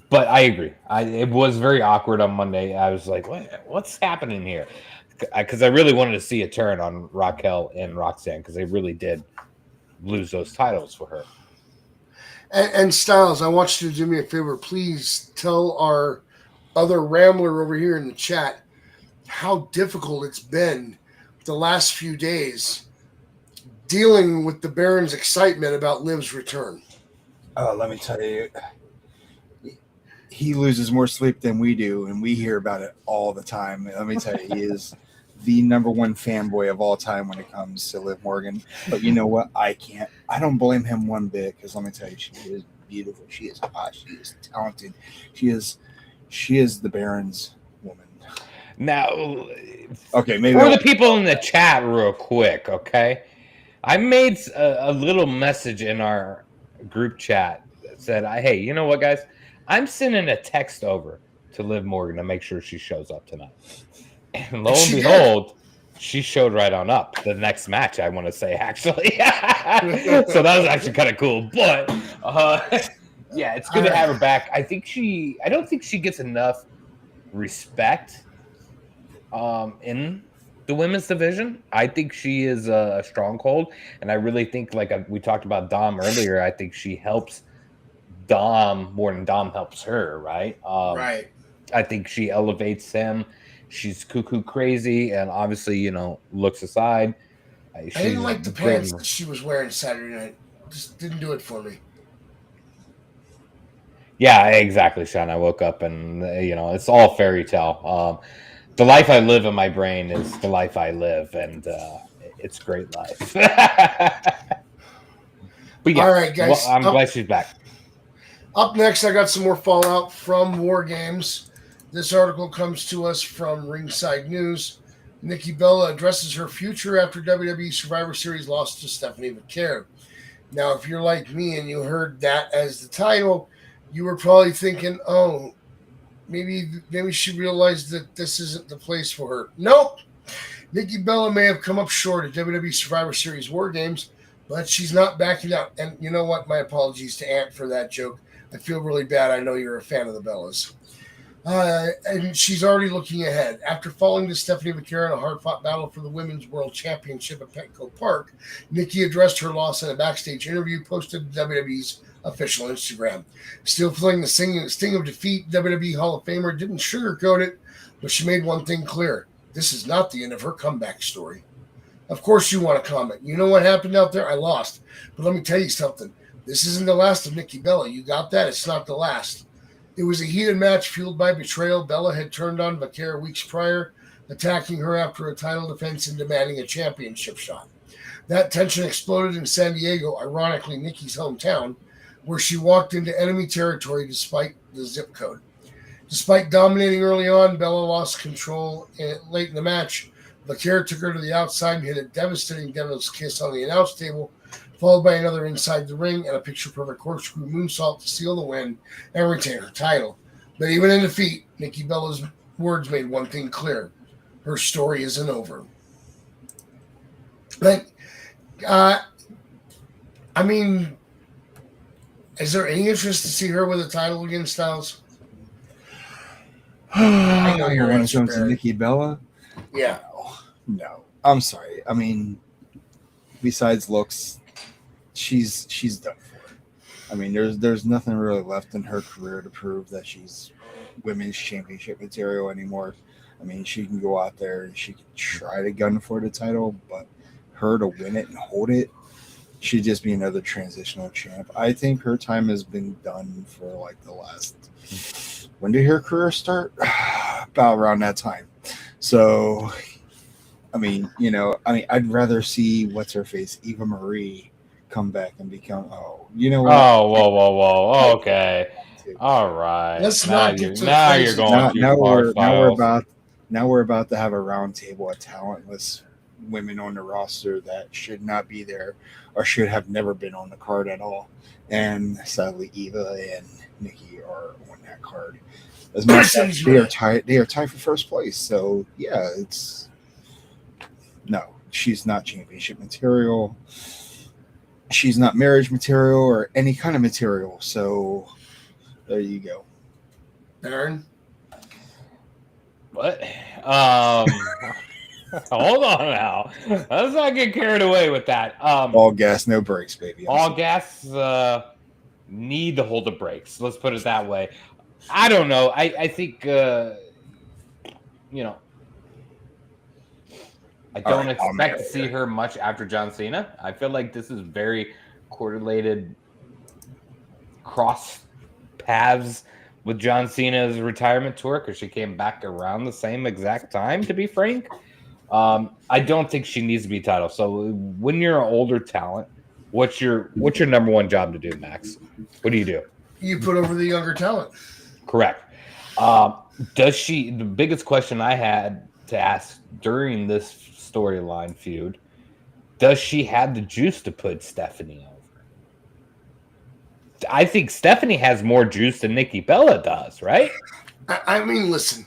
But I agree. It was very awkward on Monday. I was like, what's happening here? Because I really wanted to see a turn on Raquel and Roxanne, because they really did lose those titles for her. And Stylez, I want you to do me a favor. Please tell our other Rambler over here in the chat how difficult it's been the last few days dealing with the Baron's excitement about Liv's return. Oh, let me tell you, he loses more sleep than we do, and we hear about it all the time. Let me tell you, he is the number one fanboy of all time when it comes to Liv Morgan. But you know what? I don't blame him one bit, because let me tell you, she is beautiful. She is hot. She is talented. She is the Baron's woman. Now, okay, maybe for the people in the chat, real quick, okay? I made a little message in our group chat that said, hey, you know what, guys? I'm sending a text over to Liv Morgan to make sure she shows up tonight. And lo and behold, she showed right on up. The next match, I want to say, actually. So that was actually kind of cool. But, yeah, it's good to have her back. I don't think she gets enough respect in the women's division. I think she is a stronghold. And I really think, like we talked about Dom earlier, I think she helps Dom more than Dom helps her, right? Right. I think she elevates him. She's cuckoo crazy, and obviously, looks aside. I didn't like the pants that she was wearing Saturday night. Just didn't do it for me. Yeah, exactly, Sean. I woke up and, it's all fairy tale. The life I live in my brain is the life I live, and it's great life. But yeah, all right, guys. Well, I'm glad she's back. Up next, I got some more fallout from War Games. This article comes to us from Ringside News. Nikki Bella addresses her future after WWE Survivor Series loss to Stephanie McCare. Now, if you're like me and you heard that as the title, you were probably thinking, oh, maybe she realized that this isn't the place for her. Nope. Nikki Bella may have come up short at WWE Survivor Series War Games, but she's not backing out. And you know what? My apologies to Ant for that joke. I feel really bad. I know you're a fan of the Bellas. And she's already looking ahead. After falling to Stephanie McCare in a hard-fought battle for the Women's World Championship at Petco Park, Nikki addressed her loss in a backstage interview posted to WWE's official Instagram. Still feeling the sting of defeat, WWE Hall of Famer didn't sugarcoat it, but she made one thing clear. This is not the end of her comeback story. Of course you want to comment. You know what happened out there? I lost. But let me tell you something. This isn't the last of Nikki Bella. You got that? It's not the last. It was a heated match fueled by betrayal. Bella had turned on McCare weeks prior, attacking her after a title defense and demanding a championship shot. That tension exploded in San Diego, ironically Nikki's hometown, where she walked into enemy territory despite the zip code. Despite dominating early on, Bella lost control late in the match. McCare took her to the outside and hit a devastating devil's kiss on the announce table, followed by another inside the ring and a picture-perfect corkscrew moonsault to seal the win and retain her title. But even in defeat, Nikki Bella's words made one thing clear. Her story isn't over. But, is there any interest to see her with a title again, Stylez? I know you're going to jump to Nikki Bella. Yeah. No. I'm sorry. Besides looks, she's done for. There's nothing really left in her career to prove that she's women's championship material anymore. I mean, she can go out there and she can try to gun for the title, but her to win it and hold it, she'd just be another transitional champ. I think her time has been done for like the last. When did her career start? About around that time. So, I mean, I'd rather see what's her face, Eva Marie, come back and become. Oh, you know what? Oh, whoa. Okay. All right. Let's now not you're get to now the you're crazy going talk. too Now far, we're about to have a round table of talentless women on the roster that should not be there or should have never been on the card at all. And sadly, Eva and Nikki are on that card. As a matter of fact, they are tied. They are tied for first place. So yeah, no, she's not championship material. She's not marriage material or any kind of material. So there you go. Aaron? What? Hold on now. Let's not get carried away with that. All gas, no brakes, baby. All gas need to hold the brakes. Let's put it that way. I don't know. I think I don't expect to see her much after John Cena. I feel like this is very correlated cross paths with John Cena's retirement tour because she came back around the same exact time, to be frank. I don't think she needs to be title. So when you're an older talent, what's your number one job to do, Max? What do? You put over the younger talent. Correct. Does she? The biggest question I had to ask during this storyline feud, does she have the juice to put Stephanie over? I think Stephanie has more juice than Nikki Bella does, right? I mean, listen,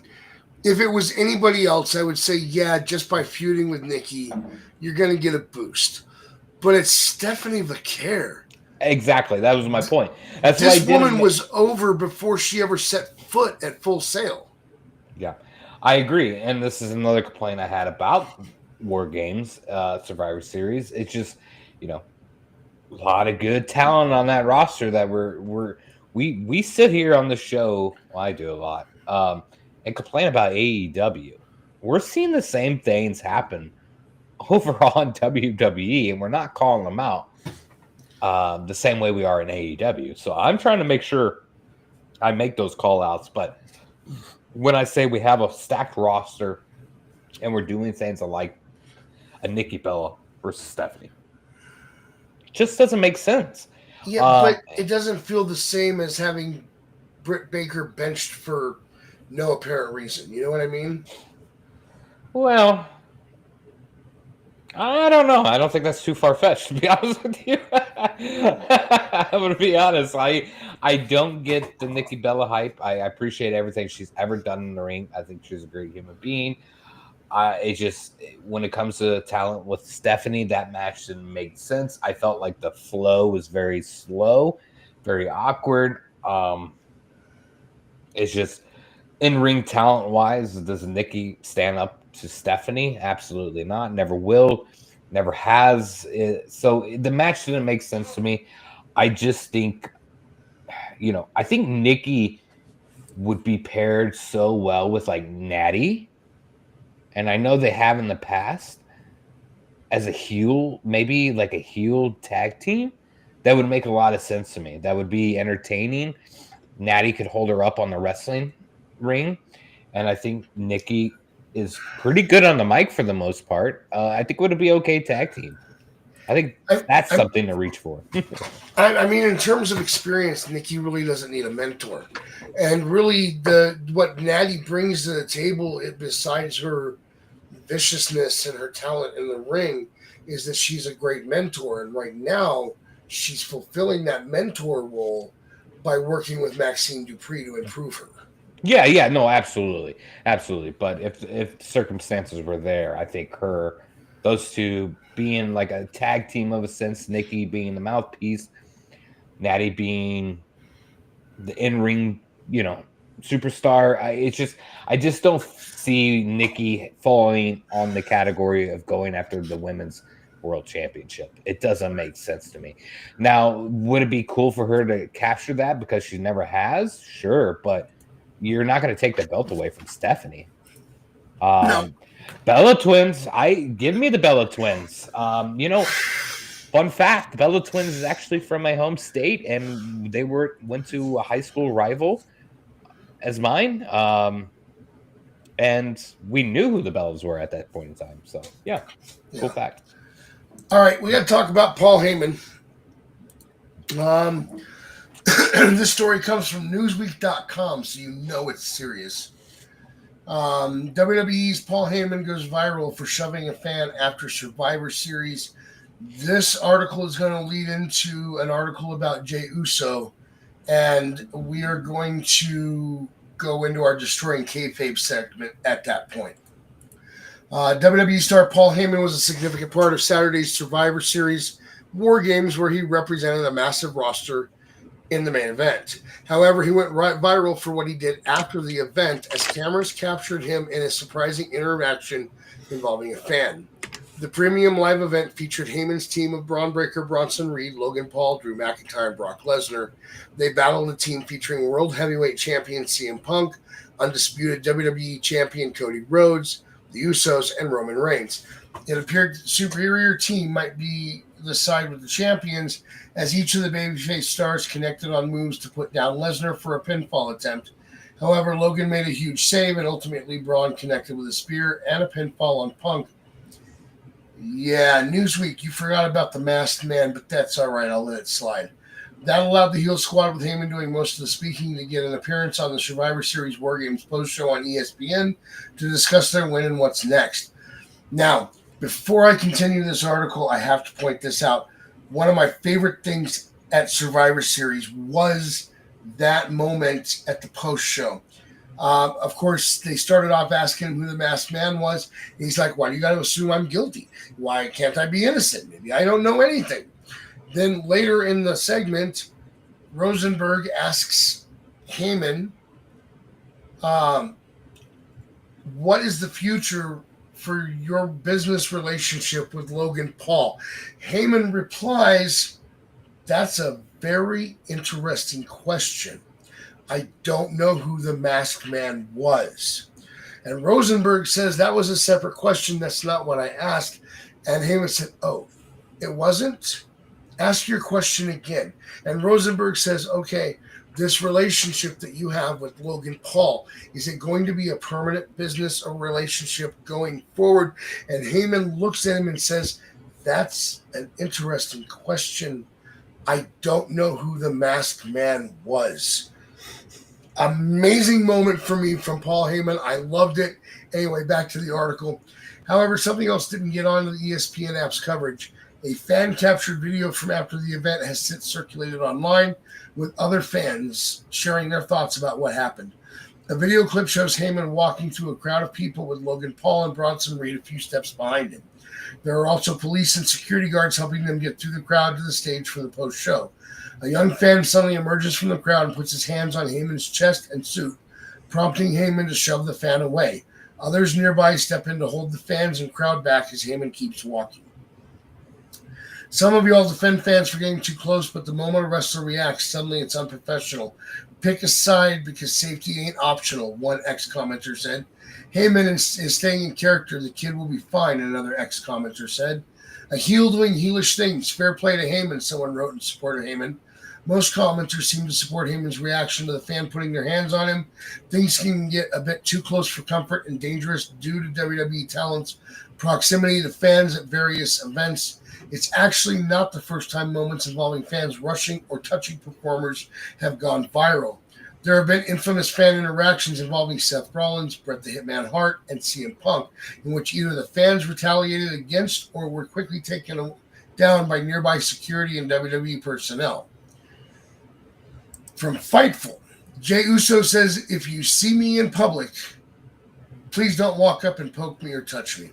if it was anybody else, I would say, yeah, just by feuding with Nikki, you're going to get a boost. But it's Stephanie Vaquer. Exactly. That was my point. That's this woman was over before she ever set foot at Full Sail. Yeah, I agree. And this is another complaint I had about War Games, Survivor Series. It's just, a lot of good talent on that roster that we sit here on the show. Well, I do a lot, and complain about AEW. We're seeing the same things happen over on WWE, and we're not calling them out the same way we are in AEW. So I'm trying to make sure I make those call outs. But when I say we have a stacked roster and we're doing things like a Nikki Bella versus Stephanie, just doesn't make sense. Yeah, but it doesn't feel the same as having Britt Baker benched for no apparent reason. You know what I mean? Well, I don't know. I don't think that's too far-fetched, to be honest with you. I'm going to be honest. I don't get the Nikki Bella hype. I appreciate everything she's ever done in the ring. I think she's a great human being. It just, when it comes to talent with Stephanie, that match didn't make sense. I felt like the flow was very slow, very awkward. It's just, in-ring talent-wise, does Nikki stand up to Stephanie? Absolutely not. Never will. Never has. So the match didn't make sense to me. I just think, I think Nikki would be paired so well with like Natty. And I know they have in the past as a heel, maybe like a heel tag team. That would make a lot of sense to me. That would be entertaining. Natty could hold her up on the wrestling ring. And I think Nikki is pretty good on the mic for the most part. I think it would be okay tag team. I think that's something to reach for. I mean, in terms of experience, Nikki really doesn't need a mentor. And really, what Natty brings to the table, besides her viciousness and her talent in the ring, is that she's a great mentor. And right now, she's fulfilling that mentor role by working with Maxine Dupree to improve her. Yeah, no, absolutely. But if circumstances were there, I think those two being like a tag team of a sense, Nikki being the mouthpiece, Natty being the in-ring, superstar. I just don't see Nikki falling on the category of going after the women's world championship. It doesn't make sense to me. Now, would it be cool for her to capture that because she never has? Sure, but you're not going to take the belt away from Stephanie. Um, Bella Twins, give me the Bella Twins. Fun fact: Bella Twins is actually from my home state, and they went to a high school rival as mine. And we knew who the Bellas were at that point in time. So yeah, cool fact. All right, we got to talk about Paul Heyman. This story comes from Newsweek.com, so you know it's serious. WWE's Paul Heyman goes viral for shoving a fan after Survivor Series. This article is going to lead into an article about Jey Uso, and we are going to go into our Destroying Kayfabe segment at that point. WWE star Paul Heyman was a significant part of Saturday's Survivor Series War Games, where he represented a massive roster in the main event. However, he went right viral for what he did after the event, as cameras captured him in a surprising interaction involving a fan. The premium live event featured Heyman's team of Braun Breaker, Bronson Reed, Logan Paul, Drew McIntyre, and Brock Lesnar. They battled a team featuring World Heavyweight Champion CM Punk, Undisputed WWE Champion Cody Rhodes, the Usos, and Roman Reigns. It appeared the superior team might be the side with the champions, as each of the babyface stars connected on moves to put down Lesnar for a pinfall attempt. However, Logan made a huge save, and ultimately Braun connected with a spear and a pinfall on Punk. Yeah, Newsweek, you forgot about the Masked Man, but that's all right. I'll let it slide. That allowed the heel squad, with Heyman doing most of the speaking, to get an appearance on the Survivor Series War Games post-show on ESPN to discuss their win and what's next. Now, before I continue this article, I have to point this out. One of my favorite things at Survivor Series was that moment at the post-show. Of course, they started off asking him who the Masked Man was. And he's like, why do you got to assume I'm guilty? Why can't I be innocent? Maybe I don't know anything. Then later in the segment, Rosenberg asks Heyman, what is the future for your business relationship with Logan Paul? Heyman replies, that's a very interesting question. I don't know who the Masked Man was. And Rosenberg says that was a separate question. That's not what I asked. And Heyman said, oh, it wasn't? Ask your question again. And Rosenberg says, okay, this relationship that you have with Logan Paul, is it going to be a permanent business or relationship going forward? And Heyman looks at him and says, that's an interesting question. I don't know who the Masked Man was. Amazing moment for me from Paul Heyman. I loved it. Anyway, back to the article. However, something else didn't get on the ESPN app's coverage. A fan-captured video from after the event has since circulated online, with other fans sharing their thoughts about what happened. A video clip shows Heyman walking through a crowd of people with Logan Paul and Bronson Reed a few steps behind him. There are also police and security guards helping them get through the crowd to the stage for the post-show. A young fan suddenly emerges from the crowd and puts his hands on Heyman's chest and suit, prompting Heyman to shove the fan away. Others nearby step in to hold the fans and crowd back as Heyman keeps walking. Some of y'all defend fans for getting too close, but the moment a wrestler reacts, suddenly it's unprofessional. Pick a side because safety ain't optional, one ex-commenter said. Heyman is staying in character. The kid will be fine, another ex-commenter said. A heel doing heelish things. Fair play to Heyman, someone wrote in support of Heyman. Most commenters seem to support Heyman's reaction to the fan putting their hands on him. Things can get a bit too close for comfort and dangerous due to WWE talent's proximity to fans at various events. It's actually not the first time moments involving fans rushing or touching performers have gone viral. There have been infamous fan interactions involving Seth Rollins, Bret the Hitman Hart, and CM Punk, in which either the fans retaliated against or were quickly taken down by nearby security and WWE personnel. From Fightful, Jey Uso says, if you see me in public, please don't walk up and poke me or touch me.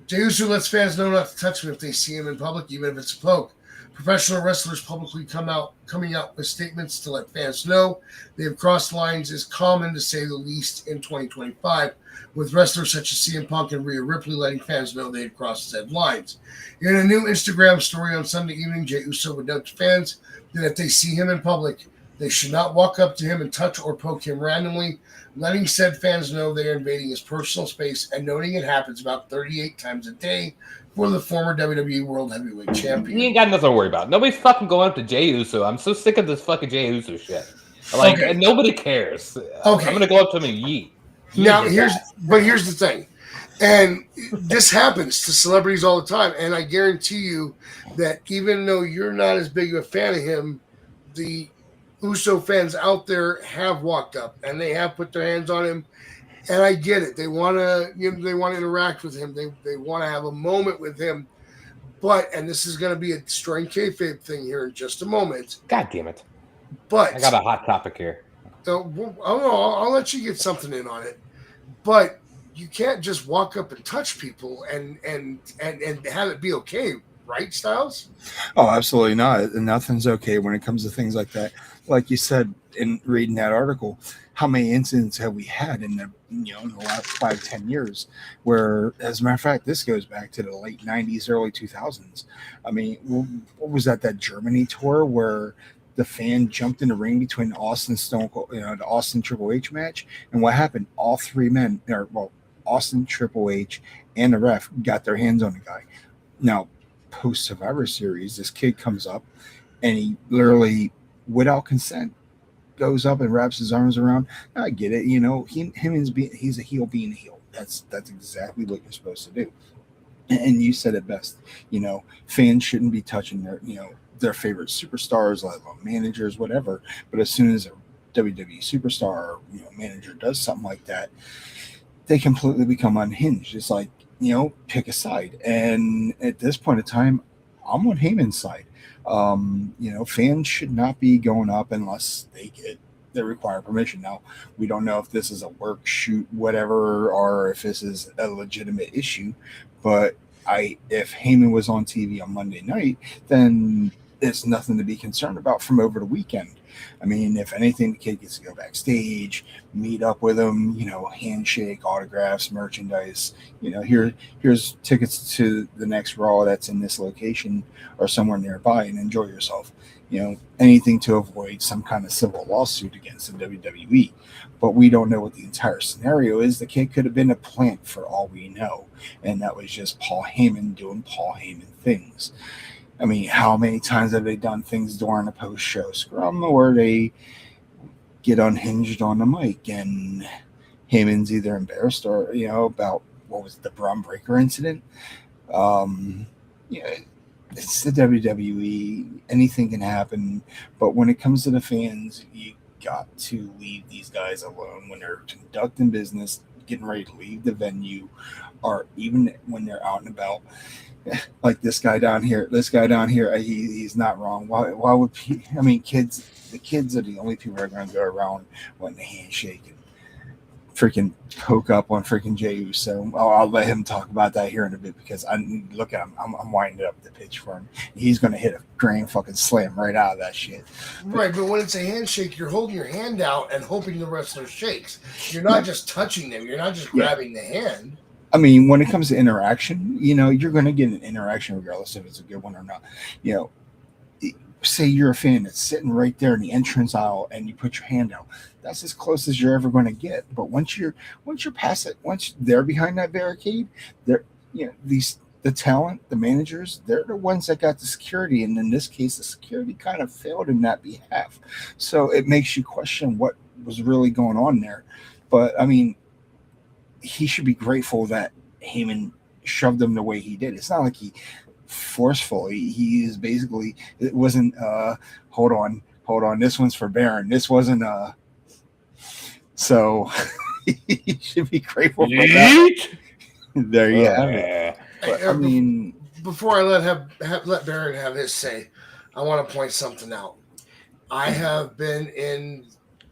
Jey Uso lets fans know not to touch him if they see him in public, even if it's a poke. Professional wrestlers publicly coming out with statements to let fans know they have crossed lines is common, to say the least, in 2025, with wrestlers such as CM Punk and Rhea Ripley letting fans know they had crossed said lines. In a new Instagram story on Sunday evening, Jey Uso would note to fans that if they see him in public, They should not walk up to him and touch or poke him randomly, letting said fans know they are invading his personal space and noting it happens about 38 times a day for the former WWE World Heavyweight Champion. You ain't got nothing to worry about. Nobody's fucking going up to Jey Uso. I'm so sick of this fucking Jey Uso shit. Like, Okay. nobody cares. Okay. I'm gonna go up to him and yeet. Now, here's the thing. And this happens to celebrities all the time. And I guarantee you that even though you're not as big of a fan of him, the Uso fans out there have walked up and they have put their hands on him. And I get it. They want to, they want to interact with him. They want to have a moment with him. But, and this is going to be a destroying kayfabe thing here in just a moment. God damn it. But I got a hot topic here. I'll let you get something in on it. But you can't just walk up and touch people and have it be okay, right, Stylez? Oh, absolutely not. Nothing's okay when it comes to things like that. Like you said in reading that article, how many incidents have we had in the in the last 5-10 years where, as a matter of fact, this goes back to the late 90s, early 2000s. I mean, what was that Germany tour where the fan jumped in the ring between Austin Stone Cold, the Austin Triple H match, and what happened? All three men, Austin, Triple H, and the ref got their hands on the guy. Now, post Survivor Series, this kid comes up and he literally, without consent, goes up and wraps his arms around. I get it, he's a heel being a heel. That's exactly what you're supposed to do. And you said it best. Fans shouldn't be touching their favorite superstars, like managers, whatever. But as soon as a WWE superstar or manager does something like that, they completely become unhinged. It's like, pick a side. And at this point in time, I'm on Heyman's side. Fans should not be going up unless they require permission. Now, we don't know if this is a work shoot, whatever, or if this is a legitimate issue. But if Heyman was on TV on Monday night, then it's nothing to be concerned about from over the weekend. I mean, if anything, the kid gets to go backstage, meet up with him, handshake, autographs, merchandise. Here's tickets to the next Raw that's in this location or somewhere nearby, and enjoy yourself. Anything to avoid some kind of civil lawsuit against the WWE. But we don't know what the entire scenario is. The kid could have been a plant for all we know, and that was just Paul Heyman doing Paul Heyman things. I mean, how many times have they done things during a post-show scrum where they get unhinged on the mic and Heyman's either embarrassed or, about what was the Braun Breaker incident? It's the WWE. Anything can happen. But when it comes to the fans, you got to leave these guys alone when they're conducting business, getting ready to leave the venue, or even when they're out and about. Like this guy down here, he's not wrong. Why would the kids are the only people that are going to go around wanting to handshake and freaking poke up on freaking Jey Uso. I'll let him talk about that here in a bit because look at him. I'm winding up the pitch for him. He's going to hit a grand fucking slam right out of that shit. Right, but when it's a handshake, you're holding your hand out and hoping the wrestler shakes. You're not just touching them. You're not just grabbing the hand. I mean, when it comes to interaction, you're going to get an interaction regardless if it's a good one or not. Say you're a fan that's sitting right there in the entrance aisle and you put your hand out. That's as close as you're ever going to get. But once you're past it, once they're behind that barricade, the talent, the managers, they're the ones that got the security. And in this case, the security kind of failed in that behalf. So it makes you question what was really going on there. But I mean, he should be grateful that Heyman shoved him the way he did. It's not like he forcefully. He is basically, it wasn't, hold on. This one's for Baron. This wasn't, so he should be grateful for that. There you have it. But, I mean, before I let Baron have his say, I want to point something out. I have been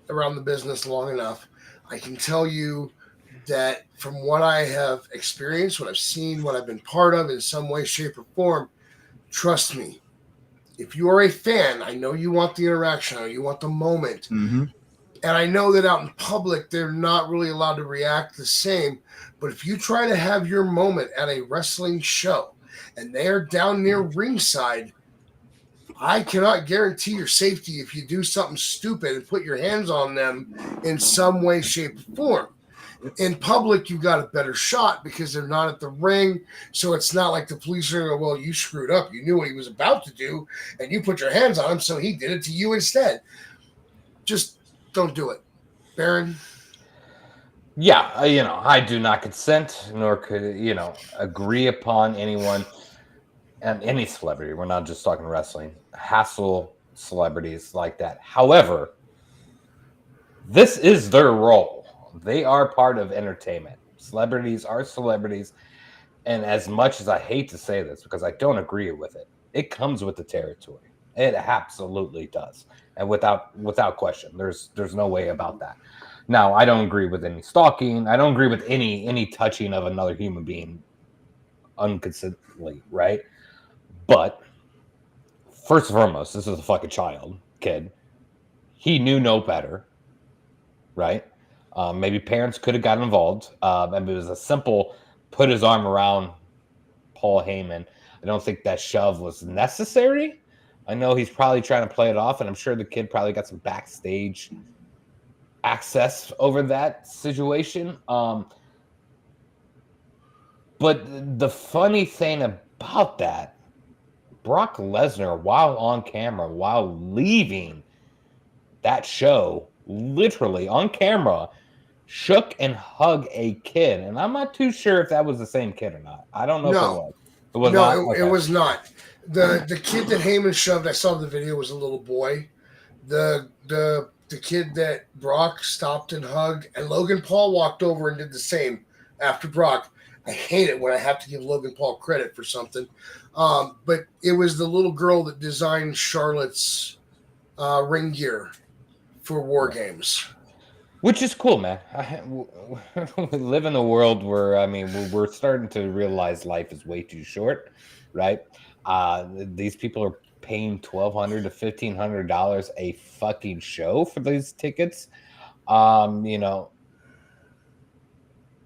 around the business long enough. I can tell you that from what I have experienced, what I've seen, what I've been part of in some way, shape, or form, trust me, if you are a fan, I know you want the interaction, I know you want the moment. Mm-hmm. And I know that out in public, they're not really allowed to react the same. But if you try to have your moment at a wrestling show and they are down near ringside, I cannot guarantee your safety if you do something stupid and put your hands on them in some way, shape, or form. In public, you got a better shot because they're not at the ring. So it's not like the police are, well, you screwed up. You knew what he was about to do, and you put your hands on him, so he did it to you instead. Just don't do it. Baron? Yeah, I do not consent, nor could, agree upon anyone and any celebrity. We're not just talking wrestling. Hassle celebrities like that. However, this is their role. They are part of entertainment. Celebrities are celebrities. And as much as I hate to say this, because I don't agree with it, it comes with the territory. It absolutely does. And without question, there's no way about that. Now, I don't agree with any stalking. I don't agree with any touching of another human being unconsently, right? But first and foremost, this is a fucking kid. He knew no better, right? Maybe parents could have gotten involved. And it was a simple put his arm around Paul Heyman. I don't think that shove was necessary. I know he's probably trying to play it off, and I'm sure the kid probably got some backstage access over that situation. But the funny thing about that, Brock Lesnar, while on camera, while leaving that show, literally on camera, shook and hugged a kid. And I'm not too sure if that was the same kid or not. I don't know if it was. It was not? Okay. It was not. The kid that Heyman shoved, I saw the video, was a little boy. The kid that Brock stopped and hugged, and Logan Paul walked over and did the same after Brock. I hate it when I have to give Logan Paul credit for something. But it was the little girl that designed Charlotte's ring gear for War Games. Which is cool, man. We live in a world where, we're starting to realize life is way too short, right? These people are paying $1,200 to $1,500 a fucking show for these tickets. I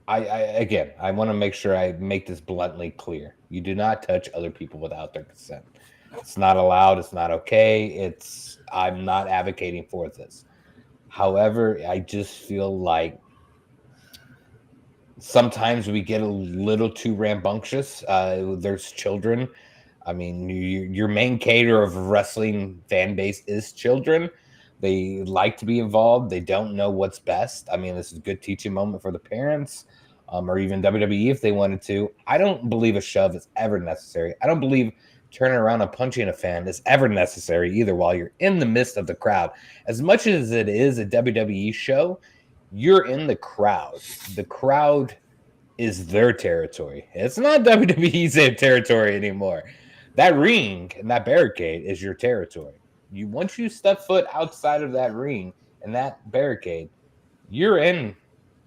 want to make sure I make this bluntly clear. You do not touch other people without their consent. It's not allowed. It's not okay. I'm not advocating for this. However, I just feel like sometimes we get a little too rambunctious. There's children. I mean, your main cater of wrestling fan base is children. They like to be involved. They don't know what's best. I mean, this is a good teaching moment for the parents, or even WWE if they wanted to. I don't believe a shove is ever necessary. I don't believe turning around and punching a fan is ever necessary either while you're in the midst of the crowd. As much as it is a WWE show, you're in the crowd. The crowd is their territory. It's not WWE's territory anymore. That ring and that barricade is your territory. Once you step foot outside of that ring and that barricade, you're in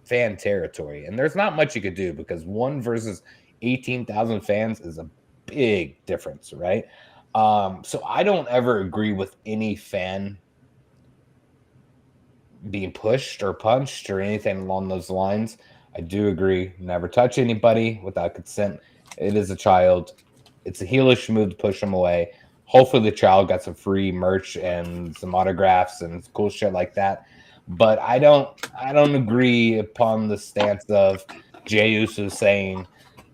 fan territory. And there's not much you could do because 1 versus 18,000 fans is a big difference, right? So I don't ever agree with any fan being pushed or punched or anything along those lines. I do agree, never touch anybody without consent. It is a child. It's a heelish move to push them away. Hopefully the child got some free merch and some autographs and cool shit like that. But I don't agree upon the stance of Jey Uso saying,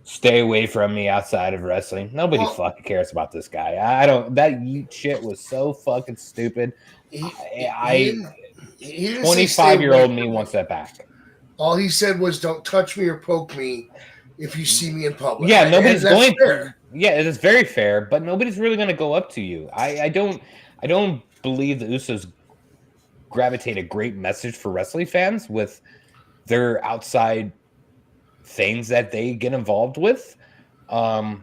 stay away from me outside of wrestling. Nobody fucking cares about this guy. That shit was so fucking stupid. 25-year-old me wants that back. All he said was, don't touch me or poke me if you see me in public. Yeah, nobody's going to. Yeah, it is very fair, but nobody's really going to go up to you. I don't believe the Usos gravitate a great message for wrestling fans with their outside things that they get involved with. And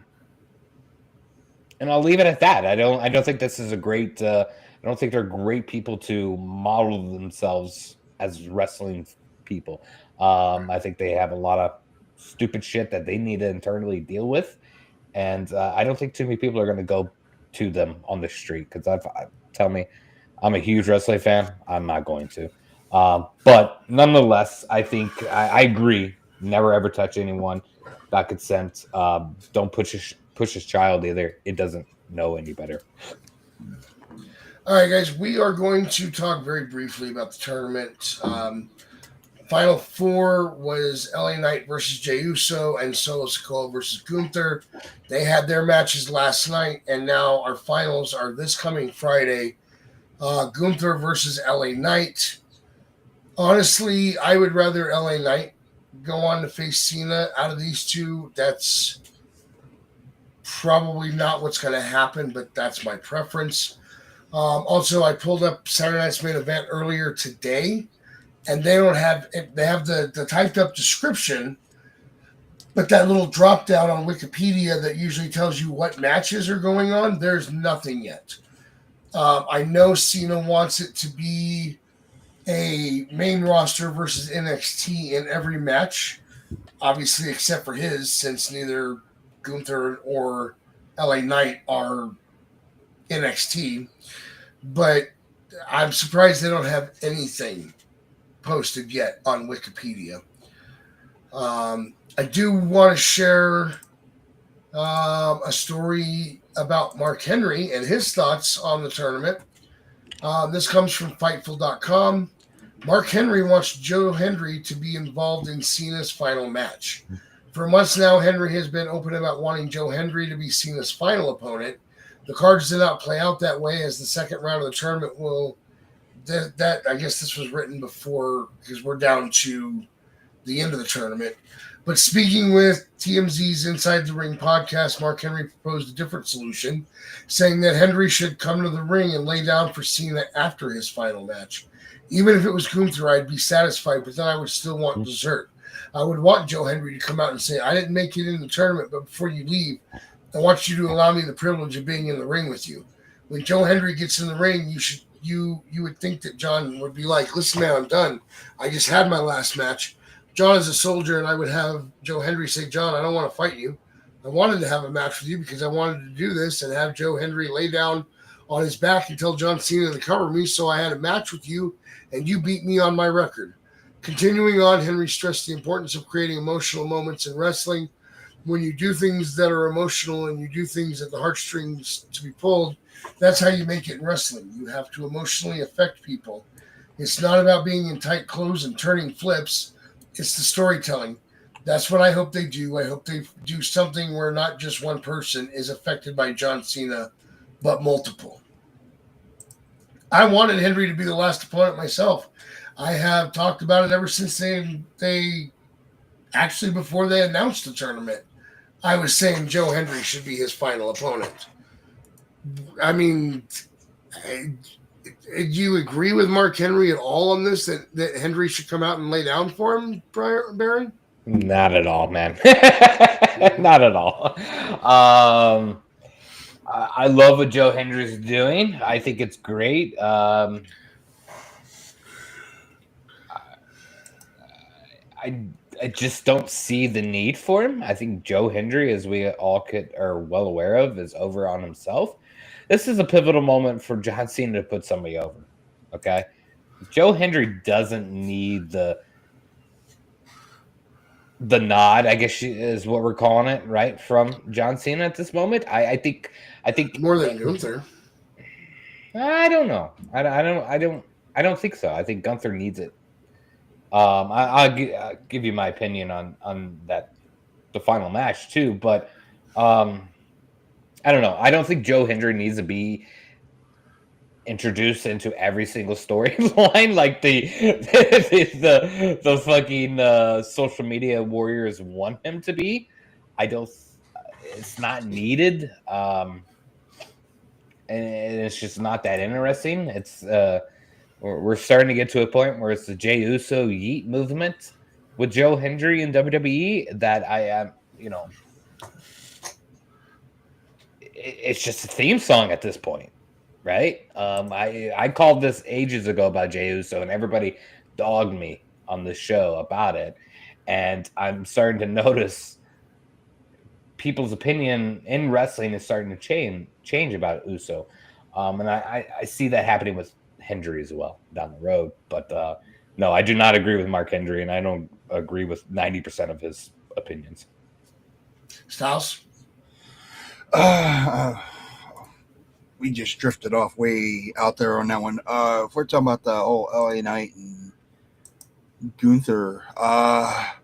I'll leave it at that. I don't think this is a great I don't think they're great people to model themselves as wrestling people. I think they have a lot of stupid shit that they need to internally deal with. And I don't think too many people are going to go to them on the street because tell me, I'm a huge wrestling fan. I'm not going to. But nonetheless, I think I agree. Never ever touch anyone without consent. Don't push his child either. It doesn't know any better. All right, guys, we are going to talk very briefly about the tournament. Final four was LA Knight versus Jey Uso and Solo Sikoa versus Gunther. They had their matches last night, and now our finals are this coming Friday. Gunther versus LA Knight. Honestly, I would rather LA Knight go on to face Cena out of these two. That's probably not what's going to happen, but that's my preference. Also, I pulled up Saturday Night's Main Event earlier today, and they don't have it. They have the typed up description, but that little drop down on Wikipedia that usually tells you what matches are going on, there's nothing yet. I know Cena wants it to be a main roster versus NXT in every match, obviously except for his, since neither Gunther or LA Knight are NXT. But I'm surprised they don't have anything posted yet on Wikipedia. I do want to share a story about Mark Henry and his thoughts on the tournament. This comes from Fightful.com. Mark Henry wants Joe Hendry to be involved in Cena's final match. For months now, Henry has been open about wanting Joe Hendry to be Cena's final opponent. The cards did not play out that way, as the second round of the tournament will. That I guess this was written before, because we're down to the end of the tournament. But speaking with TMZ's Inside the Ring podcast, Mark Henry proposed a different solution, saying that Henry should come to the ring and lay down for Cena after his final match. Even if it was Gunther, I'd be satisfied, but then I would still want dessert. I would want Joe Hendry to come out and say, I didn't make it in the tournament, but before you leave, I want you to allow me the privilege of being in the ring with you. When Joe Hendry gets in the ring, you would think that John would be like, listen, man, I'm done. I just had my last match. John is a soldier, and I would have Joe Hendry say, John, I don't want to fight you. I wanted to have a match with you because I wanted to do this and have Joe Hendry lay down on his back and tell John Cena to cover me, so I had a match with you, and you beat me on my record. Continuing on, Henry stressed the importance of creating emotional moments in wrestling. When you do things that are emotional and you do things that the heartstrings to be pulled, that's how you make it in wrestling. You have to emotionally affect people. It's not about being in tight clothes and turning flips. It's the storytelling. That's what I hope they do. I hope they do something where not just one person is affected by John Cena, but multiple. I wanted Henry to be the last opponent myself. I have talked about it ever since they actually before they announced the tournament. I was saying Joe Hendry should be his final opponent. I mean, do you agree with Mark Henry at all on this, that Hendry should come out and lay down for him, Baron? Not at all, man. Not at all. I love what Joe Hendry's doing. I think it's great. I just don't see the need for him. I think Joe Hendry, as we all are well aware of, is over on himself. This is a pivotal moment for John Cena to put somebody over. Okay, Joe Hendry doesn't need the nod, I guess is what we're calling it, right, from John Cena at this moment. I think more than Gunther. I don't know. I don't think so. I think Gunther needs it. I'll give you my opinion on that, the final match too, but I don't know. I don't think Joe Hendry needs to be introduced into every single storyline like the fucking social media warriors want him to be. It's not needed, and it's just not that interesting. It's we're starting to get to a point where it's the Jey Uso Yeet movement with Joe Hendry in WWE that I am, it's just a theme song at this point, right? I called this ages ago about Jey Uso, and everybody dogged me on the show about it, and I'm starting to notice people's opinion in wrestling is starting to change about Uso, and I see that happening with Hendry as well down the road. But no, I do not agree with Mark Hendry, and I don't agree with 90% of his opinions. Stylez? we just drifted off way out there on that one. If we're talking about the whole LA Knight and Gunther, I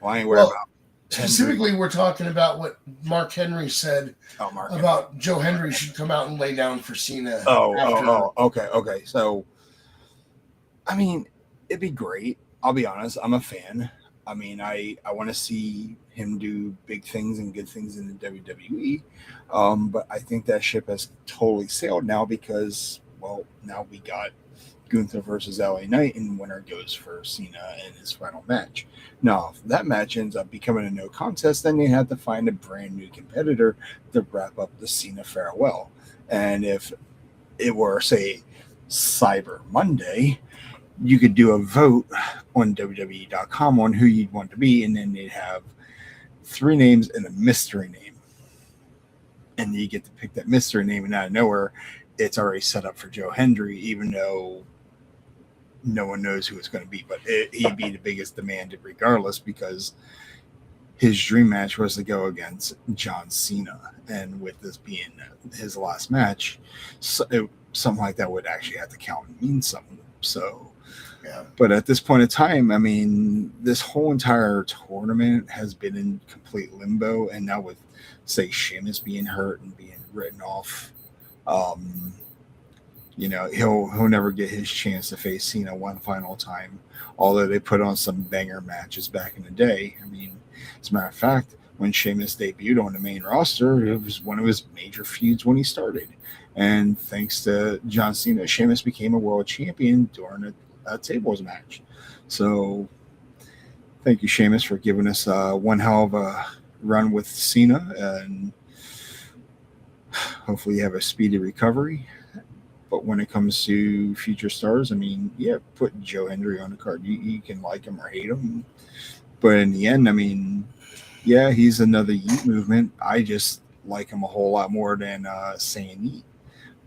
ain't worried about. Specifically, we're talking about what Mark Henry said about Joe Hendry should come out and lay down for Cena. Okay. So, I mean, it'd be great. I'll be honest. I'm a fan. I mean, I want to see him do big things and good things in the WWE. But I think that ship has totally sailed now because, well, now we got Gunther versus LA Knight, and winner goes for Cena in his final match. Now, if that match ends up becoming a no contest, then they have to find a brand new competitor to wrap up the Cena farewell. And if it were, say, Cyber Monday, you could do a vote on WWE.com on who you'd want to be, and then they'd have 3 names and a mystery name. And you get to pick that mystery name, and out of nowhere, it's already set up for Joe Hendry, even though no one knows who it's going to be. But he'd be the biggest demanded regardless, because his dream match was to go against John Cena. And with this being his last match, something like that would actually have to count and mean something. So, yeah. But at this point in time, I mean, this whole entire tournament has been in complete limbo. And now with, say, Sheamus being hurt and being written off, he'll never get his chance to face Cena one final time. Although they put on some banger matches back in the day. I mean, as a matter of fact, when Sheamus debuted on the main roster, it was one of his major feuds when he started. And thanks to John Cena, Sheamus became a world champion during a tables match. So thank you, Sheamus, for giving us one hell of a run with Cena. And hopefully you have a speedy recovery. But when it comes to future stars, I mean, yeah, put Joe Hendry on the card. You can like him or hate him. But in the end, I mean, yeah, he's another Yeet movement. I just like him a whole lot more than saying Yeet.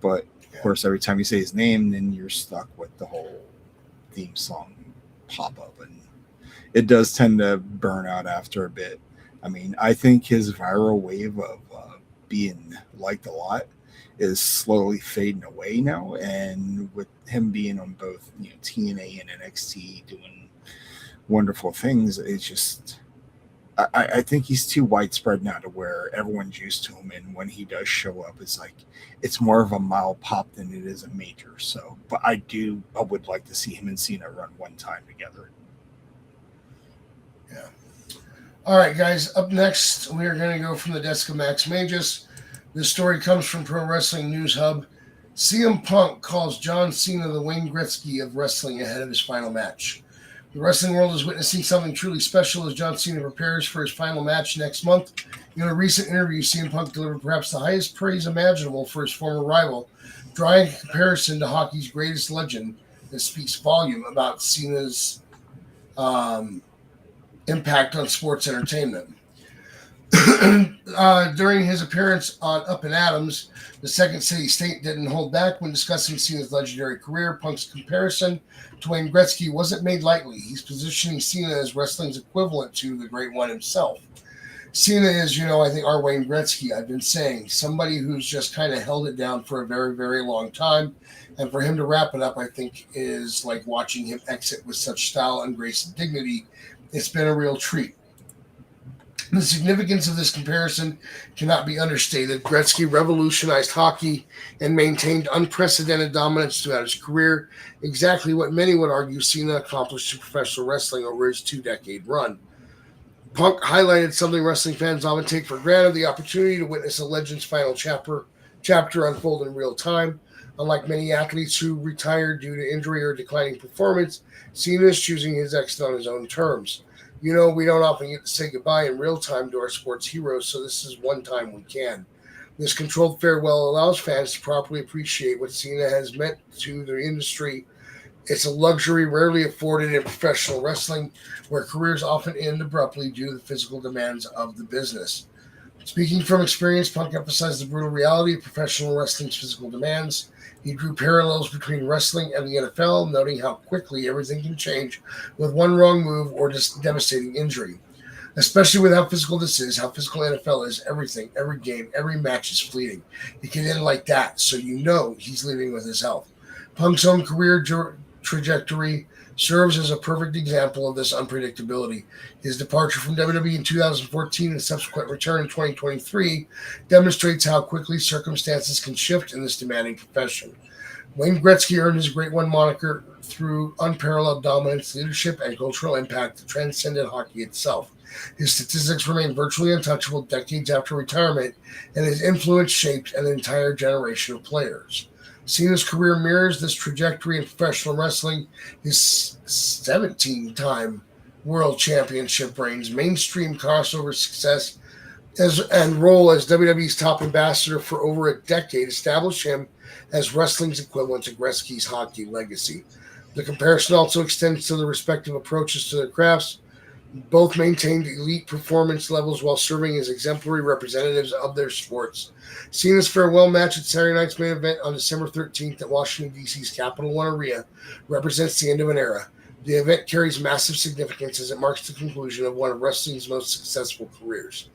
But, of course, every time you say his name, then you're stuck with the whole theme song pop-up. And it does tend to burn out after a bit. I mean, I think his viral wave of being liked a lot is slowly fading away now. And with him being on both TNA and NXT doing wonderful things, it's just... I think he's too widespread now to where everyone's used to him, and when he does show up, it's more of a mild pop than it is a major. So, but I would like to see him and Cena run one time together. Yeah. All right, guys. Up next, we are going to go from the desk of Max Magius. This story comes from Pro Wrestling News Hub. CM Punk calls John Cena the Wayne Gretzky of wrestling ahead of his final match. The wrestling world is witnessing something truly special as John Cena prepares for his final match next month. In a recent interview, CM Punk delivered perhaps the highest praise imaginable for his former rival, drawing a comparison to hockey's greatest legend that speaks volume about Cena's impact on sports entertainment. During his appearance on Up and Adams, the Second City State didn't hold back when discussing Cena's legendary career. Punk's comparison to Wayne Gretzky wasn't made lightly. He's positioning Cena as wrestling's equivalent to the Great One himself. Cena is, I think our Wayne Gretzky. I've been saying somebody who's just kind of held it down for a very, very long time. And for him to wrap it up, I think, is like watching him exit with such style and grace and dignity. It's been a real treat. The significance of this comparison cannot be understated. Gretzky revolutionized hockey and maintained unprecedented dominance throughout his career, exactly what many would argue Cena accomplished in professional wrestling over his 2-decade run. Punk highlighted something wrestling fans often take for granted, the opportunity to witness a legend's final chapter unfold in real time. Unlike many athletes who retire due to injury or declining performance, Cena is choosing his exit on his own terms. We don't often get to say goodbye in real time to our sports heroes, so this is one time we can. This controlled farewell allows fans to properly appreciate what Cena has meant to the industry. It's a luxury rarely afforded in professional wrestling, where careers often end abruptly due to the physical demands of the business. Speaking from experience, Punk emphasized the brutal reality of professional wrestling's physical demands. He drew parallels between wrestling and the NFL, noting how quickly everything can change with one wrong move or just devastating injury. Especially with how physical this is, how physical NFL is, everything, every game, every match is fleeting. It can end like that, so you know he's leaving with his health. Punk's own career trajectory serves as a perfect example of this unpredictability. His departure from WWE in 2014 and subsequent return in 2023 demonstrates how quickly circumstances can shift in this demanding profession. Wayne Gretzky earned his Great One moniker through unparalleled dominance, leadership, and cultural impact that transcended hockey itself. His statistics remain virtually untouchable decades after retirement, and his influence shaped an entire generation of players. Cena's career mirrors this trajectory in professional wrestling. His 17-time world championship reigns, mainstream crossover success, and role as WWE's top ambassador for over a decade established him as wrestling's equivalent to Gretzky's hockey legacy. The comparison also extends to the respective approaches to their crafts. Both maintained elite performance levels while serving as exemplary representatives of their sports. Cena's farewell match at Saturday night's main event on December 13th at Washington, D.C.'s Capital One Arena represents the end of an era. The event carries massive significance as it marks the conclusion of one of wrestling's most successful careers.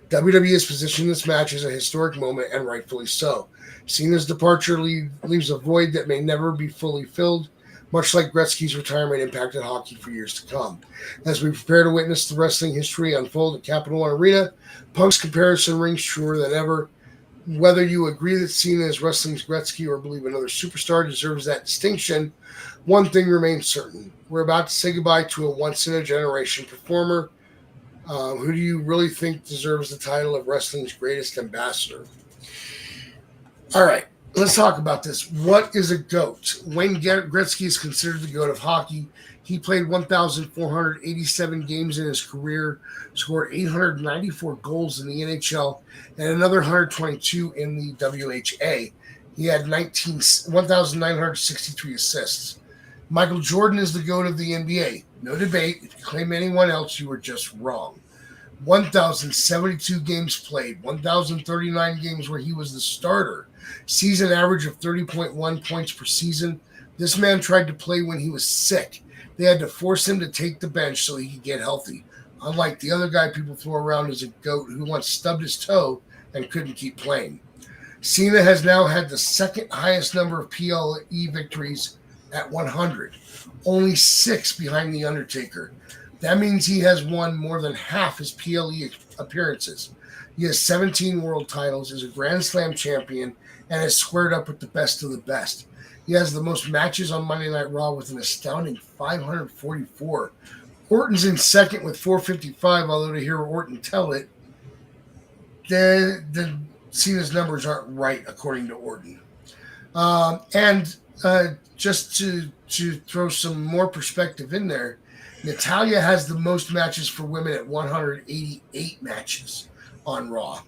WWE has positioned this match as a historic moment, and rightfully so. Cena's departure leaves a void that may never be fully filled, much like Gretzky's retirement impacted hockey for years to come. As we prepare to witness the wrestling history unfold at Capital One Arena, Punk's comparison rings truer than ever. Whether you agree that Cena is wrestling's Gretzky or believe another superstar deserves that distinction, one thing remains certain. We're about to say goodbye to a once-in-a-generation performer. Who do you really think deserves the title of wrestling's greatest ambassador? All right. Let's talk about this. What is a GOAT? Wayne Gretzky is considered the GOAT of hockey. He played 1,487 games in his career, scored 894 goals in the NHL, and another 122 in the WHA. He had 1,963 assists. Michael Jordan is the GOAT of the NBA. No debate. If you claim anyone else, you are just wrong. 1,072 games played, 1,039 games where he was the starter. Season average of 30.1 points per season. This man tried to play when he was sick. They had to force him to take the bench so he could get healthy. Unlike the other guy people throw around as a GOAT who once stubbed his toe and couldn't keep playing. Cena has now had the second highest number of PLE victories at 100, only 6 behind The Undertaker. That means he has won more than half his PLE appearances. He has 17 world titles, is a Grand Slam champion, and has squared up with the best of the best. He has the most matches on Monday Night Raw with an astounding 544. Orton's in second with 455, although to hear Orton tell it, the Cena's numbers aren't right, according to Orton. Just to throw some more perspective in there, Natalya has the most matches for women at 188 matches on Raw.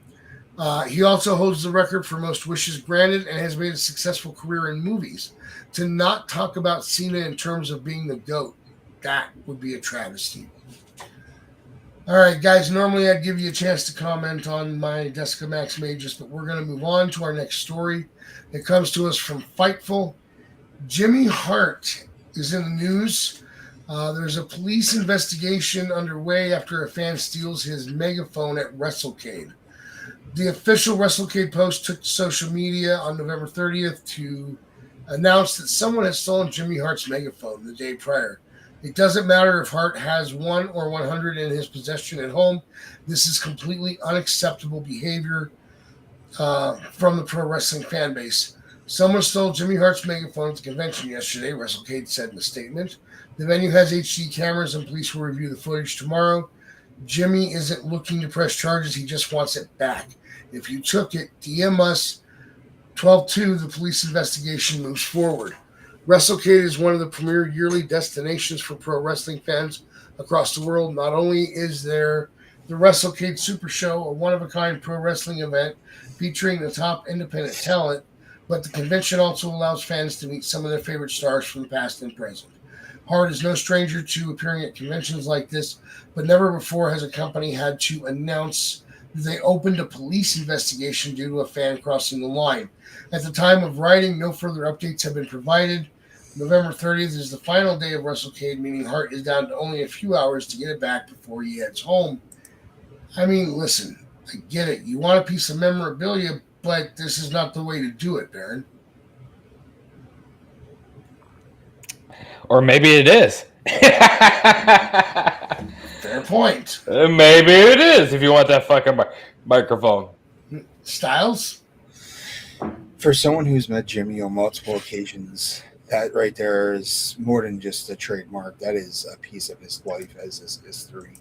He also holds the record for most wishes granted and has made a successful career in movies. To not talk about Cena in terms of being the GOAT, that would be a travesty. All right, guys, normally I'd give you a chance to comment on my Jessica Max Magius, but we're going to move on to our next story. It comes to us from Fightful. Jimmy Hart is in the news. There's a police investigation underway after a fan steals his megaphone at WrestleCade. The official WrestleCade post took to social media on November 30th to announce that someone had stolen Jimmy Hart's megaphone the day prior. It doesn't matter if Hart has 1 or 100 in his possession at home. This is completely unacceptable behavior from the pro wrestling fan base. Someone stole Jimmy Hart's megaphone at the convention yesterday, WrestleCade said in a statement. The venue has HD cameras and police will review the footage tomorrow. Jimmy isn't looking to press charges. He just wants it back. If you took it, DM us 12/2. The police investigation moves forward. WrestleCade is one of the premier yearly destinations for pro wrestling fans across the world. Not only is there the WrestleCade Super Show, a one-of-a-kind pro wrestling event featuring the top independent talent, but the convention also allows fans to meet some of their favorite stars from the past and present. Hart is no stranger to appearing at conventions like this, but never before has a company had to announce that they opened a police investigation due to a fan crossing the line. At the time of writing, no further updates have been provided. November 30th is the final day of WrestleCade, meaning Hart is down to only a few hours to get it back before he heads home. I mean, listen, I get it. You want a piece of memorabilia, but this is not the way to do it, Baron. Or maybe it is. Fair point. Maybe it is if you want that fucking microphone. Stylez? For someone who's met Jimmy on multiple occasions, that right there is more than just a trademark. That is a piece of his life as his history.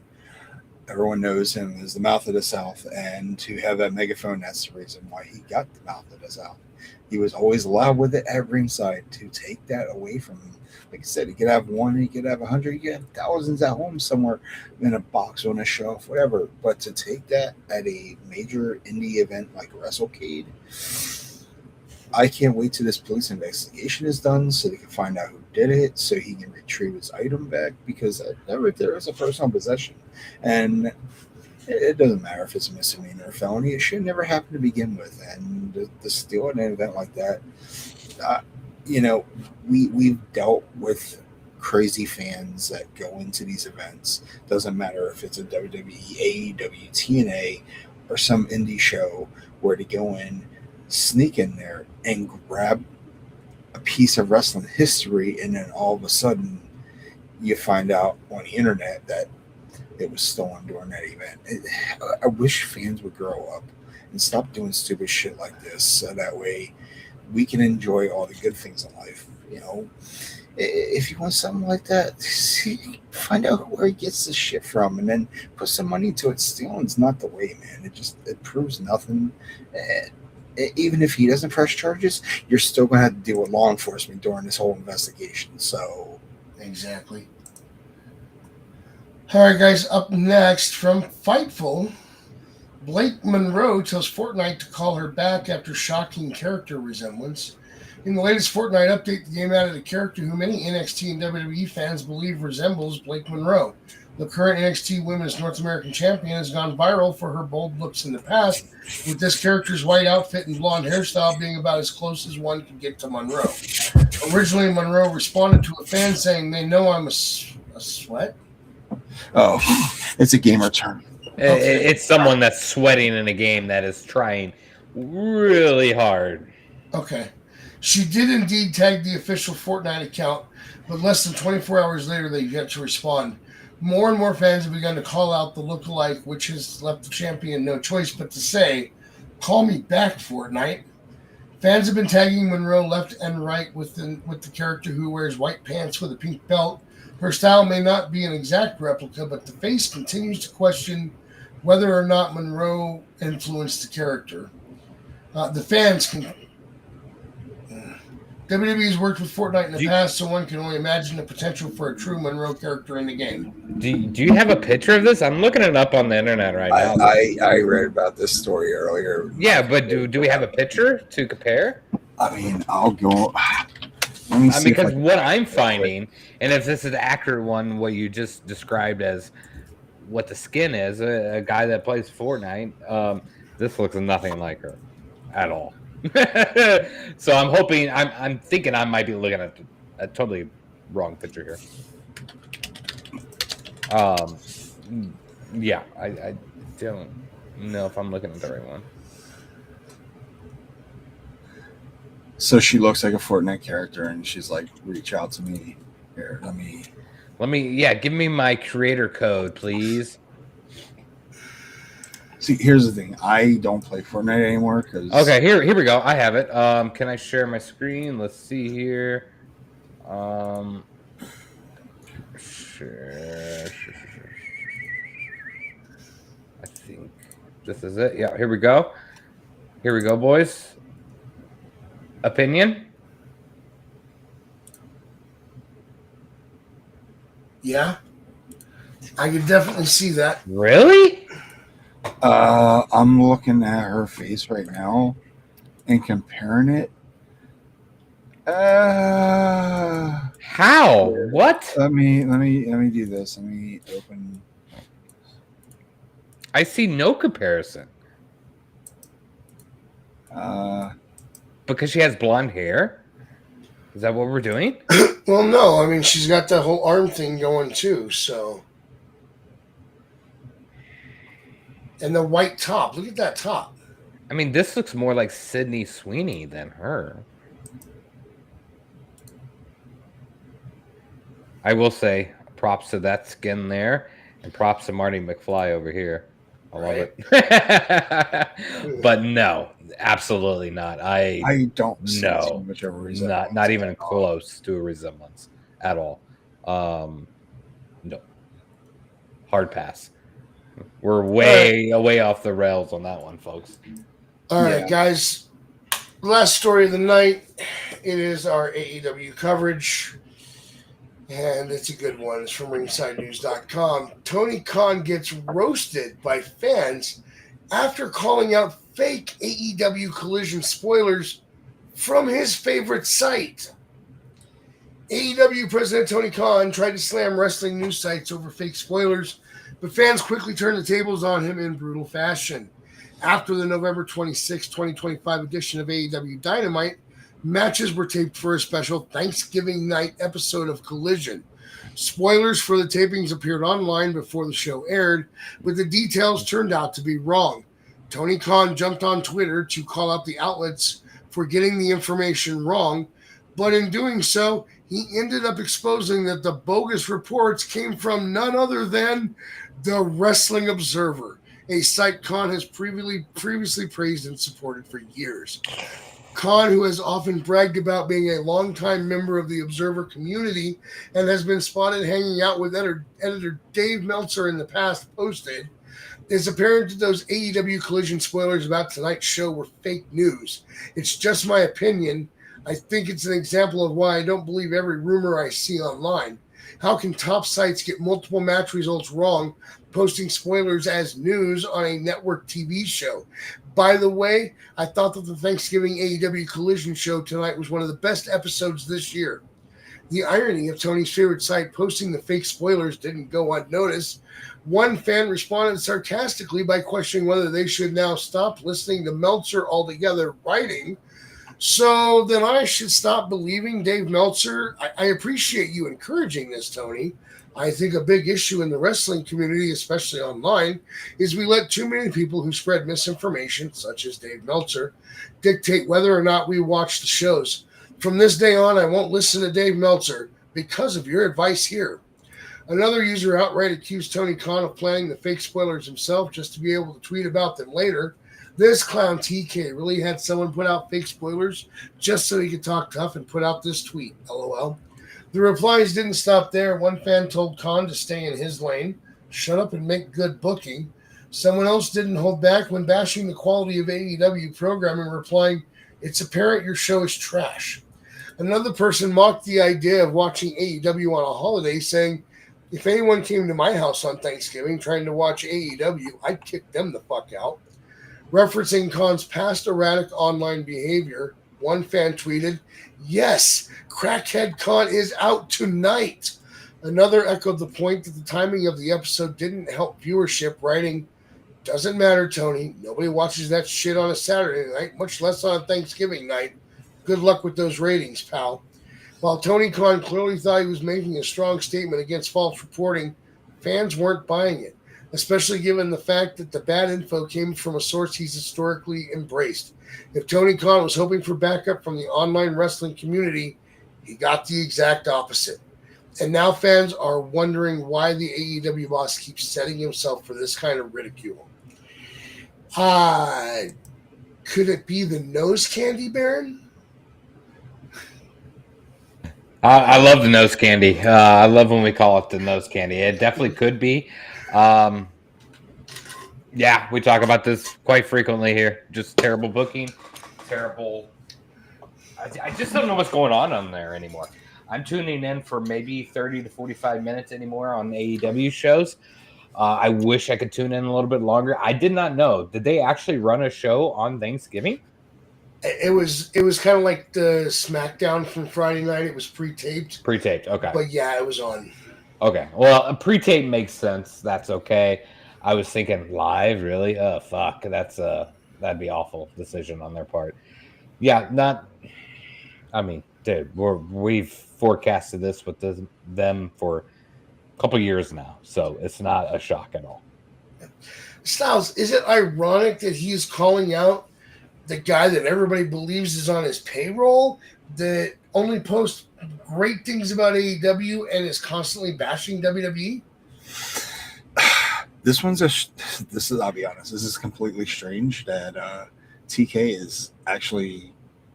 Everyone knows him as the mouth of the South, and to have that megaphone, that's the reason why he got the mouth of the South. He was always loud with it at ringside. To take that away from him, like I said, he could have one, he could have 100, he could have thousands at home somewhere in a box on a shelf, whatever. But to take that at a major indie event like WrestleCade, I can't wait till this police investigation is done so they can find out who did it, so he can retrieve his item back, because that right there is a personal possession. And it doesn't matter if it's a misdemeanor or felony. It should never happen to begin with. And to steal an event like that, we've dealt with crazy fans that go into these events. Doesn't matter if it's a WWE, AEW, TNA, or some indie show, where they go in, sneak in there, and grab a piece of wrestling history, and then all of a sudden you find out on the internet that it was stolen during that event. I wish fans would grow up and stop doing stupid shit like this, so that way we can enjoy all the good things in life. If you want something like that, find out where he gets the shit from, and then put some money into it. Stealing's not the way, man. It proves nothing. Even if he doesn't press charges, you're still going to have to deal with law enforcement during this whole investigation. So, exactly. All right, guys, up next from Fightful, Blake Monroe tells Fortnite to call her back after shocking character resemblance. In the latest Fortnite update, the game added a character who many NXT and WWE fans believe resembles Blake Monroe. The current NXT Women's North American Champion has gone viral for her bold looks in the past, with this character's white outfit and blonde hairstyle being about as close as one could get to Monroe. Originally, Monroe responded to a fan saying, "They know I'm a sweat." Oh, it's a gamer term. Okay. It's someone that's sweating in a game that is trying really hard. Okay. She did indeed tag the official Fortnite account, but less than 24 hours later, they've yet to respond. More and more fans have begun to call out the lookalike, which has left the champion no choice but to say, "Call me back, Fortnite." Fans have been tagging Monroe left and right with the character who wears white pants with a pink belt. Her style may not be an exact replica, but the face continues to question whether or not Monroe influenced the character. The fans can... WWE's worked with Fortnite in the past, so one can only imagine the potential for a true Monroe character in the game. Do you have a picture of this? I'm looking it up on the internet right now. I read about this story earlier. Yeah, but do we have a picture to compare? I mean, I'll go... Let me see, because what I'm finding, and if this is the accurate one, what you just described as what the skin is, a guy that plays Fortnite, this looks nothing like her at all. So I'm hoping, I'm thinking I might be looking at a totally wrong picture here. Yeah, I don't know if I'm looking at the right one. So she looks like a Fortnite character, and she's like, "Reach out to me. Here, let me. Yeah, give me my creator code, please." See, here's the thing. I don't play Fortnite anymore because. Okay, here we go. I have it. Can I share my screen? Let's see here. Share. I think this is it. Yeah, here we go. Here we go, boys. Opinion? Yeah, I could definitely see that. Really? I'm looking at her face right now and comparing it. How? What? Let me do this. Let me open. I see no comparison. Because she has blonde hair? Is that what we're doing? Well, no. I mean, she's got that whole arm thing going too, so. And the white top. Look at that top. I mean, this looks more like Sydney Sweeney than her. I will say props to that skin there, and props to Marty McFly over here. I love it. But no, absolutely not. I don't see too no, much of a resemblance. not even close to a resemblance at all. No, hard pass. We're way off the rails on that one, folks. All right, guys. Last story of the night. It is our AEW coverage, and it's a good one. It's from RingsideNews.com. Tony Khan gets roasted by fans after calling out fake AEW Collision spoilers from his favorite site. AEW President Tony Khan tried to slam wrestling news sites over fake spoilers, but fans quickly turned the tables on him in brutal fashion. After the November 26, 2025 edition of AEW Dynamite, matches were taped for a special Thanksgiving night episode of Collision. Spoilers for the tapings appeared online before the show aired, but the details turned out to be wrong. Tony Khan jumped on Twitter to call out the outlets for getting the information wrong, but in doing so, he ended up exposing that the bogus reports came from none other than the Wrestling Observer, a site Khan has previously praised and supported for years. Khan, who has often bragged about being a longtime member of the Observer community and has been spotted hanging out with editor Dave Meltzer in the past, posted, "It's apparent that those AEW Collision spoilers about tonight's show were fake news. It's just my opinion. I think it's an example of why I don't believe every rumor I see online. How can top sites get multiple match results wrong, posting spoilers as news on a network TV show? By the way, I thought that the Thanksgiving AEW Collision show tonight was one of the best episodes this year." The irony of Tony's favorite site posting the fake spoilers didn't go unnoticed. One fan responded sarcastically by questioning whether they should now stop listening to Meltzer altogether, writing, "So then I should stop believing Dave Meltzer? I appreciate you encouraging this, Tony. I think a big issue in the wrestling community, especially online, is we let too many people who spread misinformation, such as Dave Meltzer, dictate whether or not we watch the shows. From this day on, I won't listen to Dave Meltzer because of your advice here." Another user outright accused Tony Khan of planning the fake spoilers himself just to be able to tweet about them later. This clown TK really had someone put out fake spoilers just so he could talk tough and put out this tweet, LOL. The replies didn't stop there. One fan told Khan to stay in his lane, shut up and make good booking. Someone else didn't hold back when bashing the quality of AEW programming, replying, "It's apparent your show is trash." Another person mocked the idea of watching AEW on a holiday, saying, "If anyone came to my house on Thanksgiving trying to watch AEW, I'd kick them the fuck out." Referencing Khan's past erratic online behavior, one fan tweeted, "Yes, Crackhead Khan is out tonight." Another echoed the point that the timing of the episode didn't help viewership, writing, "Doesn't matter, Tony. Nobody watches that shit on a Saturday night, much less on a Thanksgiving night. Good luck with those ratings, pal." While Tony Khan clearly thought he was making a strong statement against false reporting, fans weren't buying it, especially given the fact that the bad info came from a source he's historically embraced. If Tony Khan was hoping for backup from the online wrestling community, he got the exact opposite. And now fans are wondering why the AEW boss keeps setting himself for this kind of ridicule. Could it be the nose candy Baron? I love the nose candy. I love when we call it the nose candy. It definitely could be. Yeah, we talk about this quite frequently here. Just terrible booking, terrible. I just don't know what's going on there anymore. I'm tuning in for maybe 30 to 45 minutes anymore on AEW shows. I wish I could tune in a little bit longer. I did not know. Did they actually run a show on Thanksgiving? It was kind of like the SmackDown from Friday night. It was pre-taped. Pre-taped, okay. But yeah, it was on. Okay, well, a pre-tape makes sense. That's okay. I was thinking live, really? Oh, fuck. That'd be awful decision on their part. Yeah, dude, we've forecasted this with them for a couple years now, so it's not a shock at all. Stylez, is it ironic that he's calling out the guy that everybody believes is on his payroll that only posts great things about AEW and is constantly bashing WWE? This one's this is, I'll be honest, this is completely strange that TK is actually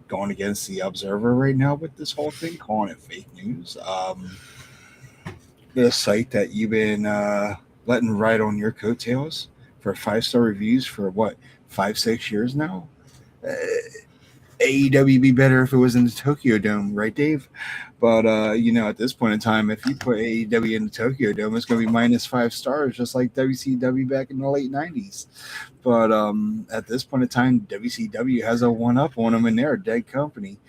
going against the Observer right now with this whole thing, calling it fake news. The site that you've been letting ride on your coattails for 5-star reviews for what, 5-6 years now. AEW be better if it was in the Tokyo Dome, right, Dave? But at this point in time, if you put AEW in the Tokyo Dome, it's going to be -5 stars, just like WCW back in the late '90s. But at this point in time, WCW has a one-up on them, and they're a dead company.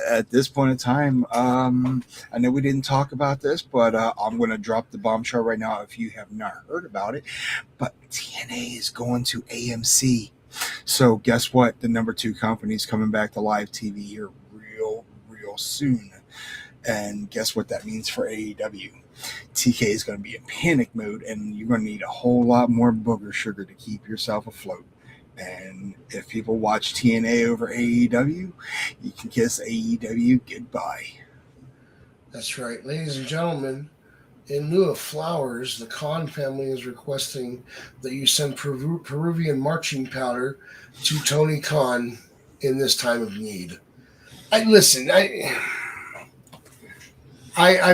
At this point in time, I know we didn't talk about this, but I'm going to drop the bombshell right now if you have not heard about it. But TNA is going to AMC. So guess what? The number 2 company is coming back to live TV here real soon. And guess what that means for AEW? TK is going to be in panic mode, and you're going to need a whole lot more booger sugar to keep yourself afloat. And if people watch TNA over AEW, you can kiss AEW goodbye. That's right. Ladies and gentlemen, in lieu of flowers, the Khan family is requesting that you send Peruvian marching powder to Tony Khan in this time of need. I've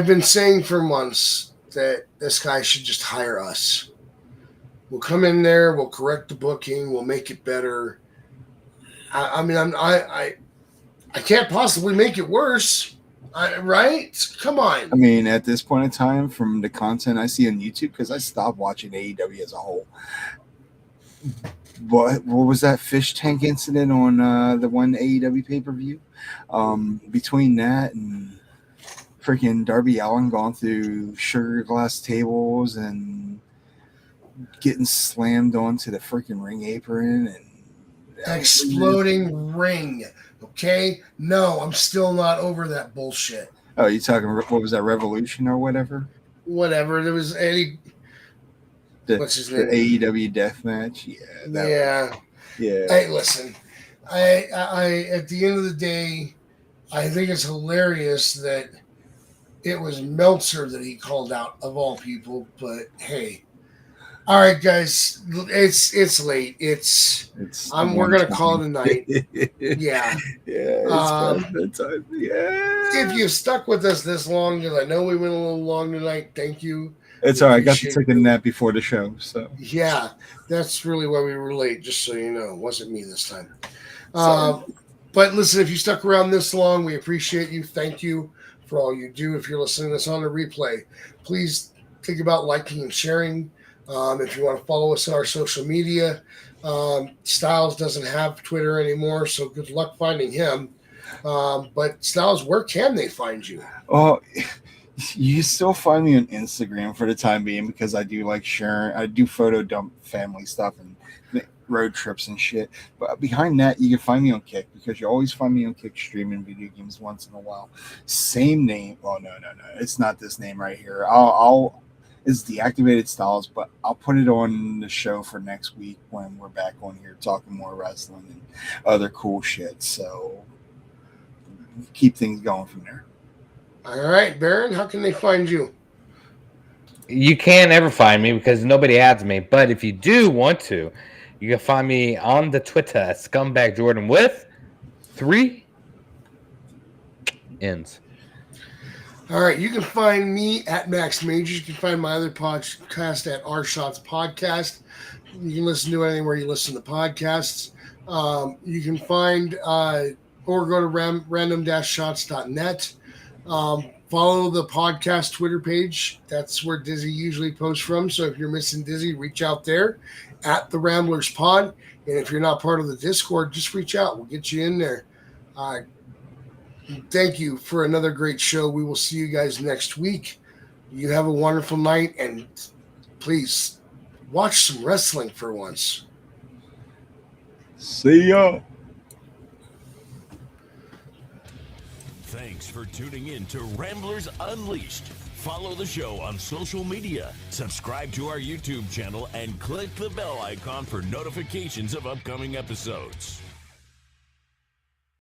been saying for months that this guy should just hire us. We'll come in there, we'll correct the booking, we'll make it better. I can't possibly make it worse. Right? Come on. I mean, at this point in time, from the content I see on YouTube, because I stopped watching AEW as a whole. What was that fish tank incident on the one AEW pay-per-view? Between that and freaking Darby Allin going through sugar glass tables and getting slammed onto the freaking ring apron and exploding ring. Okay? No, I'm still not over that bullshit. Oh, you talking, what was that, Revolution or whatever? Whatever. There was Eddie. What's his name? The AEW death match. Yeah. Hey, listen. I at the end of the day, I think it's hilarious that it was Meltzer that he called out of all people, but hey. All right, guys, it's late. We're gonna call it a night. Yeah. It's bedtime. Yeah. If you stuck with us this long, because I know we went a little long tonight, thank you. It's all right. I got to take a nap before the show, so yeah, that's really why we were late. Just so you know, it wasn't me this time. But listen, if you stuck around this long, we appreciate you. Thank you for all you do. If you're listening to this on a replay, please think about liking and sharing. If you want to follow us on our social media, Stylez doesn't have Twitter anymore, so good luck finding him. But Stylez, where can they find you? Oh, you still find me on Instagram for the time being, because I do like sharing. I do photo dump family stuff and road trips and shit. But behind that, you can find me on Kick, because you always find me on Kick streaming video games once in a while. Same name. Oh, no. It's not this name right here. It's deactivated Stylez, but I'll put it on the show for next week when we're back on here talking more wrestling and other cool shit. So keep things going from there. All right, Baron, how can they find you? You can't ever find me because nobody adds me. But if you do want to, you can find me on the Twitter at Scumbag Jordan with 3 N's. All right, you can find me at Max Majors. You can find my other podcast at R Shots Podcast. You can listen to it anywhere you listen to podcasts. You can find or go to random-shots.net. Follow the podcast Twitter page. That's where Dizzy usually posts from. So if you're missing Dizzy, reach out there at the Ramblers Pod. And if you're not part of the Discord, just reach out. We'll get you in there. Thank you for another great show. We will see you guys next week. You have a wonderful night, and please watch some wrestling for once. See ya. Thanks for tuning in to Ramblers Unleashed. Follow the show on social media, subscribe to our YouTube channel, and click the bell icon for notifications of upcoming episodes.